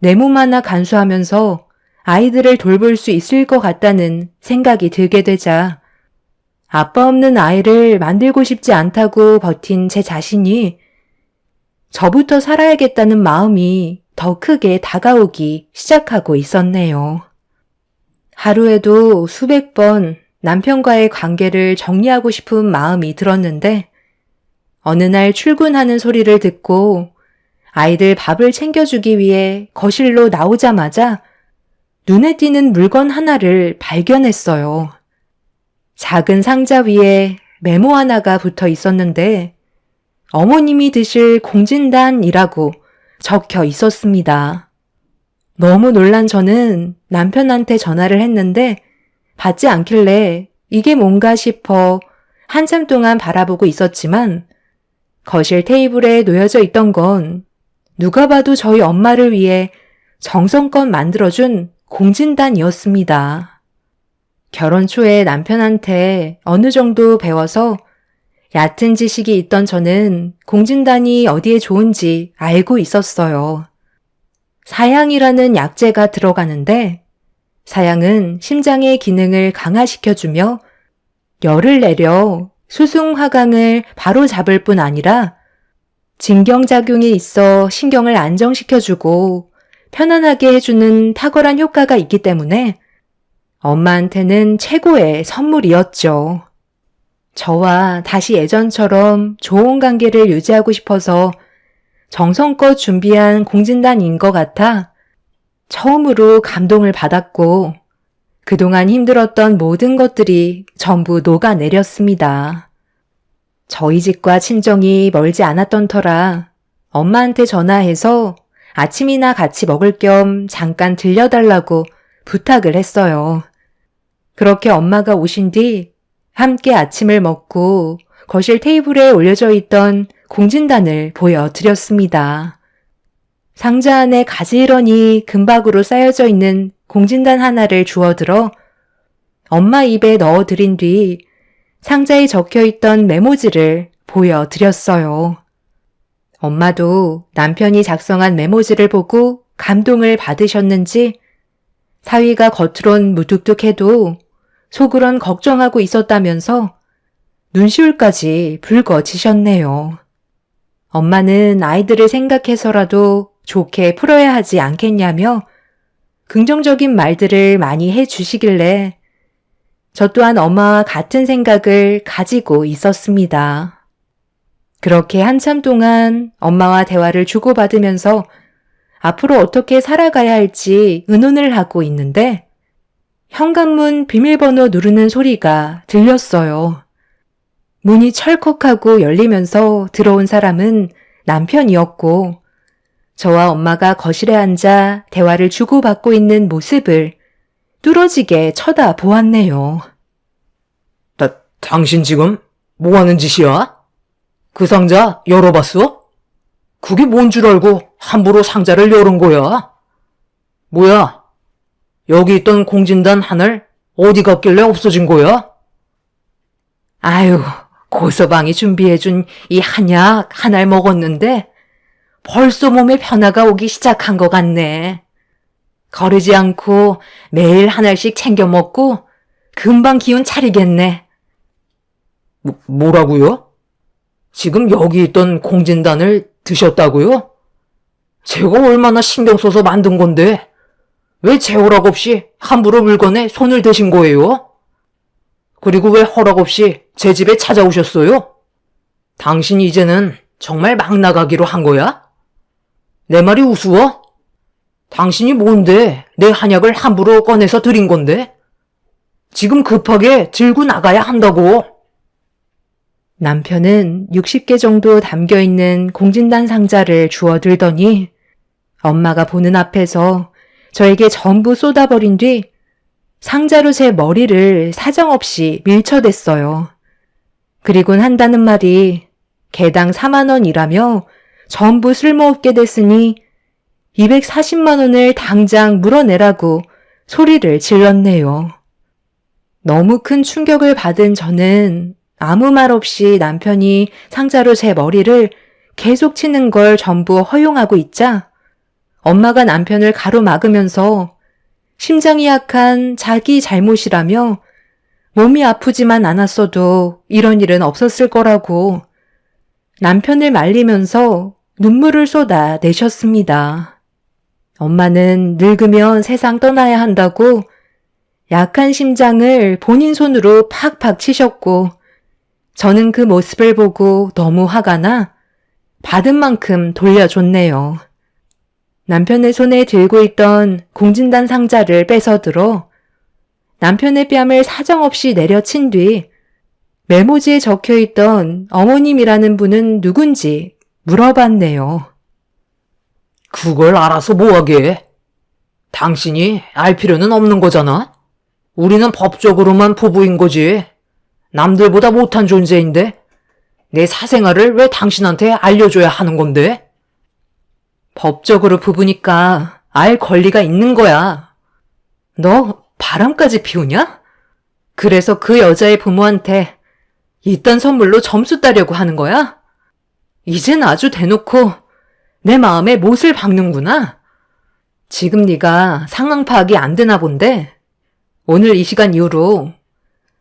내 몸 하나 간수하면서 아이들을 돌볼 수 있을 것 같다는 생각이 들게 되자 아빠 없는 아이를 만들고 싶지 않다고 버틴 제 자신이 저부터 살아야겠다는 마음이 더 크게 다가오기 시작하고 있었네요. 하루에도 수백 번 남편과의 관계를 정리하고 싶은 마음이 들었는데 어느 날 출근하는 소리를 듣고 아이들 밥을 챙겨주기 위해 거실로 나오자마자 눈에 띄는 물건 하나를 발견했어요. 작은 상자 위에 메모 하나가 붙어 있었는데 어머님이 드실 공진단이라고 적혀 있었습니다. 너무 놀란 저는 남편한테 전화를 했는데 받지 않길래 이게 뭔가 싶어 한참 동안 바라보고 있었지만 거실 테이블에 놓여져 있던 건 누가 봐도 저희 엄마를 위해 정성껏 만들어준 공진단이었습니다. 결혼 초에 남편한테 어느 정도 배워서 얕은 지식이 있던 저는 공진단이 어디에 좋은지 알고 있었어요. 사양이라는 약재가 들어가는데 사양은 심장의 기능을 강화시켜주며 열을 내려 수승화강을 바로 잡을 뿐 아니라 진경작용이 있어 신경을 안정시켜주고 편안하게 해주는 탁월한 효과가 있기 때문에 엄마한테는 최고의 선물이었죠. 저와 다시 예전처럼 좋은 관계를 유지하고 싶어서 정성껏 준비한 공진단인 것 같아 처음으로 감동을 받았고 그동안 힘들었던 모든 것들이 전부 녹아내렸습니다. 저희 집과 친정이 멀지 않았던 터라 엄마한테 전화해서 아침이나 같이 먹을 겸 잠깐 들려달라고 부탁을 했어요. 그렇게 엄마가 오신 뒤 함께 아침을 먹고 거실 테이블에 올려져 있던 공진단을 보여드렸습니다. 상자 안에 가지런히 금박으로 쌓여져 있는 공진단 하나를 주워들어 엄마 입에 넣어드린 뒤 상자에 적혀있던 메모지를 보여드렸어요. 엄마도 남편이 작성한 메모지를 보고 감동을 받으셨는지 사위가 겉으론 무뚝뚝해도 속으론 걱정하고 있었다면서 눈시울까지 붉어지셨네요. 엄마는 아이들을 생각해서라도 좋게 풀어야 하지 않겠냐며 긍정적인 말들을 많이 해주시길래 저 또한 엄마와 같은 생각을 가지고 있었습니다. 그렇게 한참 동안 엄마와 대화를 주고받으면서 앞으로 어떻게 살아가야 할지 의논을 하고 있는데 현관문 비밀번호 누르는 소리가 들렸어요. 문이 철컥하고 열리면서 들어온 사람은 남편이었고 저와 엄마가 거실에 앉아 대화를 주고받고 있는 모습을 뚫어지게 쳐다보았네요. 당신 지금 뭐 하는 짓이야? 그 상자 열어봤어? 그게 뭔 줄 알고 함부로 상자를 열은 거야? 뭐야? 여기 있던 공진단 하늘 어디 갔길래 없어진 거야? 아유, 고서방이 준비해준 이 한약 하나를 먹었는데 벌써 몸에 변화가 오기 시작한 것 같네. 거르지 않고 매일 하나씩 챙겨 먹고 금방 기운 차리겠네. 뭐라고요? 지금 여기 있던 공진단을 드셨다고요? 제가 얼마나 신경 써서 만든 건데 왜 제 허락 없이 함부로 물건에 손을 대신 거예요? 그리고 왜 허락 없이 제 집에 찾아오셨어요? 당신 이제는 정말 막 나가기로 한 거야? 내 말이 우스워? 당신이 뭔데 내 한약을 함부로 꺼내서 드린 건데? 지금 급하게 들고 나가야 한다고. 남편은 60개 정도 담겨있는 공진단 상자를 주워들더니 엄마가 보는 앞에서 저에게 전부 쏟아버린 뒤 상자로 제 머리를 사정없이 밀쳐댔어요. 그리곤 한다는 말이 개당 4만 원이라며 전부 쓸모없게 됐으니 240만 원을 당장 물어내라고 소리를 질렀네요. 너무 큰 충격을 받은 저는 아무 말 없이 남편이 상자로 제 머리를 계속 치는 걸 전부 허용하고 있자 엄마가 남편을 가로막으면서 심장이 약한 자기 잘못이라며 몸이 아프지만 않았어도 이런 일은 없었을 거라고 남편을 말리면서 눈물을 쏟아 내셨습니다. 엄마는 늙으면 세상 떠나야 한다고 약한 심장을 본인 손으로 팍팍 치셨고 저는 그 모습을 보고 너무 화가 나 받은 만큼 돌려줬네요. 남편의 손에 들고 있던 공진단 상자를 뺏어들어 남편의 뺨을 사정없이 내려친 뒤 메모지에 적혀있던 어머님이라는 분은 누군지 물어봤네요. 그걸 알아서 뭐하게? 당신이 알 필요는 없는 거잖아? 우리는 법적으로만 부부인 거지. 남들보다 못한 존재인데 내 사생활을 왜 당신한테 알려줘야 하는 건데? 법적으로 부부니까 알 권리가 있는 거야. 너 바람까지 피우냐? 그래서 그 여자의 부모한테 이딴 선물로 점수 따려고 하는 거야? 이젠 아주 대놓고 내 마음에 못을 박는구나. 지금 네가 상황 파악이 안 되나 본데 오늘 이 시간 이후로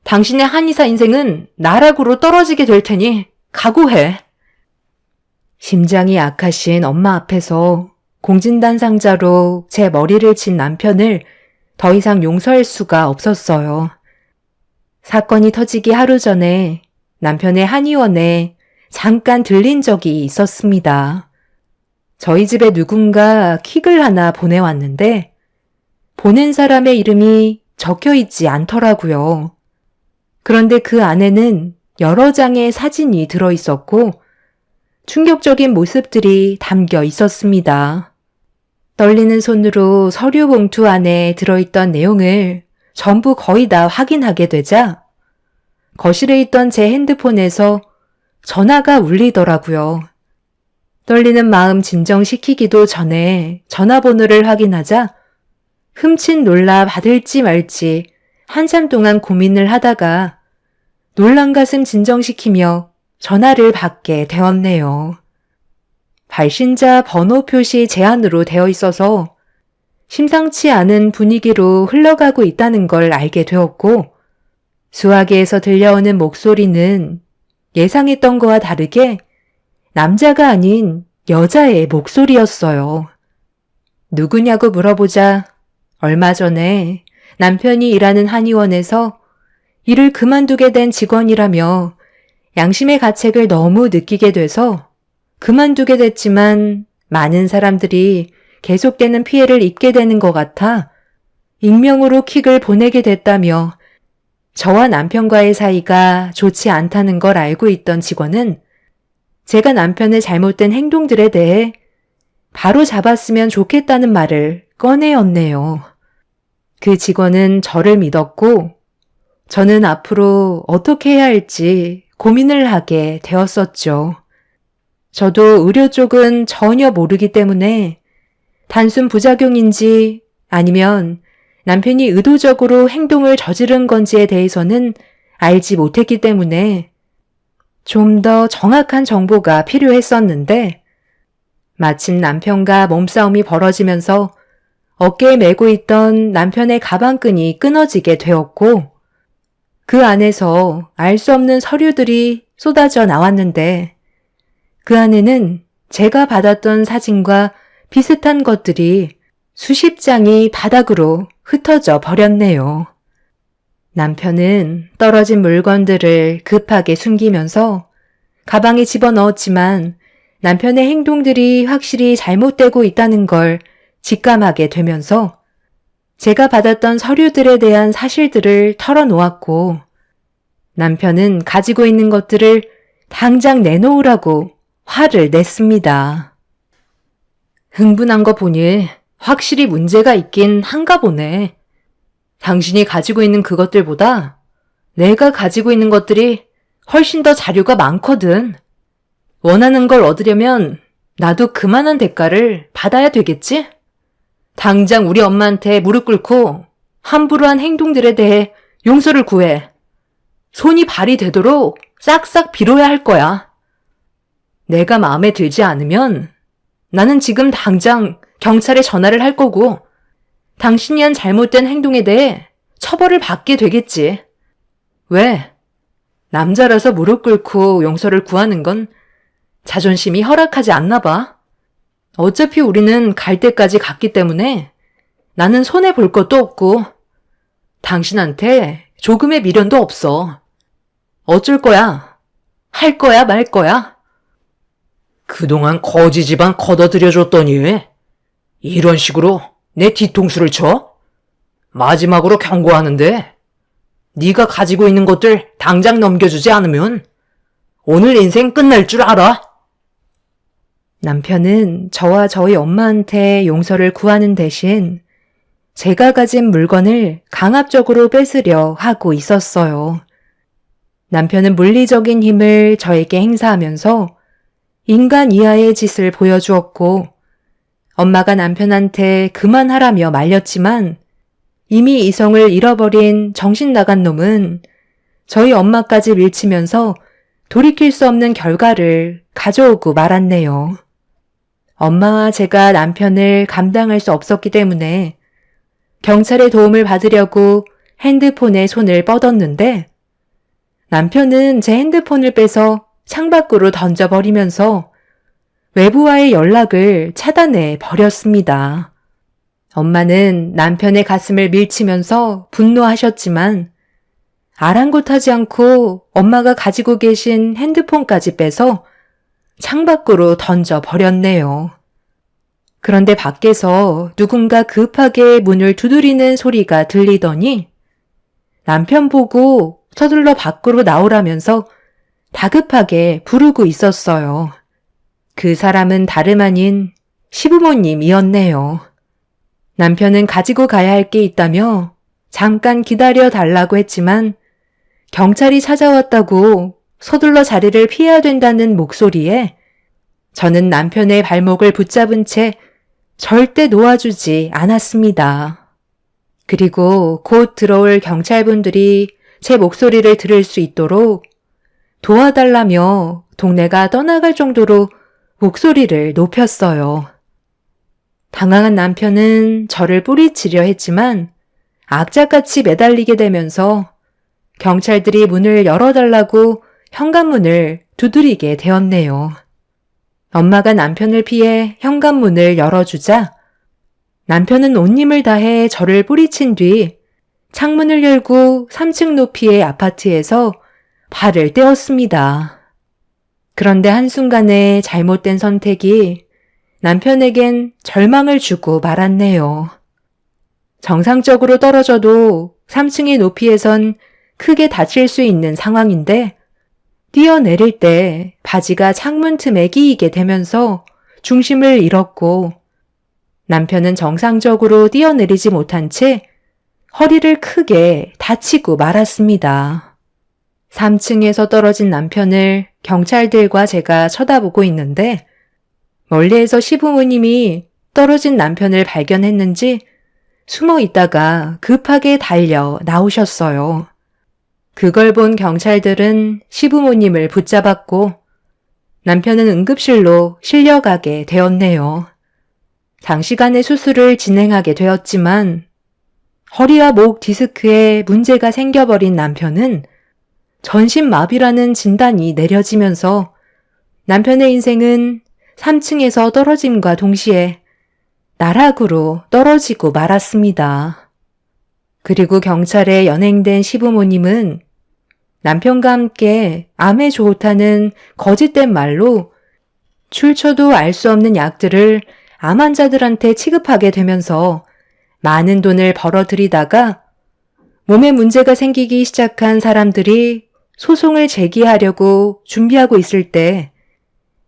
당신의 한의사 인생은 나락으로 떨어지게 될 테니 각오해. 심장이 약하신 엄마 앞에서 공진단 상자로 제 머리를 친 남편을 더 이상 용서할 수가 없었어요. 사건이 터지기 하루 전에 남편의 한의원에 잠깐 들린 적이 있었습니다. 저희 집에 누군가 킥을 하나 보내왔는데 보낸 사람의 이름이 적혀 있지 않더라고요. 그런데 그 안에는 여러 장의 사진이 들어 있었고 충격적인 모습들이 담겨 있었습니다. 떨리는 손으로 서류 봉투 안에 들어있던 내용을 전부 거의 다 확인하게 되자 거실에 있던 제 핸드폰에서 전화가 울리더라고요. 떨리는 마음 진정시키기도 전에 전화번호를 확인하자 흠칫 놀라 받을지 말지 한참 동안 고민을 하다가 놀란 가슴 진정시키며 전화를 받게 되었네요. 발신자 번호 표시 제한으로 되어 있어서 심상치 않은 분위기로 흘러가고 있다는 걸 알게 되었고 수화기에서 들려오는 목소리는 예상했던 거와 다르게 남자가 아닌 여자의 목소리였어요. 누구냐고 물어보자 얼마 전에 남편이 일하는 한의원에서 일을 그만두게 된 직원이라며 양심의 가책을 너무 느끼게 돼서 그만두게 됐지만 많은 사람들이 계속되는 피해를 입게 되는 것 같아 익명으로 킥을 보내게 됐다며 저와 남편과의 사이가 좋지 않다는 걸 알고 있던 직원은 제가 남편의 잘못된 행동들에 대해 바로 잡았으면 좋겠다는 말을 꺼내었네요. 그 직원은 저를 믿었고 저는 앞으로 어떻게 해야 할지 고민을 하게 되었었죠. 저도 의료 쪽은 전혀 모르기 때문에 단순 부작용인지 아니면 남편이 의도적으로 행동을 저지른 건지에 대해서는 알지 못했기 때문에 좀 더 정확한 정보가 필요했었는데 마침 남편과 몸싸움이 벌어지면서 어깨에 메고 있던 남편의 가방끈이 끊어지게 되었고 그 안에서 알 수 없는 서류들이 쏟아져 나왔는데 그 안에는 제가 받았던 사진과 비슷한 것들이 수십 장이 바닥으로 흩어져 버렸네요. 남편은 떨어진 물건들을 급하게 숨기면서 가방에 집어넣었지만 남편의 행동들이 확실히 잘못되고 있다는 걸 직감하게 되면서 제가 받았던 서류들에 대한 사실들을 털어놓았고 남편은 가지고 있는 것들을 당장 내놓으라고 화를 냈습니다. 흥분한 거 보니 확실히 문제가 있긴 한가 보네. 당신이 가지고 있는 그것들보다 내가 가지고 있는 것들이 훨씬 더 자료가 많거든. 원하는 걸 얻으려면 나도 그만한 대가를 받아야 되겠지? 당장 우리 엄마한테 무릎 꿇고 함부로 한 행동들에 대해 용서를 구해. 손이 발이 되도록 싹싹 빌어야 할 거야. 내가 마음에 들지 않으면 나는 지금 당장 경찰에 전화를 할 거고 당신이 한 잘못된 행동에 대해 처벌을 받게 되겠지. 왜? 남자라서 무릎 꿇고 용서를 구하는 건 자존심이 허락하지 않나 봐. 어차피 우리는 갈 때까지 갔기 때문에 나는 손해볼 것도 없고 당신한테 조금의 미련도 없어. 어쩔 거야? 할 거야 말 거야? 그동안 거지 집안 걷어들여줬더니 이런 식으로 내 뒤통수를 쳐? 마지막으로 경고하는데 네가 가지고 있는 것들 당장 넘겨주지 않으면 오늘 인생 끝날 줄 알아? 남편은 저와 저희 엄마한테 용서를 구하는 대신 제가 가진 물건을 강압적으로 뺏으려 하고 있었어요. 남편은 물리적인 힘을 저에게 행사하면서 인간 이하의 짓을 보여주었고 엄마가 남편한테 그만하라며 말렸지만 이미 이성을 잃어버린 정신 나간 놈은 저희 엄마까지 밀치면서 돌이킬 수 없는 결과를 가져오고 말았네요. 엄마와 제가 남편을 감당할 수 없었기 때문에 경찰의 도움을 받으려고 핸드폰에 손을 뻗었는데 남편은 제 핸드폰을 빼서 창밖으로 던져버리면서 외부와의 연락을 차단해 버렸습니다. 엄마는 남편의 가슴을 밀치면서 분노하셨지만 아랑곳하지 않고 엄마가 가지고 계신 핸드폰까지 빼서 창밖으로 던져버렸네요. 그런데 밖에서 누군가 급하게 문을 두드리는 소리가 들리더니 남편 보고 서둘러 밖으로 나오라면서 다급하게 부르고 있었어요. 그 사람은 다름 아닌 시부모님이었네요. 남편은 가지고 가야 할 게 있다며 잠깐 기다려 달라고 했지만 경찰이 찾아왔다고 서둘러 자리를 피해야 된다는 목소리에 저는 남편의 발목을 붙잡은 채 절대 놓아주지 않았습니다. 그리고 곧 들어올 경찰분들이 제 목소리를 들을 수 있도록 도와달라며 동네가 떠나갈 정도로 목소리를 높였어요. 당황한 남편은 저를 뿌리치려 했지만 악착같이 매달리게 되면서 경찰들이 문을 열어달라고 현관문을 두드리게 되었네요. 엄마가 남편을 피해 현관문을 열어주자 남편은 온 힘을 다해 저를 뿌리친 뒤 창문을 열고 3층 높이의 아파트에서 발을 떼었습니다. 그런데 한순간에 잘못된 선택이 남편에겐 절망을 주고 말았네요. 정상적으로 떨어져도 3층의 높이에선 크게 다칠 수 있는 상황인데 뛰어내릴 때 바지가 창문 틈에 끼이게 되면서 중심을 잃었고 남편은 정상적으로 뛰어내리지 못한 채 허리를 크게 다치고 말았습니다. 3층에서 떨어진 남편을 경찰들과 제가 쳐다보고 있는데 멀리에서 시부모님이 떨어진 남편을 발견했는지 숨어 있다가 급하게 달려 나오셨어요. 그걸 본 경찰들은 시부모님을 붙잡았고 남편은 응급실로 실려가게 되었네요. 장시간의 수술을 진행하게 되었지만 허리와 목 디스크에 문제가 생겨버린 남편은 전신마비라는 진단이 내려지면서 남편의 인생은 3층에서 떨어짐과 동시에 나락으로 떨어지고 말았습니다. 그리고 경찰에 연행된 시부모님은 남편과 함께 암에 좋다는 거짓된 말로 출처도 알 수 없는 약들을 암 환자들한테 취급하게 되면서 많은 돈을 벌어들이다가 몸에 문제가 생기기 시작한 사람들이 소송을 제기하려고 준비하고 있을 때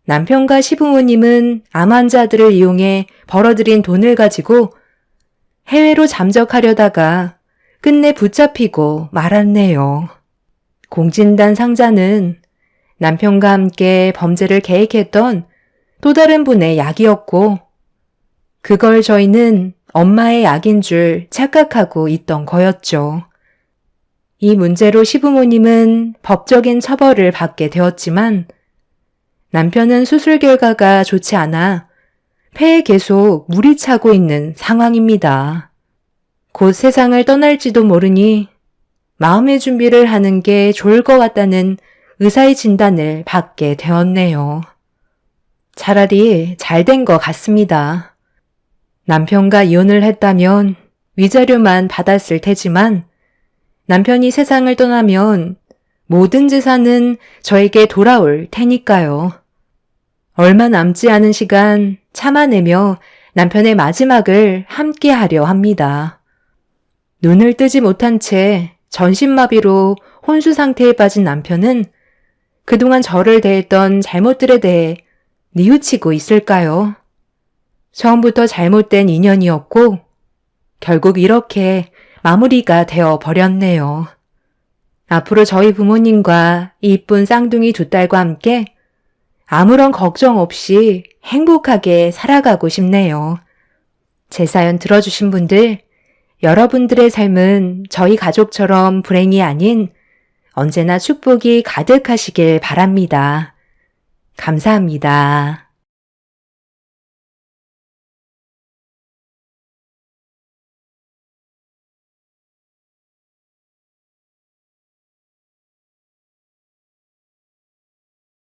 남편과 시부모님은 암 환자들을 이용해 벌어들인 돈을 가지고 해외로 잠적하려다가 끝내 붙잡히고 말았네요. 공진단 상자는 남편과 함께 범죄를 계획했던 또 다른 분의 약이었고 그걸 저희는 엄마의 약인 줄 착각하고 있던 거였죠. 이 문제로 시부모님은 법적인 처벌을 받게 되었지만 남편은 수술 결과가 좋지 않아 폐에 계속 물이 차고 있는 상황입니다. 곧 세상을 떠날지도 모르니 마음의 준비를 하는 게 좋을 것 같다는 의사의 진단을 받게 되었네요. 차라리 잘 된 것 같습니다. 남편과 이혼을 했다면 위자료만 받았을 테지만 남편이 세상을 떠나면 모든 재산은 저에게 돌아올 테니까요. 얼마 남지 않은 시간 참아내며 남편의 마지막을 함께 하려 합니다. 눈을 뜨지 못한 채 전신마비로 혼수 상태에 빠진 남편은 그동안 저를 대했던 잘못들에 대해 뉘우치고 있을까요? 처음부터 잘못된 인연이었고 결국 이렇게 마무리가 되어 버렸네요. 앞으로 저희 부모님과 이쁜 쌍둥이 두 딸과 함께 아무런 걱정 없이 행복하게 살아가고 싶네요. 제 사연 들어주신 분들, 여러분들의 삶은 저희 가족처럼 불행이 아닌 언제나 축복이 가득하시길 바랍니다. 감사합니다.